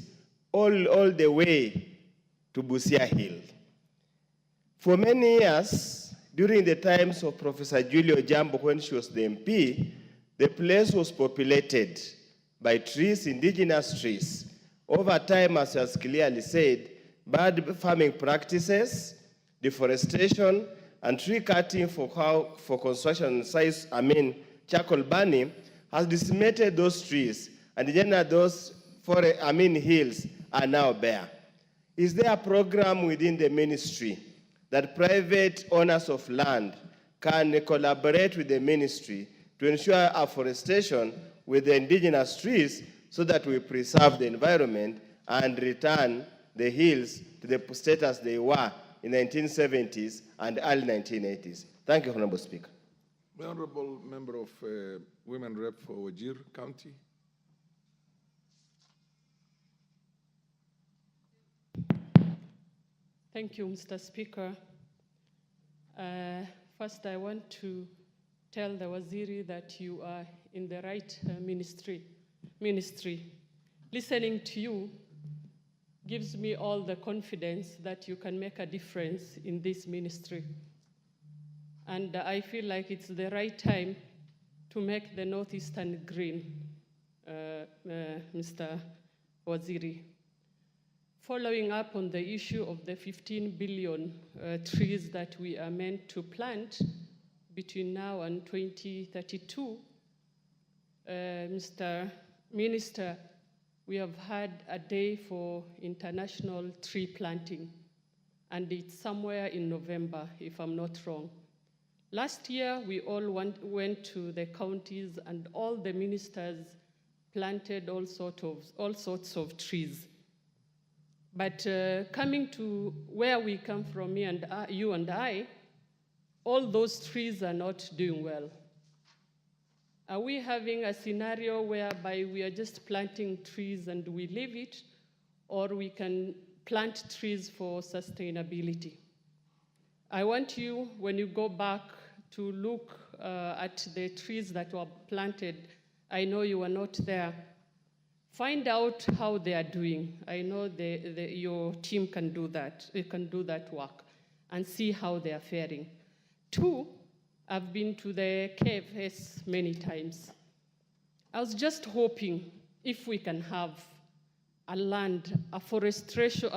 all the way to Busia Hill. For many years, during the times of Professor Julio Jambo, when she was the MP, the place was populated by trees, indigenous trees. Over time, as was clearly said, bad farming practices, deforestation, and tree cutting for construction sites, charcoal burning, has decimated those trees, and generally those hills are now bare. Is there a program within the ministry that private owners of land can collaborate with the ministry to ensure afforestation with the indigenous trees so that we preserve the environment and return the hills to the status they were in the 1970s and early 1980s? Thank you, Honorable Speaker. The Honorable Member of Women Rep for Wajir County. Thank you, Mr. Speaker. First, I want to tell the Waziri that you are in the right ministry. Listening to you gives me all the confidence that you can make a difference in this ministry. And I feel like it's the right time to make the Northeastern green, Mr. Waziri. Following up on the issue of the 15 billion trees that we are meant to plant between now and 2032, Mr. Minister, we have had a day for international tree planting, and it's somewhere in November, if I'm not wrong. Last year, we all went to the counties, and all the ministers planted all sorts of trees. But coming to where we come from, you and I, all those trees are not doing well. Are we having a scenario whereby we are just planting trees and we leave it, or we can plant trees for sustainability? I want you, when you go back, to look at the trees that were planted. I know you were not there. Find out how they are doing. I know your team can do that. They can do that work and see how they are faring. 2, I've been to the KFS many times. I was just hoping if we can have a land, a forestation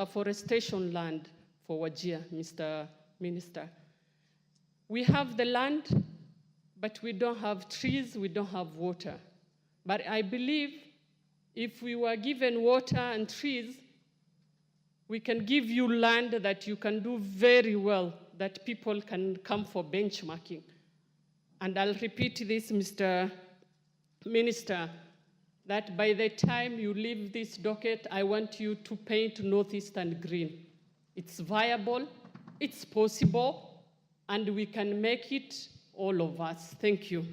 land for Wajir, Mr. Minister. We have the land, but we don't have trees, we don't have water. But I believe if we were given water and trees, we can give you land that you can do very well, that people can come for benchmarking. And I'll repeat this, Mr. Minister, that by the time you leave this docket, I want you to paint Northeastern green. It's viable, it's possible, and we can make it, all of us. Thank you.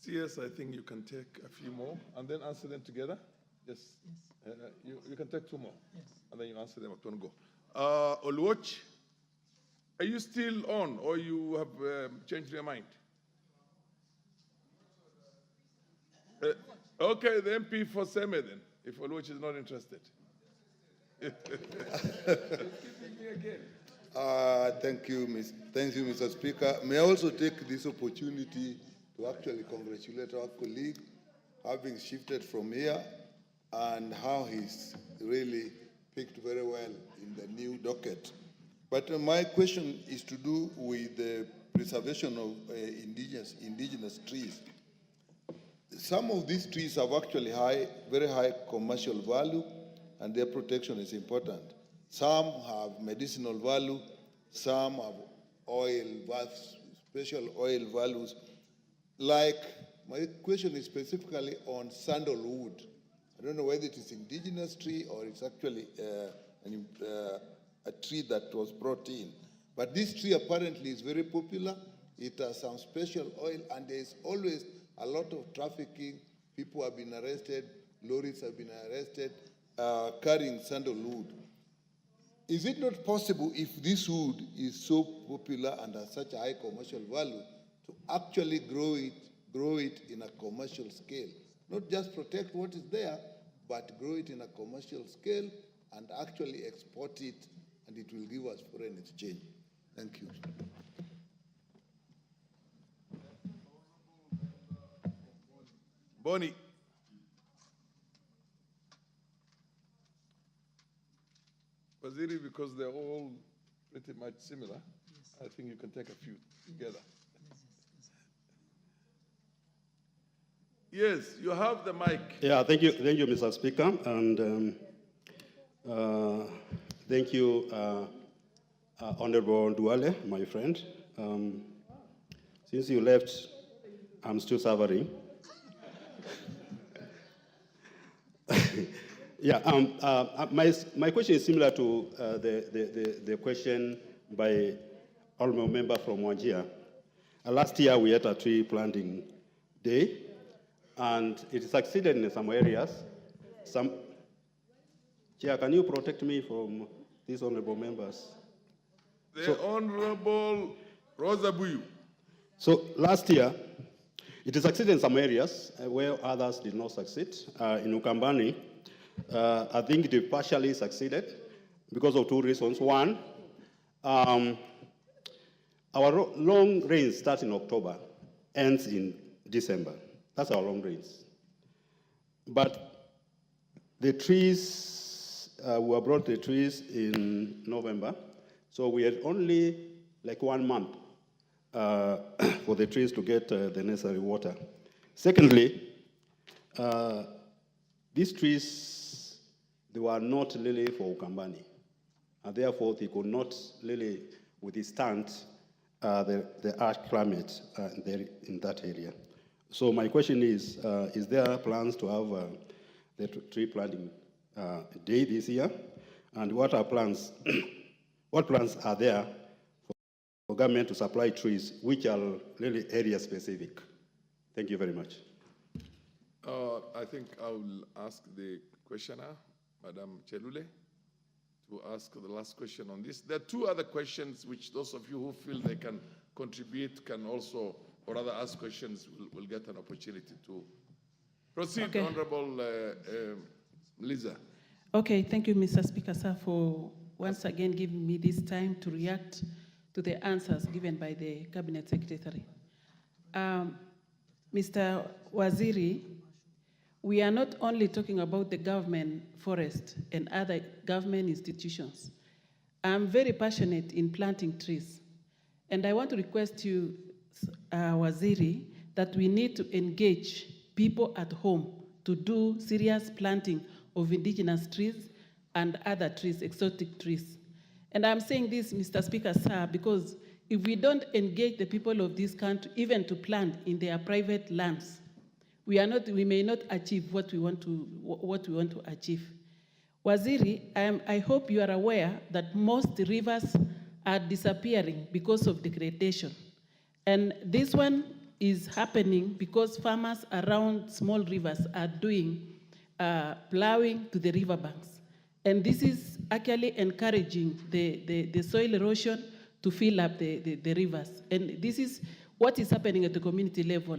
CS, I think you can take a few more and then answer them together. Yes. You can take 2 more. Yes. And then you answer them at one go. Oluoch, are you still on, or you have changed your mind? Okay, the MP for Seme then, if Oluoch is not interested. Thank you, Mr. Speaker. May I also take this opportunity to actually congratulate our colleague, having shifted from here, and how he's really picked very well in the new docket. But my question is to do with the preservation of indigenous trees. Some of these trees have actually very high commercial value, and their protection is important. Some have medicinal value, some have special oil values. Like, my question is specifically on sandalwood. I don't know whether it is indigenous tree or it's actually a tree that was brought in. But this tree apparently is very popular. It has some special oil, and there is always a lot of trafficking. People have been arrested, lorries have been arrested, carrying sandalwood. Is it not possible, if this wood is so popular and has such a high commercial value, to actually grow it in a commercial scale? Not just protect what is there, but grow it in a commercial scale and actually export it, and it will give us foreign exchange. Thank you. Bonnie. Waziri, because they're all pretty much similar, I think you can take a few together. Yes, you have the mic. Yeah, thank you, Mr. Speaker, and thank you, Honorable Duale, my friend. Since you left, I'm still suffering. Yeah, my question is similar to the question by Honorable Member from Wajir. Last year we had a tree planting day, and it succeeded in some areas. Chair, can you protect me from these honorable members? The Honorable Rosa Buyu. So last year, it succeeded in some areas where others did not succeed. In Ukambani, I think it partially succeeded because of two reasons. One, our long rains start in October, ends in December. That's our long rains. But the trees, we brought the trees in November, so we had only like 1 month for the trees to get the necessary water. Secondly, these trees, they were not really for Ukambani, and therefore they could not really withstand the harsh climate in that area. So my question is there plans to have the tree planting day this year? And what are plans, what plans are there for government to supply trees which are really area specific? Thank you very much. I think I will ask the questioner, Madam Chelule, to ask the last question on this. There are two other questions which those of you who feel they can contribute can also, or rather ask questions, will get an opportunity to proceed. Okay. Honorable Lisa. Okay, thank you, Mr. Speaker, sir, for once again giving me this time to react to the answers given by the Cabinet Secretary. Mr. Waziri, we are not only talking about the government forest and other government institutions. I'm very passionate in planting trees. And I want to request you, Waziri, that we need to engage people at home to do serious planting of indigenous trees and other trees, exotic trees. And I'm saying this, Mr. Speaker, sir, because if we don't engage the people of this country even to plant in their private lands, we may not achieve what we want to achieve. Waziri, I hope you are aware that most rivers are disappearing because of degradation. And this one is happening because farmers around small rivers are doing plowing to the riverbanks. And this is actually encouraging the soil erosion to fill up the rivers. And this is what is happening at the community level.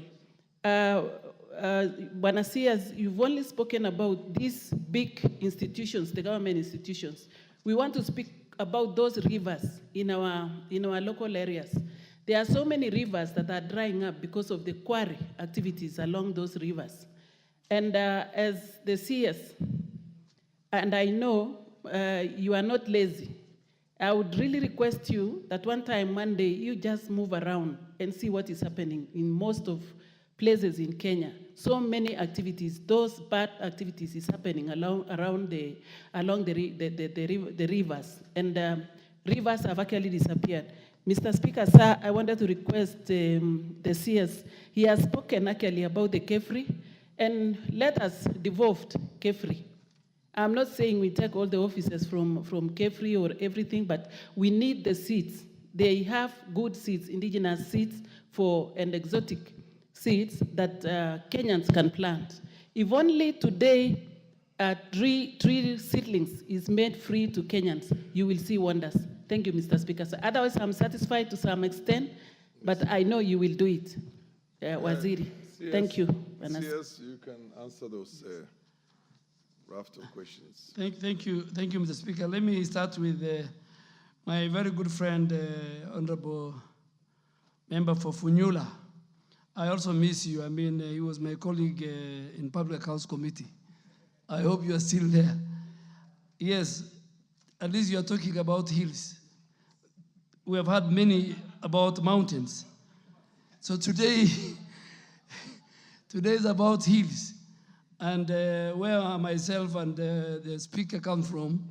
Banasias, you've only spoken about these big institutions, the government institutions. We want to speak about those rivers in our local areas. There are so many rivers that are drying up because of the quarry activities along those rivers. And as the CS, and I know you are not lazy, I would really request you that one day, you just move around and see what is happening in most of places in Kenya. So many activities, those bad activities is happening along the rivers, and rivers have actually disappeared. Mr. Speaker, sir, I wanted to request the CS. He has spoken actually about the KEFRI, and let us devolve KEFRI. I'm not saying we take all the offices from KEFRI or everything, but we need the seeds. They have good seeds, indigenous seeds and exotic seeds that Kenyans can plant. If only today tree seedlings is made free to Kenyans, you will see wonders. Thank you, Mr. Speaker. So otherwise, I'm satisfied to some extent, but I know you will do it, Waziri. Thank you. Yes, you can answer those raft of questions. Thank you, Mr. Speaker. Let me start with my very good friend, Honorable Member for Funyula. I also miss you. I mean, he was my colleague in Public Accounts Committee. I hope you are still there. Yes, At least you are talking about hills. We have had many about mountains. So today, today is about hills. And where myself and the speaker come from,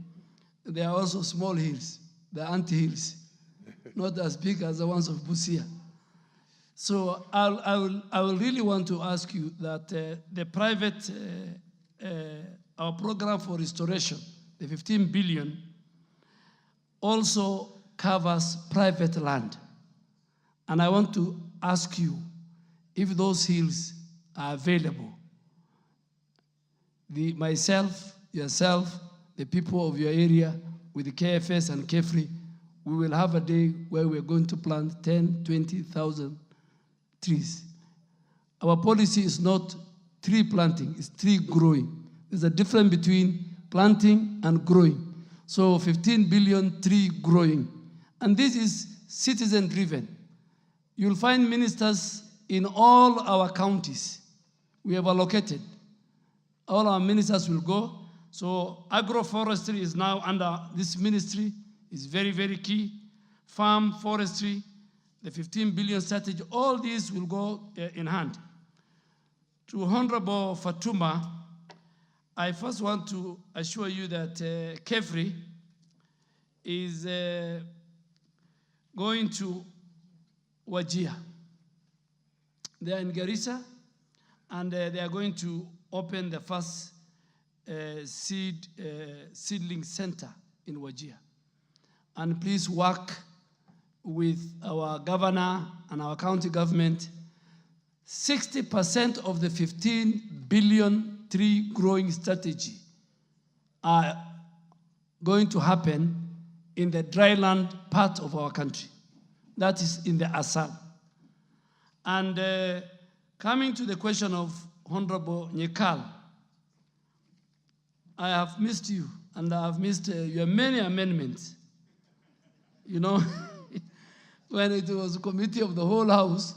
there are also small hills, the anti-hills, not as big as the ones of Busia. So I will really want to ask you that the private, our program for restoration, the 15 billion, also covers private land. And I want to ask you if those hills are available. Myself, yourself, the people of your area, with the KFS and KEFRI, we will have a day where we're going to plant 10, 20,000 trees. Our policy is not tree planting, it's tree growing. There's a difference between planting and growing. So 15 billion tree growing. And this is citizen-driven. You'll find ministers in all our counties. We have allocated. All our ministers will go. So agroforestry is now under this ministry. It's very, very key. Farm, forestry, the 15 billion strategy, all these will go in hand. To Honorable Fatuma, I first want to assure you that KEFRI is going to Wajir. They are in Garissa, and they are going to open the first seedling center in Wajir. And please work with our governor and our county government. 60% of the 15 billion tree growing strategy are going to happen in the dryland part of our country. That is in the Assam. And coming to the question of Honorable Nyekal, I have missed you, and I have missed your many amendments. You know, when it was a committee of the whole house,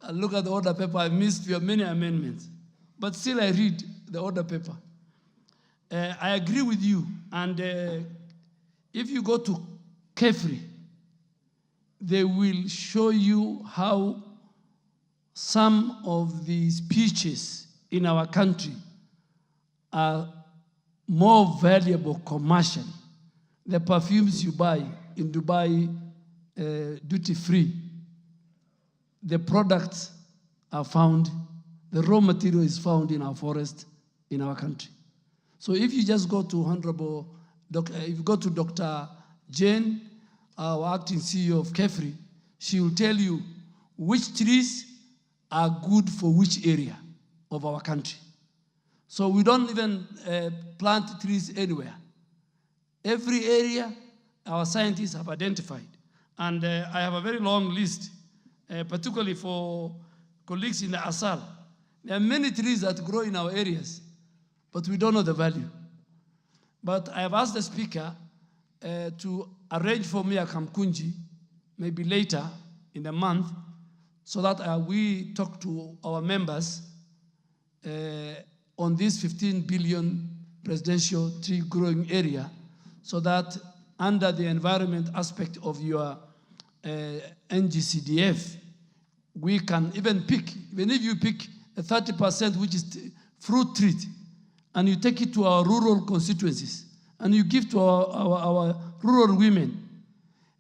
I look at the order paper, I missed your many amendments. But still I read the order paper. I agree with you, and if you go to KEFRI, they will show you how some of the species in our country are more valuable commercially. The perfumes you buy in Dubai, duty-free, the products are found, the raw material is found in our forest, in our country. So if you just go to if you go to Dr. Jane, our acting CEO of KEFRI, she will tell you which trees are good for which area of our country. So we don't even plant trees anywhere. Every area our scientists have identified. And I have a very long list, particularly for colleagues in the Asal. There are many trees that grow in our areas, but we don't know the value. But I have asked the speaker to arrange for me a Kamkunji, maybe later in the month, so that we talk to our members on this 15 billion presidential tree growing area, so that under the environment aspect of your NGCDF, we can even pick, even if you pick a 30% which is fruit treat, and you take it to our rural constituencies, and you give to our rural women,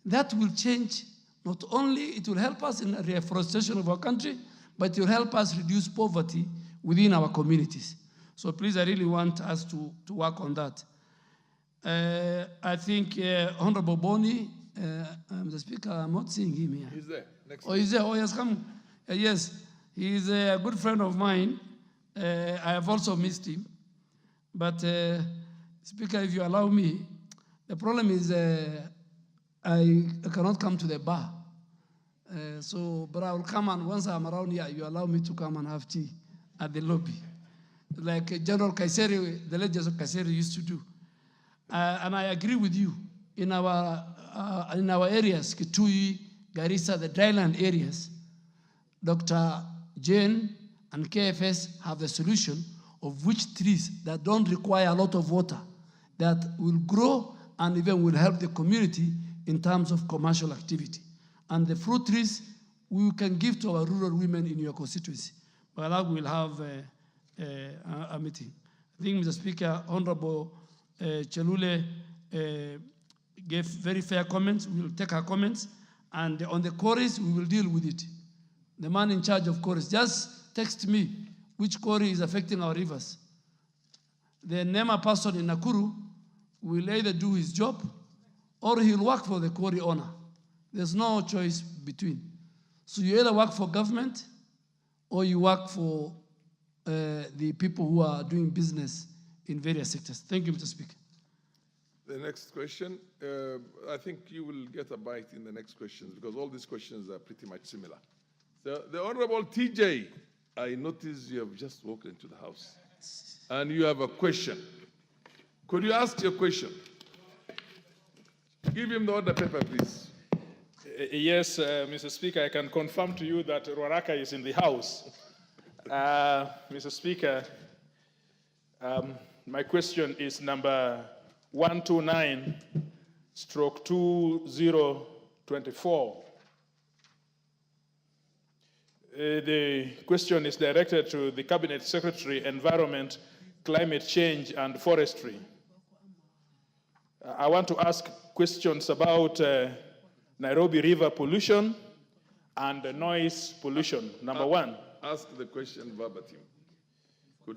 that will change. Not only it will help us in the reforestation of our country, but it will help us reduce poverty within our communities. So please, I really want us to work on that. I think Honorable Boni, the speaker, I'm not seeing him here. He's there. Next he's there. Oh, he has come. Yes, he's a good friend of mine. I have also missed him. But Speaker, if you allow me, the problem is I cannot come to the bar. But I will come, and once I'm around here, you allow me to come and have tea at the lobby, like General Kaiseri, the late General Kaiseri used to do. And I agree with you. In our areas, Kitui, Garissa, the dryland areas, Dr. Jane and KFS have the solution of which trees that don't require a lot of water, that will grow and even will help the community in terms of commercial activity. And the fruit trees we can give to our rural women in your constituency. But that we'll have a meeting. I think, Mr. Speaker, Honorable Chelule gave very fair comments. We will take her comments. And on the quarries, we will deal with it. The man in charge of quarries, just text me which quarry is affecting our rivers. The NEMA person in Nakuru will either do his job or he'll work for the quarry owner. There's no choice between. So you either work for government or you work for the people who are doing business in various sectors. Thank you, Mr. Speaker. The next question, I think you will get a bite in the next questions because all these questions are pretty much similar. So the Honorable TJ, I notice you have just walked into the house and you have a question. Could you ask your question? Give him the order paper, please. Yes, Mr. Speaker, I can confirm to you that Ruaraka is in the house. Mr. Speaker, my question is number 129/2024. The question is directed to the Cabinet Secretary, Environment, Climate Change and Forestry. I want to ask questions about Nairobi River pollution and noise pollution. Number one. Ask the question verbatim.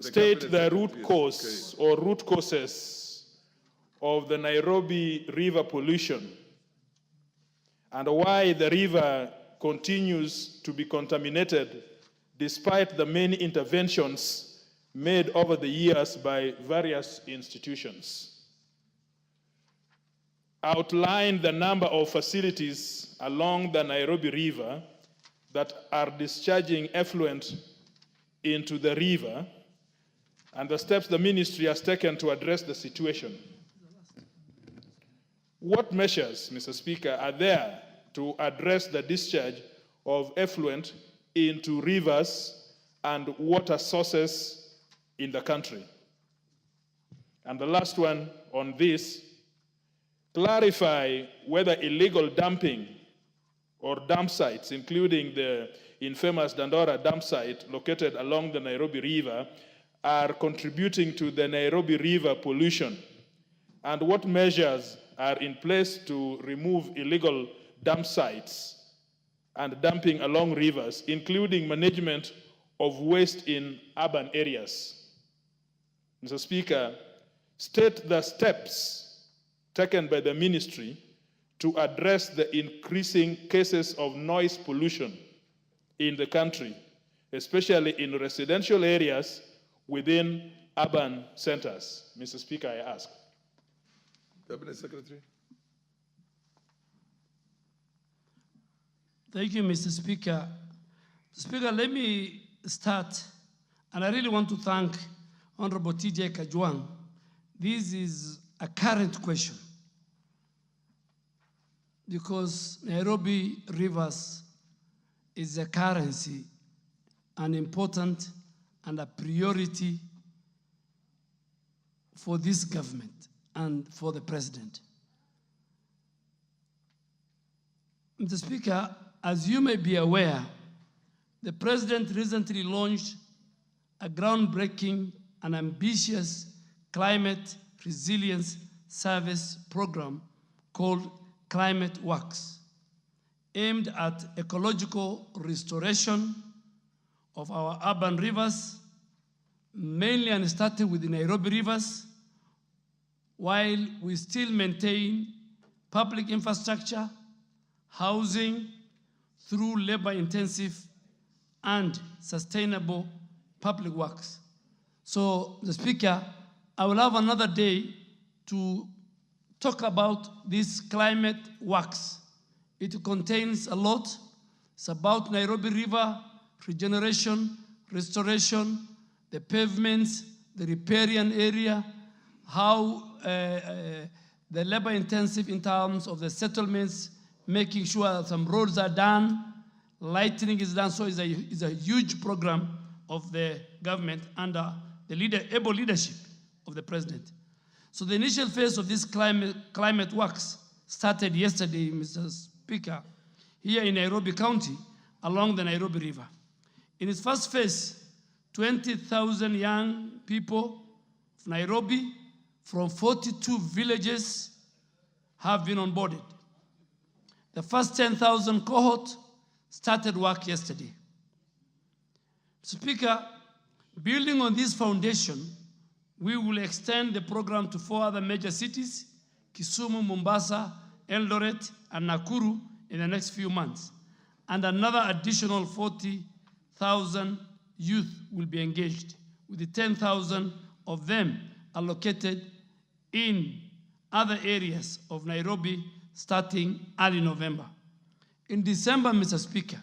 State the root cause or root causes of the Nairobi River pollution and why the river continues to be contaminated despite the many interventions made over the years by various institutions. Outline the number of facilities along the Nairobi River that are discharging effluent into the river and the steps the ministry has taken to address the situation. What measures, Mr. Speaker, are there to address the discharge of effluent into rivers and water sources in the country? And the last one on this, clarify whether illegal dumping or dump sites, including the infamous Dandora dump site located along the Nairobi River, are contributing to the Nairobi River pollution, and what measures are in place to remove illegal dump sites and dumping along rivers, including management of waste in urban areas. Mr. Speaker, state the steps taken by the ministry to address the increasing cases of noise pollution in the country, especially in residential areas within urban centers. Mr. Speaker, I ask. Cabinet Secretary. Thank you, Mr. Speaker. Speaker, let me start, and I really want to thank Honorable TJ Kajwang. This is a current question because Nairobi rivers is a currency, an important and a priority for this government and for the president. Mr. Speaker, as you may be aware, the president recently launched a groundbreaking and ambitious climate resilience service program called Climate Works, aimed at ecological restoration of our urban rivers, mainly and starting with the Nairobi rivers, while we still maintain public infrastructure, housing, through labor-intensive and sustainable public works. So, the Speaker, I will have another day to talk about this climate works. It contains a lot. It's about Nairobi River, regeneration, restoration, the pavements, the riparian area, how the labor-intensive in terms of the settlements, making sure that some roads are done, lightening is done. So it's a huge program of the government under the able leadership of the president. So the initial phase of this climate works started yesterday, Mr. Speaker, here in Nairobi County, along the Nairobi River. In its first phase, 20,000 young people of Nairobi from 42 villages have been onboarded. The first 10,000 cohort started work yesterday. Speaker, building on this foundation, we will extend the program to 4 other major cities, Kisumu, Mombasa, Eldoret, and Nakuru in the next few months. And another additional 40,000 youth will be engaged, with the 10,000 of them allocated in other areas of Nairobi starting early November. In December, Mr. Speaker,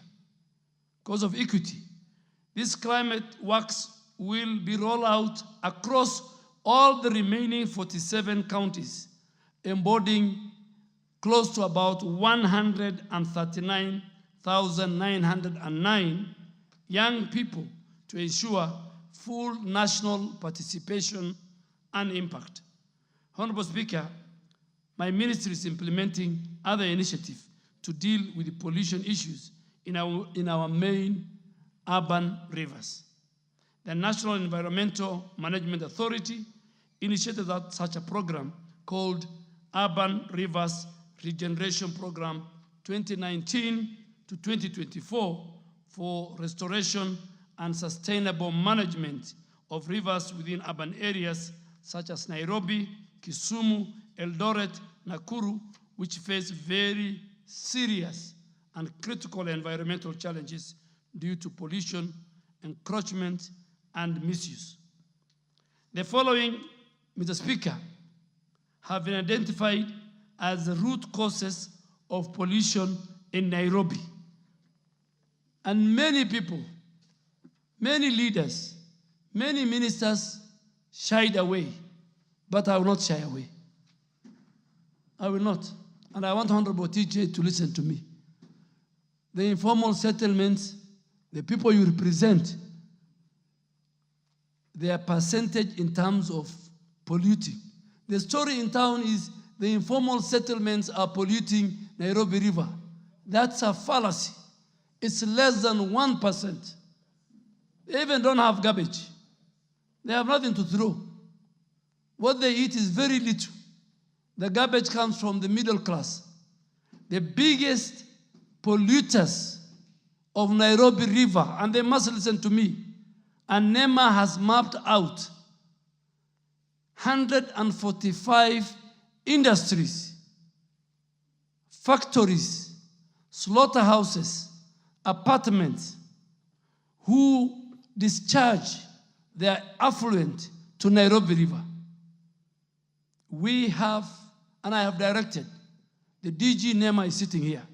because of equity, this climate works will be rolled out across all the remaining 47 counties, embodying close to about 139,909 young people to ensure full national participation and impact. Honorable Speaker, my ministry is implementing other initiatives to deal with the pollution issues in our main urban rivers. The National Environmental Management Authority initiated such a program called Urban Rivers Regeneration Program 2019 to 2024 for restoration and sustainable management of rivers within urban areas such as Nairobi, Kisumu, Eldoret, Nakuru, which face very serious and critical environmental challenges due to pollution, encroachment, and misuse. The following, Mr. Speaker, have been identified as the root causes of pollution in Nairobi. And many people, many leaders, many ministers shied away, but I will not shy away. I will not. And I want Honorable TJ to listen to me. The informal settlements, the people you represent, their percentage in terms of polluting. The story in town is the informal settlements are polluting Nairobi River. That's a fallacy. It's less than 1%. They even don't have garbage. They have nothing to throw. What they eat is very little. The garbage comes from the middle class. The biggest polluters of Nairobi River, and they must listen to me, and NEMA has mapped out 145 industries, factories, slaughterhouses, apartments, who discharge their affluent to Nairobi River. We have, and I have directed, the DG NEMA is sitting here.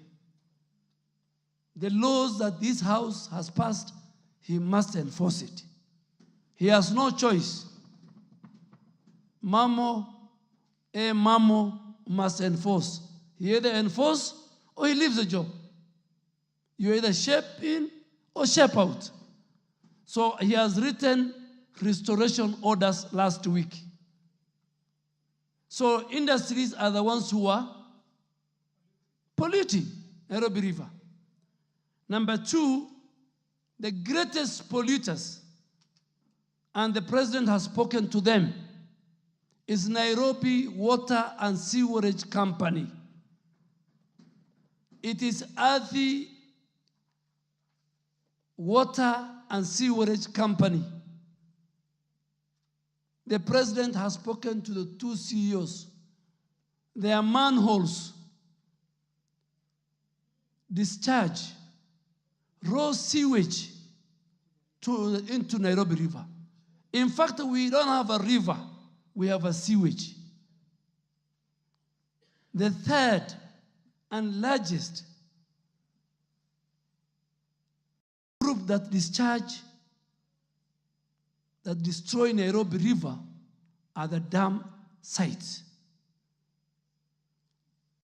The laws that this House has passed, he must enforce it. He has no choice. Mamo must enforce. He either enforce or he leaves the job. You either shape in or shape out. So he has written restoration orders last week. So industries are the ones who are polluting Nairobi River. Number two, the greatest polluters, and the president has spoken to them, is Nairobi Water and Sewerage Company. It is Athi Water and Sewerage Company. The president has spoken to the two CEOs. Their manholes discharge raw sewage into Nairobi River. In fact, we don't have a river, we have a sewage. The third and largest group that destroy Nairobi River are the dam sites.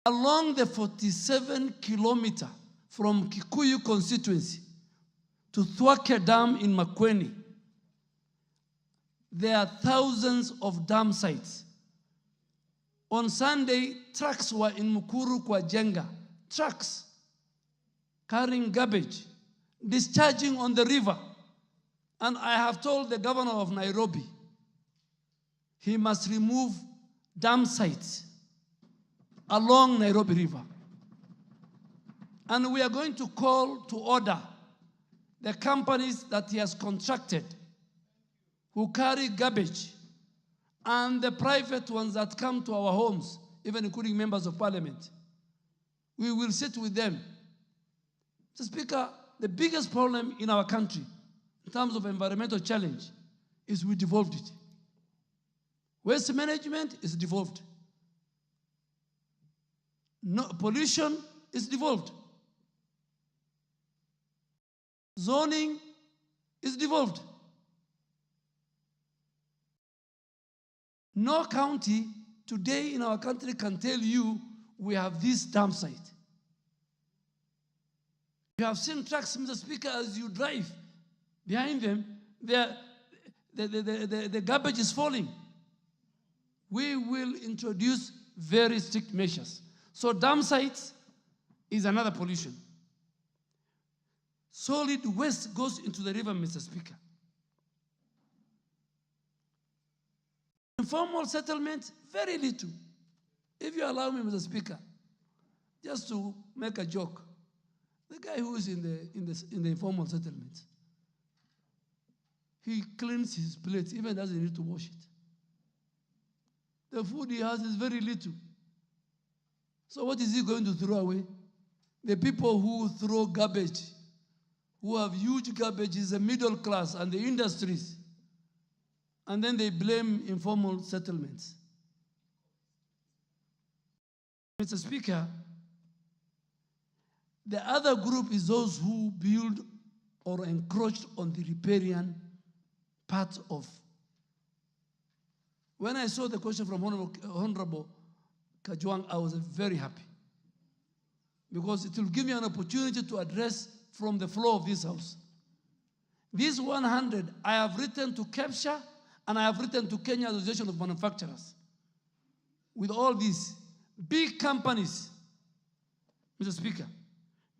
Along the 47-kilometer from Kikuyu constituency to Thwake Dam in Makueni, there are thousands of dam sites On Sunday, trucks were in Mukuru kwa Jenga. Trucks carrying garbage, discharging on the river. And I have told the governor of Nairobi, he must remove dam sites along Nairobi River. And we are going to call to order the companies that he has contracted who carry garbage and the private ones that come to our homes, even including members of parliament. We will sit with them. Mr. Speaker, the biggest problem in our country in terms of environmental challenge is we devolved it. Waste management is devolved. No, pollution is devolved. Zoning is devolved. No county today in our country can tell you we have this dam site. You have seen trucks, Mr. Speaker, as you drive. Behind them, the garbage is falling. We will introduce very strict measures. So dam sites is another pollution. Solid waste goes into the river, Mr. Speaker. Informal settlement, very little. If you allow me, Mr. Speaker, just to make a joke, the guy who is in the informal settlement, he cleans his plates, even doesn't need to wash it. The food he has is very little. So what is he going to throw away? The people who throw garbage, who have huge garbage, is the middle class and the industries. And then they blame informal settlements. Mr. Speaker, the other group is those who build or encroached on the riparian part of. When I saw the question from Honorable Kajwang, I was very happy, because it will give me an opportunity to address from the floor of this house. These 100, I have written to KEPSHA and I have written to Kenya Association of Manufacturers. With all these big companies, Mr. Speaker,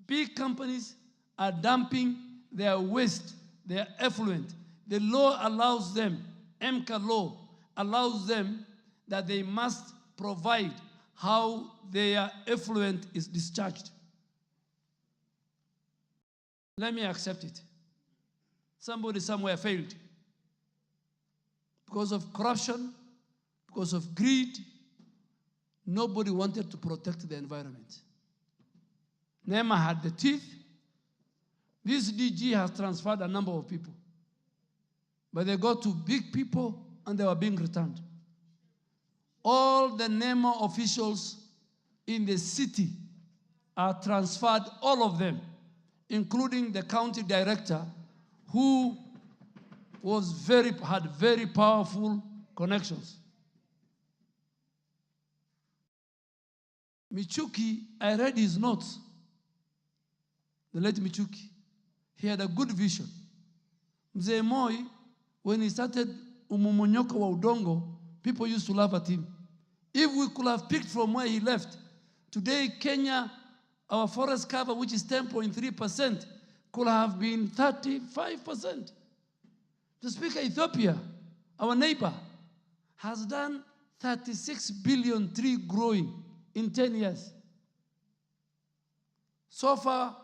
big companies are dumping their waste, their effluent. The law allows them, MCA law allows them that they must provide how their effluent is discharged. Let me accept it. Somebody somewhere failed. Because of corruption, because of greed, nobody wanted to protect the environment. NEMA had the teeth. This DG has transferred a number of people. But they got to big people and they were being returned. All the NEMA officials in the city are transferred, all of them, including the county director, who had very powerful connections. Michuki, I read his notes. The late Michuki, he had a good vision. Mzee Moi, when he started umomonyoko wa udongo, people used to laugh at him. If we could have picked from where he left, today Kenya, our forest cover, which is 10.3%, could have been 35%. The Speaker, Ethiopia, our neighbor, has done 36 billion tree growing in 10 years. So far,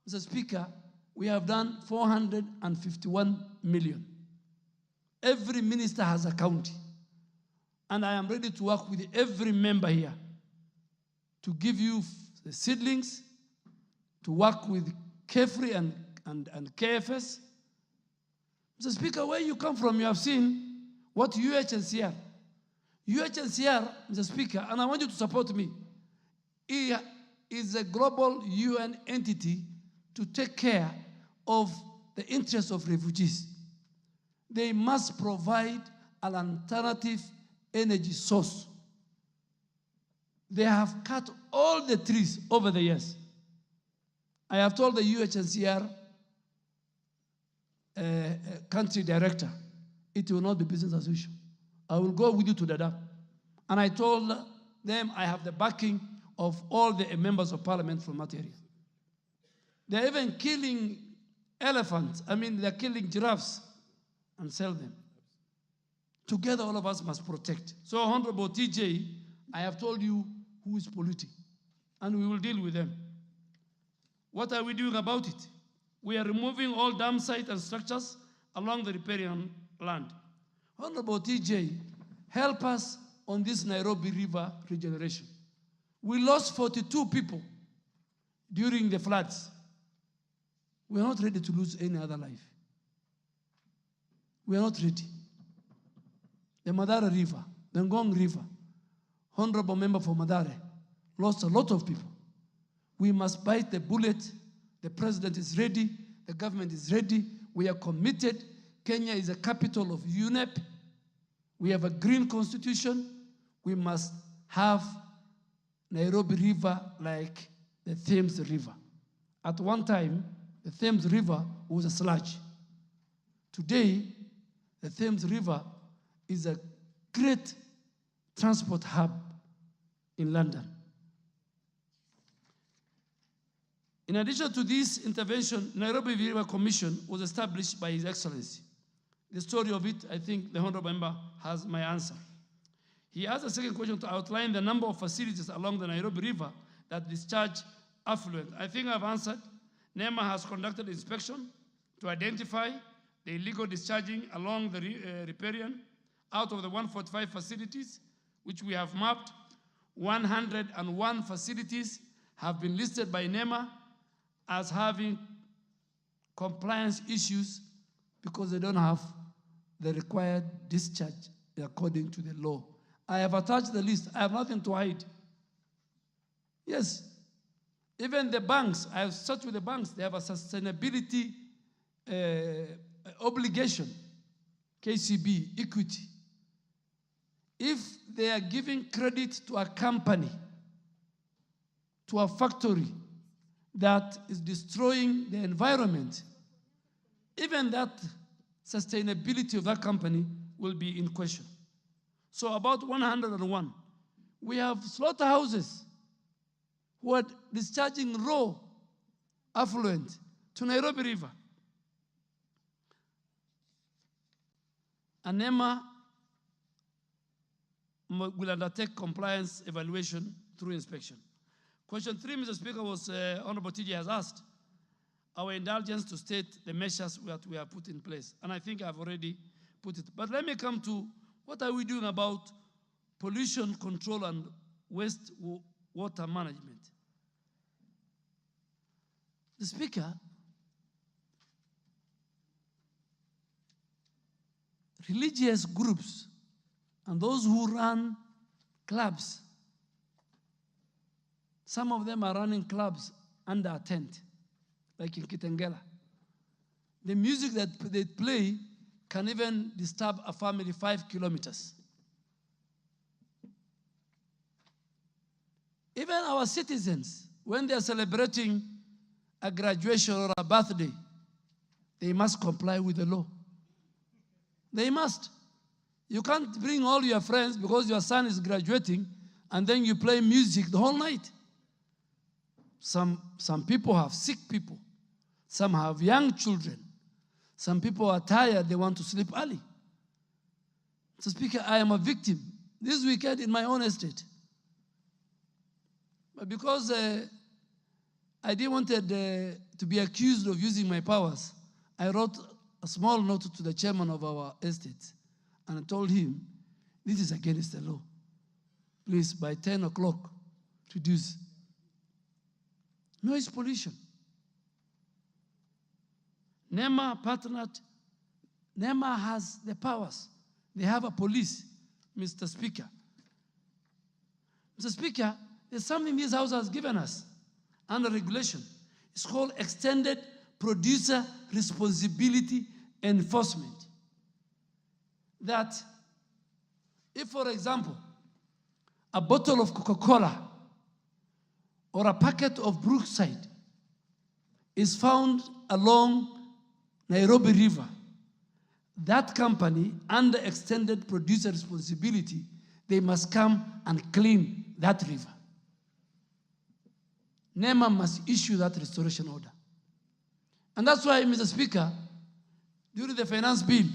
Mr. Speaker, we have done 451 million. Every minister has a county. And I am ready to work with every member here to give you the seedlings, to work with KEFRI and KFS. Mr. Speaker, where you come from, you have seen what UHNCR. UHNCR, Mr. Speaker, and I want you to support me, is a global UN entity to take care of the interests of refugees. They must provide an alternative energy source. They have cut all the trees over the years. I have told the UHNCR country director, it will not be business as usual. I will go with you to Dadaab. And I told them I have the backing of all the members of parliament from that area. They're even killing elephants. They're killing giraffes and sell them. Together, all of us must protect. So, Honorable TJ, I have told you who is polluting, and we will deal with them. What are we doing about it? We are removing all dam sites and structures along the riparian land. Honorable TJ, help us on this Nairobi River regeneration. We lost 42 people during the floods. We are not ready to lose any other life. We are not ready. The Madara River, the Ngong River, Honorable Member for Madare, lost a lot of people. We must bite the bullet. The president is ready. The government is ready. We are committed. Kenya is a capital of UNEP. We have a green constitution. We must have Nairobi River like the Thames River. At one time, the Thames River was a sludge. Today, the Thames River is a great transport hub in London. In addition to this intervention, Nairobi River Commission was established by His Excellency. The story of it, I think the Honorable Member has my answer. He asked a second question to outline the number of facilities along the Nairobi River that discharge affluent. I think I've answered. NEMA has conducted inspection to identify the illegal discharging along the riparian. Out of the 145 facilities, which we have mapped, 101 facilities have been listed by NEMA as having compliance issues because they don't have the required discharge according to the law. I have attached the list. I have nothing to hide. Yes. Even the banks, I have searched with the banks, they have a sustainability obligation, KCB, equity. If they are giving credit to a company, to a factory that is destroying the environment, even that sustainability of that company will be in question. So about 101. We have slaughterhouses who are discharging raw affluent to Nairobi River. And NEMA will undertake compliance evaluation through inspection. Question 3, Mr. Speaker, was Honorable TJ has asked our indulgence to state the measures that we have put in place. And I think I've already put it. But let me come to what are we doing about pollution control and waste water management. The Speaker, religious groups and those who run clubs, some of them are running clubs under a tent, like in Kitengela. The music that they play can even disturb a family 5 kilometers. Even our citizens, when they are celebrating a graduation or a birthday, they must comply with the law. They must. You can't bring all your friends because your son is graduating and then you play music the whole night. Some people have sick people. Some have young children. Some people are tired, they want to sleep early. So, Speaker, I am a victim. This weekend in my own estate. But because I didn't want to be accused of using my powers, I wrote a small note to the chairman of our estate, and I told him, this is against the law. Please, by 10 o'clock, reduce noise pollution. NEMA partnered. NEMA has the powers. They have a police, Mr. Speaker. Mr. Speaker, there's something this House has given us under regulation. It's called Extended Producer Responsibility Enforcement. That if, for example, a bottle of Coca-Cola or a packet of Brookside is found along Nairobi River, that company, under extended producer responsibility, they must come and clean that river. NEMA must issue that restoration order. And that's why, Mr. Speaker, during the finance bill,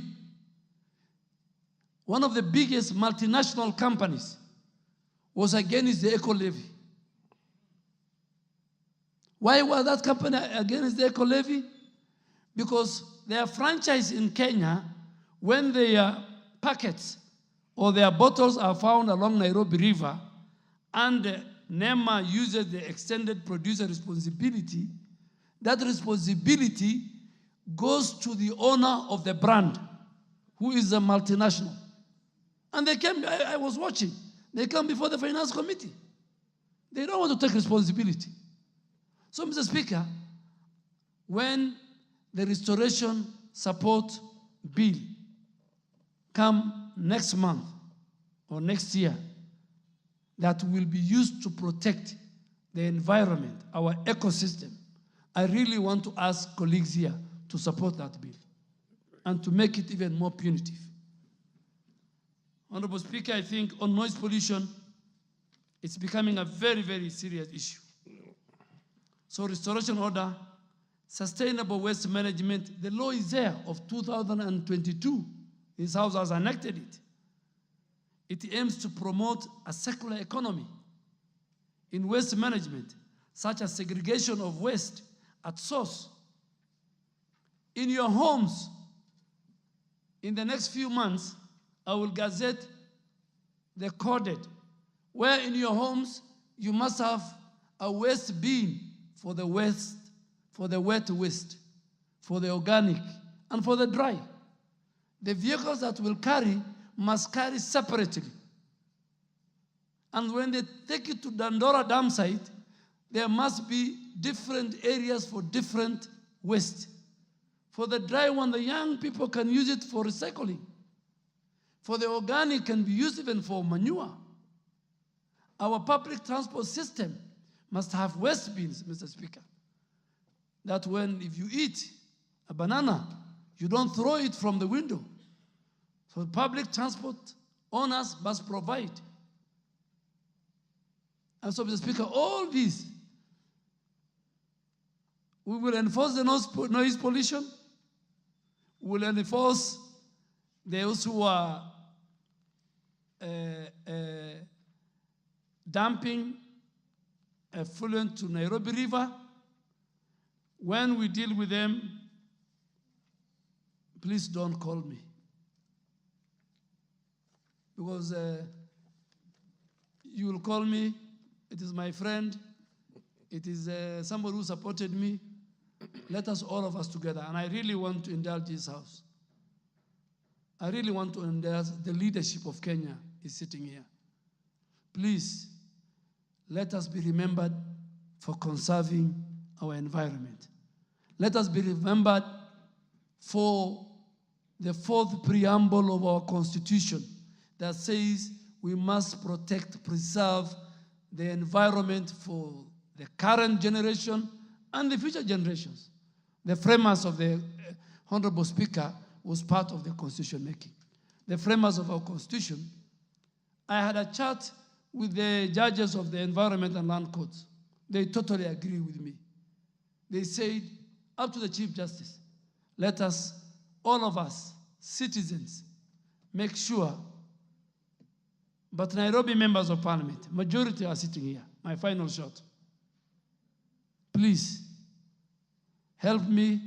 one of the biggest multinational companies was against the eco levy. Why was that company against the eco levy? Because their franchise in Kenya, when their packets or their bottles are found along Nairobi River and NEMA uses the extended producer responsibility, that responsibility goes to the owner of the brand, who is a multinational. And they came, I was watching, they come before the finance committee. They don't want to take responsibility. So, Mr. Speaker, when the restoration support bill come next month or next year, that will be used to protect the environment, our ecosystem, I really want to ask colleagues here to support that bill and to make it even more punitive. Honorable Speaker, I think on noise pollution, it's becoming a very, very serious issue. So restoration order, sustainable waste management, the law is there of 2022. This House has enacted it. It aims to promote a circular economy in waste management, such as segregation of waste at source. In your homes, in the next few months, I will gazette the coded, where in your homes you must have a waste bin for the waste, for the wet waste, for the organic, and for the dry. The vehicles that will carry must carry separately. And when they take it to Dandora dam site, there must be different areas for different waste. For the dry one, the young people can use it for recycling. For the organic, can be used even for manure. Our public transport system must have waste bins, Mr. Speaker. That when, if you eat a banana, you don't throw it from the window. So public transport owners must provide. And so, Mr. Speaker, all these, we will enforce the noise pollution. We will enforce those who are dumping effluent to Nairobi River. When we deal with them, please don't call me. Because you will call me, it is my friend, it is somebody who supported me. Let us, all of us together. And I really want to indulge this House. I really want to indulge the leadership of Kenya is sitting here. Please, let us be remembered for conserving our environment. Let us be remembered for the fourth preamble of our Constitution that says we must protect, preserve the environment for the current generation and the future generations. The framers of the Honorable Speaker was part of the constitution making. The framers of our Constitution, I had a chat with the judges of the Environment and Land Courts. They totally agree with me. They said, up to the Chief Justice, let us, all of us, citizens, make sure, but Nairobi members of parliament, majority are sitting here, my final shot. Please, help me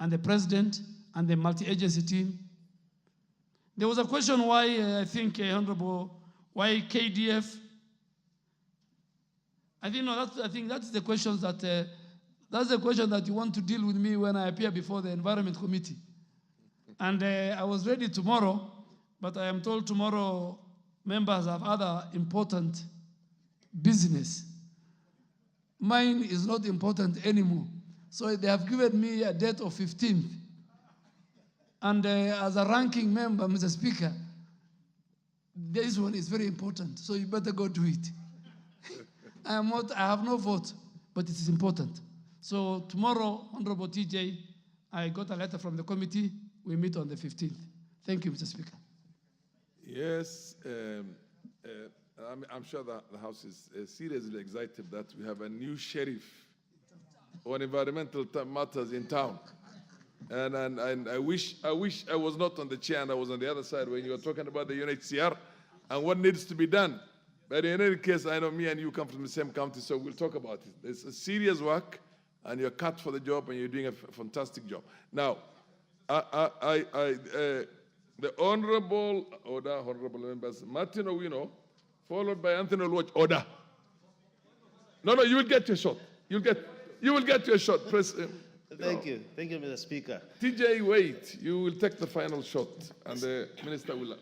and the president and the multi-agency team. There was a question why, I think, Honorable, why KDF? I think that's the questions that, that's the question that you want to deal with me when I appear before the Environment Committee. And I was ready tomorrow, but I am told tomorrow members have other important business. Mine is not important anymore. So they have given me a date of 15th. And as a ranking member, Mr. Speaker, this one is very important, so you better go do it. I have no vote, but it is important. So tomorrow, Honorable TJ, I got a letter from the committee. We meet on the 15th. Thank you, Mr. Speaker. Yes, I'm sure that the House is seriously excited that we have a new sheriff on environmental matters in town. And I wish I was not on the chair and I was on the other side when you were talking about the UNHCR and what needs to be done. But in any case, I know me and you come from the same county, so we'll talk about it. It's a serious work, and you're cut for the job, and you're doing a fantastic job. Now, the honorable members, Martin Owino, followed by Anthony Oluoch, order. No, you will get your shot. You will get your shot. Thank you, Mr. Speaker. TJ, wait. You will take the final shot, and the minister will.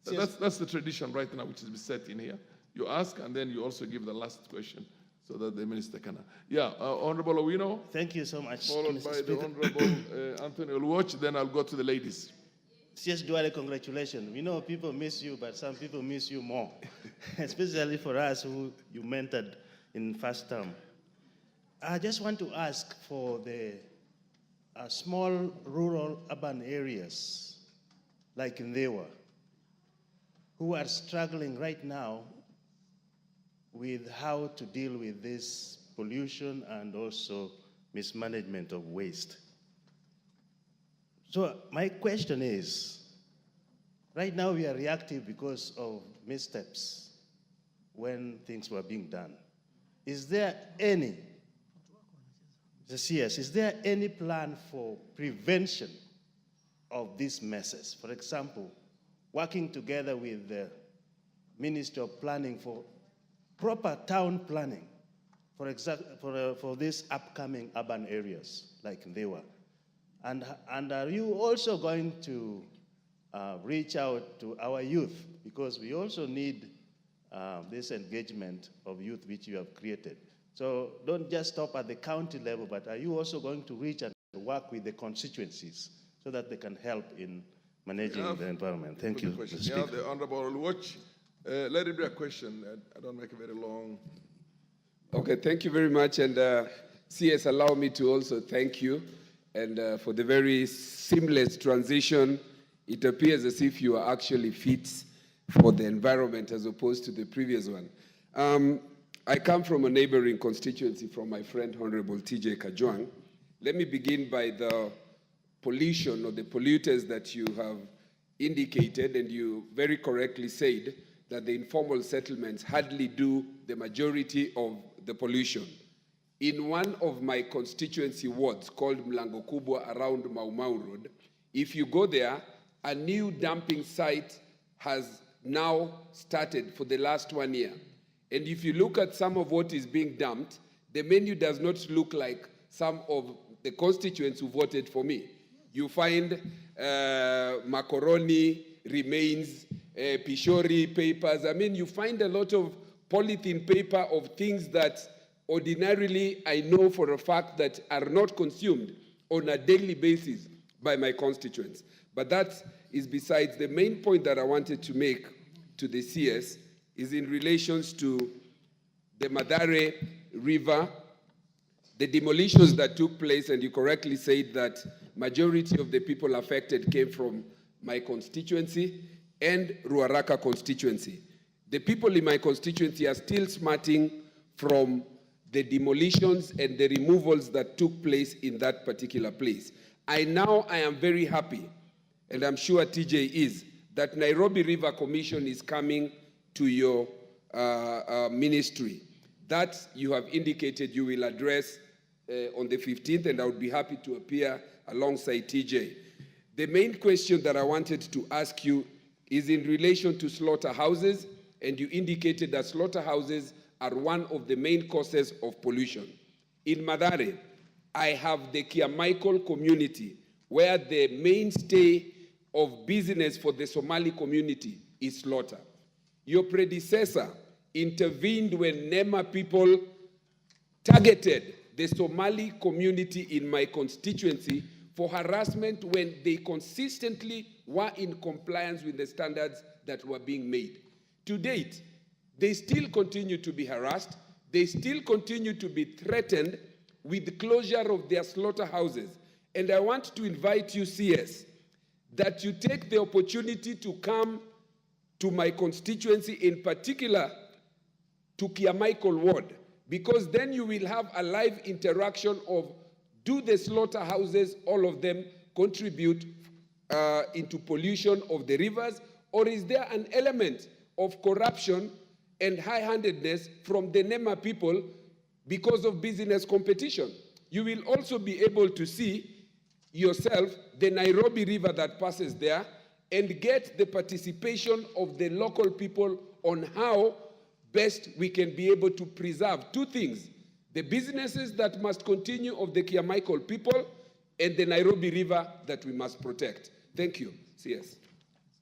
That's the tradition right now, which is set in here. You ask, and then you also give the last question, so that the minister can. Yeah, Honorable Owino. Thank you so much, followed Mr. by Speaker. the Honorable Anthony Oluoch. Then I'll go to the ladies. CS Duale, congratulations. We know people miss you, but some people miss you more, especially for us who you mentored in first term. I just want to ask for the small rural urban areas like Ndewa, who are struggling right now with how to deal with this pollution and also mismanagement of waste. So my question is, right now we are reactive because of missteps when things were being done. Is there any, the CS, is there any plan for prevention of these messes? For example, working together with the Ministry of Planning for proper town planning, for these upcoming urban areas like Ndewa. And are you also going to reach out to our youth? Because we also need this engagement of youth which you have created. So don't just stop at the county level, but are you also going to reach and work with the constituencies so that they can help in managing the environment? Thank you, Mr. Speaker. Yeah, the Honorable Oluoch. Let it be a question. I don't make it very long. Okay, thank you very much. And CS, allow me to also thank you and for the very seamless transition. It appears as if you are actually fit for the environment as opposed to the previous one. I come from a neighboring constituency from my friend, Honorable TJ Kajwang. Let me begin by the pollution or the polluters that you have indicated, and you very correctly said that the informal settlements hardly do the majority of the pollution. In one of my constituency wards called Mlango Kubwa around Mau Mau Road, if you go there, a new dumping site has now started for the last 1 year. And if you look at some of what is being dumped, the menu does not look like some of the constituents who voted for me. You find macaroni remains, pishori papers. I mean, you find a lot of polythene paper of things that ordinarily I know for a fact that are not consumed on a daily basis by my constituents. But that is besides. The main point that I wanted to make to the CS is in relations to the Madare River, the demolitions that took place, and you correctly said that majority of the people affected came from my constituency and Ruaraka constituency. The people in my constituency are still smarting from the demolitions and the removals that took place in that particular place. I am very happy, and I'm sure TJ is, that Nairobi River Commission is coming to your ministry. That you have indicated you will address on the 15th, and I would be happy to appear alongside TJ. The main question that I wanted to ask you is in relation to slaughterhouses, and you indicated that slaughterhouses are one of the main causes of pollution. In Madare, I have the Kiamaikol community, where the mainstay of business for the Somali community is slaughter. Your predecessor intervened when NEMA people targeted the Somali community in my constituency for harassment when they consistently were in compliance with the standards that were being made. To date, they still continue to be harassed. They still continue to be threatened with the closure of their slaughterhouses. And I want to invite you, CS, that you take the opportunity to come to my constituency, in particular to Kiamichael Ward, because then you will have a live interaction of, do the slaughterhouses, all of them, contribute into pollution of the rivers, or is there an element of corruption and high-handedness from the NEMA people because of business competition? You will also be able to see yourself the Nairobi River that passes there and get the participation of the local people on how best we can be able to preserve two things: the businesses that must continue of the Kiamichael people and the Nairobi River that we must protect. Thank you. CS.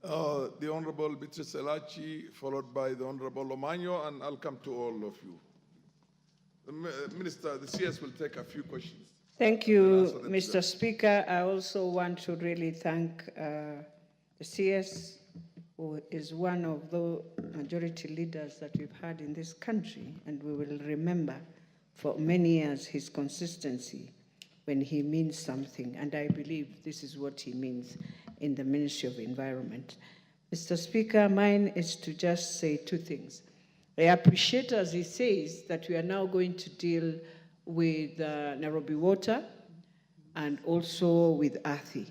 The Honorable Beatrice Elachi, followed by the Honorable Omanyo, and I'll come to all of you. The Minister, the CS will take a few questions. Thank you, Mr. Speaker. I also want to really thank the CS, who is one of the majority leaders that we've had in this country, and we will remember for many years his consistency when he means something, and I believe this is what he means in the Ministry of Environment. Mr. Speaker, mine is to just say two things. I appreciate, as he says, that we are now going to deal with Nairobi Water and also with Athi.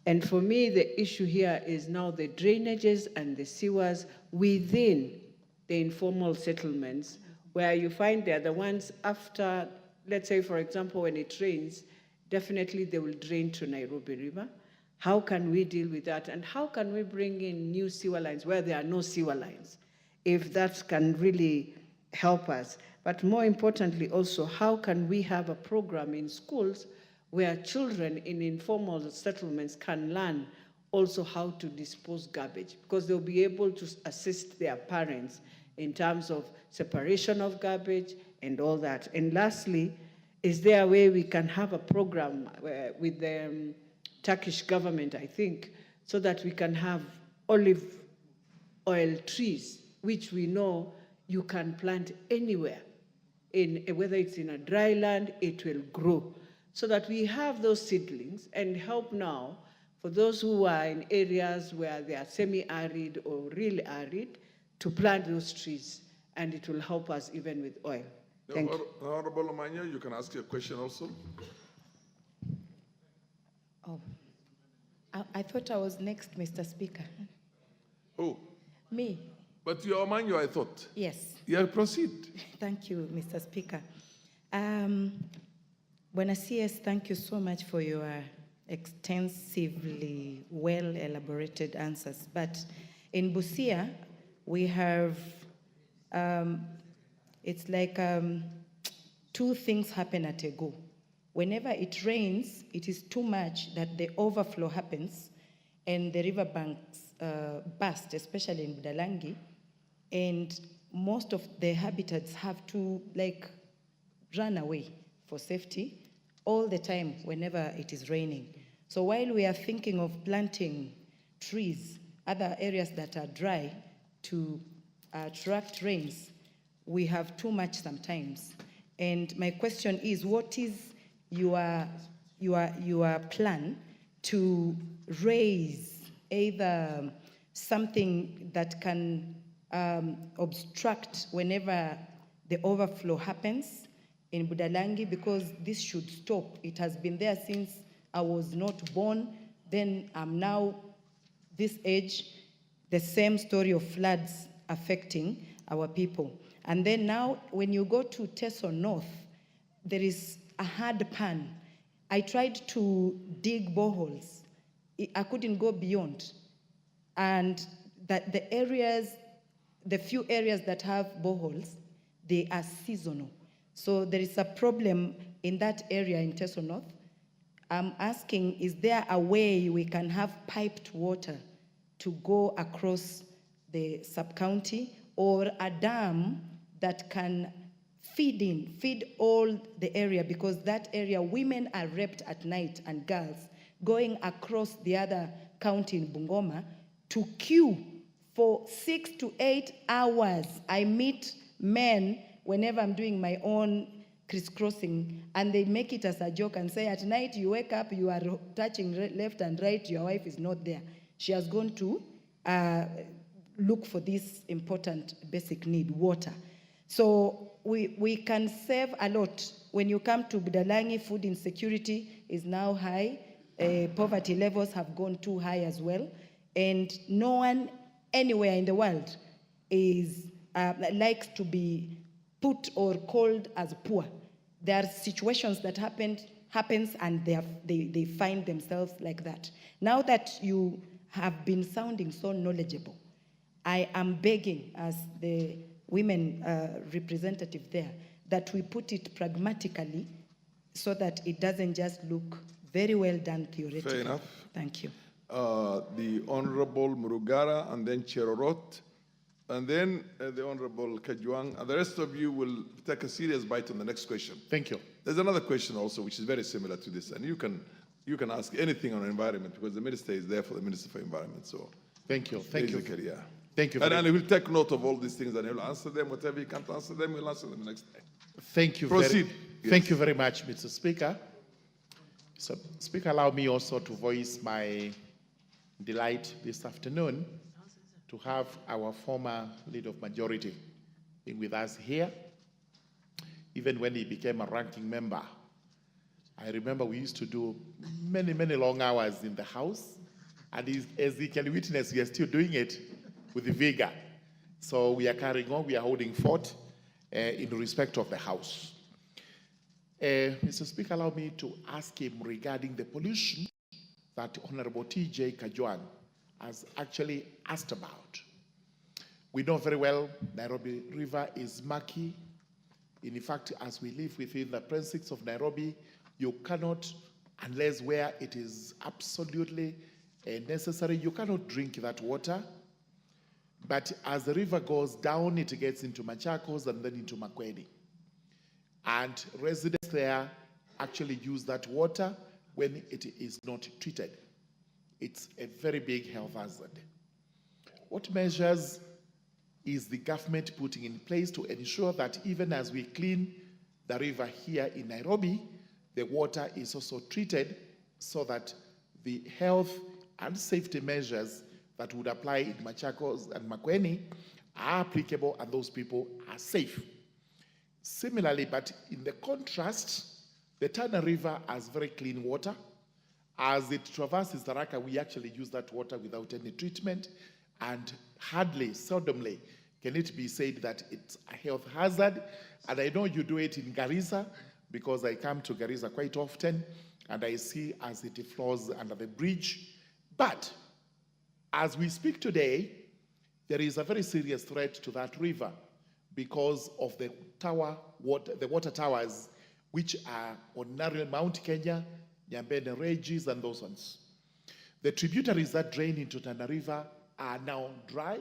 And for me, the issue here is now the drainages and the sewers within the informal settlements, where you find they're the ones after, let's say, for example, when it rains, definitely they will drain to Nairobi River. How can we deal with that? And how can we bring in new sewer lines where there are no sewer lines? If that can really help us. But more importantly also, how can we have a program in schools where children in informal settlements can learn also how to dispose garbage, because they'll be able to assist their parents in terms of separation of garbage and all that. And lastly, is there a way we can have a program with the Turkish government, I think, so that we can have olive oil trees, which we know you can plant anywhere, whether it's in a dry land, it will grow, so that we have those seedlings and help now for those who are in areas where they are semi-arid or really arid to plant those trees, and it will help us even with oil. Thank you. Honorable Omanyo, you can ask your question also. Oh, I thought I was next, Mr. Speaker. Oh. Me? But you're Omanyo, I thought. Yes. Yeah, proceed. Thank you, Mr. Speaker. Buena CS, thank you so much for your extensively well-elaborated answers. But in Busia, we have, it's like two things happen at a go. Whenever it rains, it is too much that the overflow happens and the riverbanks burst, especially in Budalangi, and most of the habitats have to run away for safety all the time whenever it is raining. So while we are thinking of planting trees, other areas that are dry to attract rains, we have too much sometimes. And my question is, what is your plan to raise either something that can obstruct whenever the overflow happens in Budalangi, because this should stop. It has been there since I was not born. Then I'm now this age, the same story of floods affecting our people. And then now when you go to Teso North, there is a hard pan. I tried to dig boreholes. I couldn't go beyond. And that the few areas that have boreholes, they are seasonal. So there is a problem in that area in Teso North. I'm asking, is there a way we can have piped water to go across the sub-county, or a dam that can feed all the area, because that area, women are raped at night and girls going across the other county in Bungoma to queue for 6 to 8 hours. I meet men whenever I'm doing my own crisscrossing, and they make it as a joke and say, at night you wake up, you are touching left and right, your wife is not there. She has gone to look for this important basic need, water. So we can save a lot. When you come to Budalangi, food insecurity is now high. Poverty levels have gone too high as well. And no one anywhere in the world is likes to be put or called as poor. There are situations that happens and they find themselves like that. Now that you have been sounding so knowledgeable, I am begging as the women representative there that we put it pragmatically so that it doesn't just look very well done theoretically. Fair enough. Thank you. The Honorable Murugara, and then Cherorot, and then the Honorable Kajuang, and the rest of you will take a serious bite on the next question. Thank you. There's another question also which is very similar to this, and you can ask anything on environment because the minister is there for the Minister for Environment. So thank you. Thank you. Yeah. Thank you. And we'll take note of all these things and he'll answer them. Whatever he can't answer them, we'll answer them next time. Thank you. Proceed. Thank you very much, Mr. Speaker. So, Speaker, allow me also to voice my delight this afternoon to have our former Leader of Majority being with us here. Even when he became a ranking member, I remember we used to do many, many long hours in the House, and as he can witness, we are still doing it with vigor. So we are carrying on, we are holding fort in respect of the House. Mr. Speaker, allow me to ask him regarding the pollution that Honorable T.J. Kajuan has actually asked about. We know very well Nairobi River is murky. In fact, as we live within the precincts of Nairobi, you cannot, unless where it is absolutely necessary, you cannot drink that water. But as the river goes down, it gets into Machakos and then into Makweli. And residents there actually use that water when it is not treated. It's a very big health hazard. What measures is the government putting in place to ensure that even as we clean the river here in Nairobi, the water is also treated so that the health and safety measures that would apply in Machakos and Makweli are applicable and those people are safe? Similarly, but in the contrast, the Tana River has very clean water. As it traverses the Raka, we actually use that water without any treatment, and hardly, seldomly, can it be said that it's a health hazard. And I know you do it in Garissa, because I come to Garissa quite often, and I see as it flows under the bridge. But as we speak today, there is a very serious threat to that river because of the water towers, which are on Mount Kenya, Nyambene Regis, and those ones. The tributaries that drain into Tana River are now dry,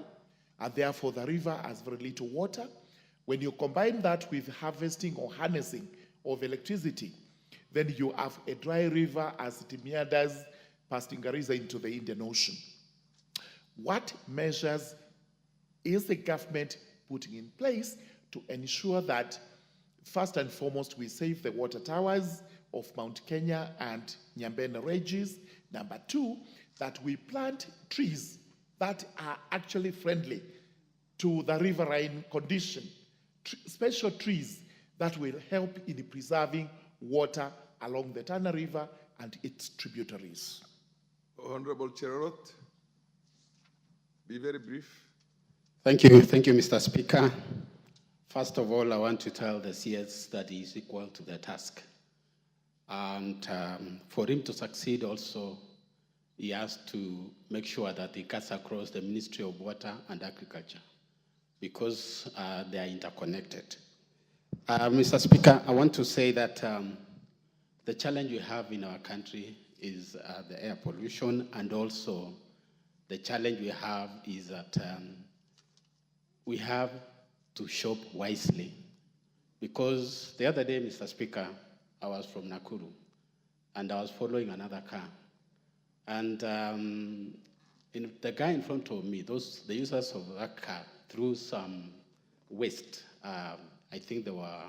and therefore the river has very little water. When you combine that with harvesting or harnessing of electricity, then you have a dry river as it meanders past Garissa into the Indian Ocean. What measures is the government putting in place to ensure that, first and foremost, we save the water towers of Mount Kenya and Nyambene Regis? Number two, that we plant trees that are actually friendly to the riverine condition, special trees that will help in preserving water along the Tana River and its tributaries. Honorable Cherorot, be very brief. Thank you, Mr. Speaker. First of all, I want to tell the CS that he is equal to the task. And for him to succeed also, he has to make sure that he cuts across the Ministry of Water and Agriculture, because they are interconnected. Mr. Speaker, I want to say that the challenge we have in our country is the air pollution, and also the challenge we have is that we have to shop wisely. Because the other day, Mr. Speaker, I was from Nakuru, and I was following another car. And the guy in front of me, the users of that car, threw some waste. I think they were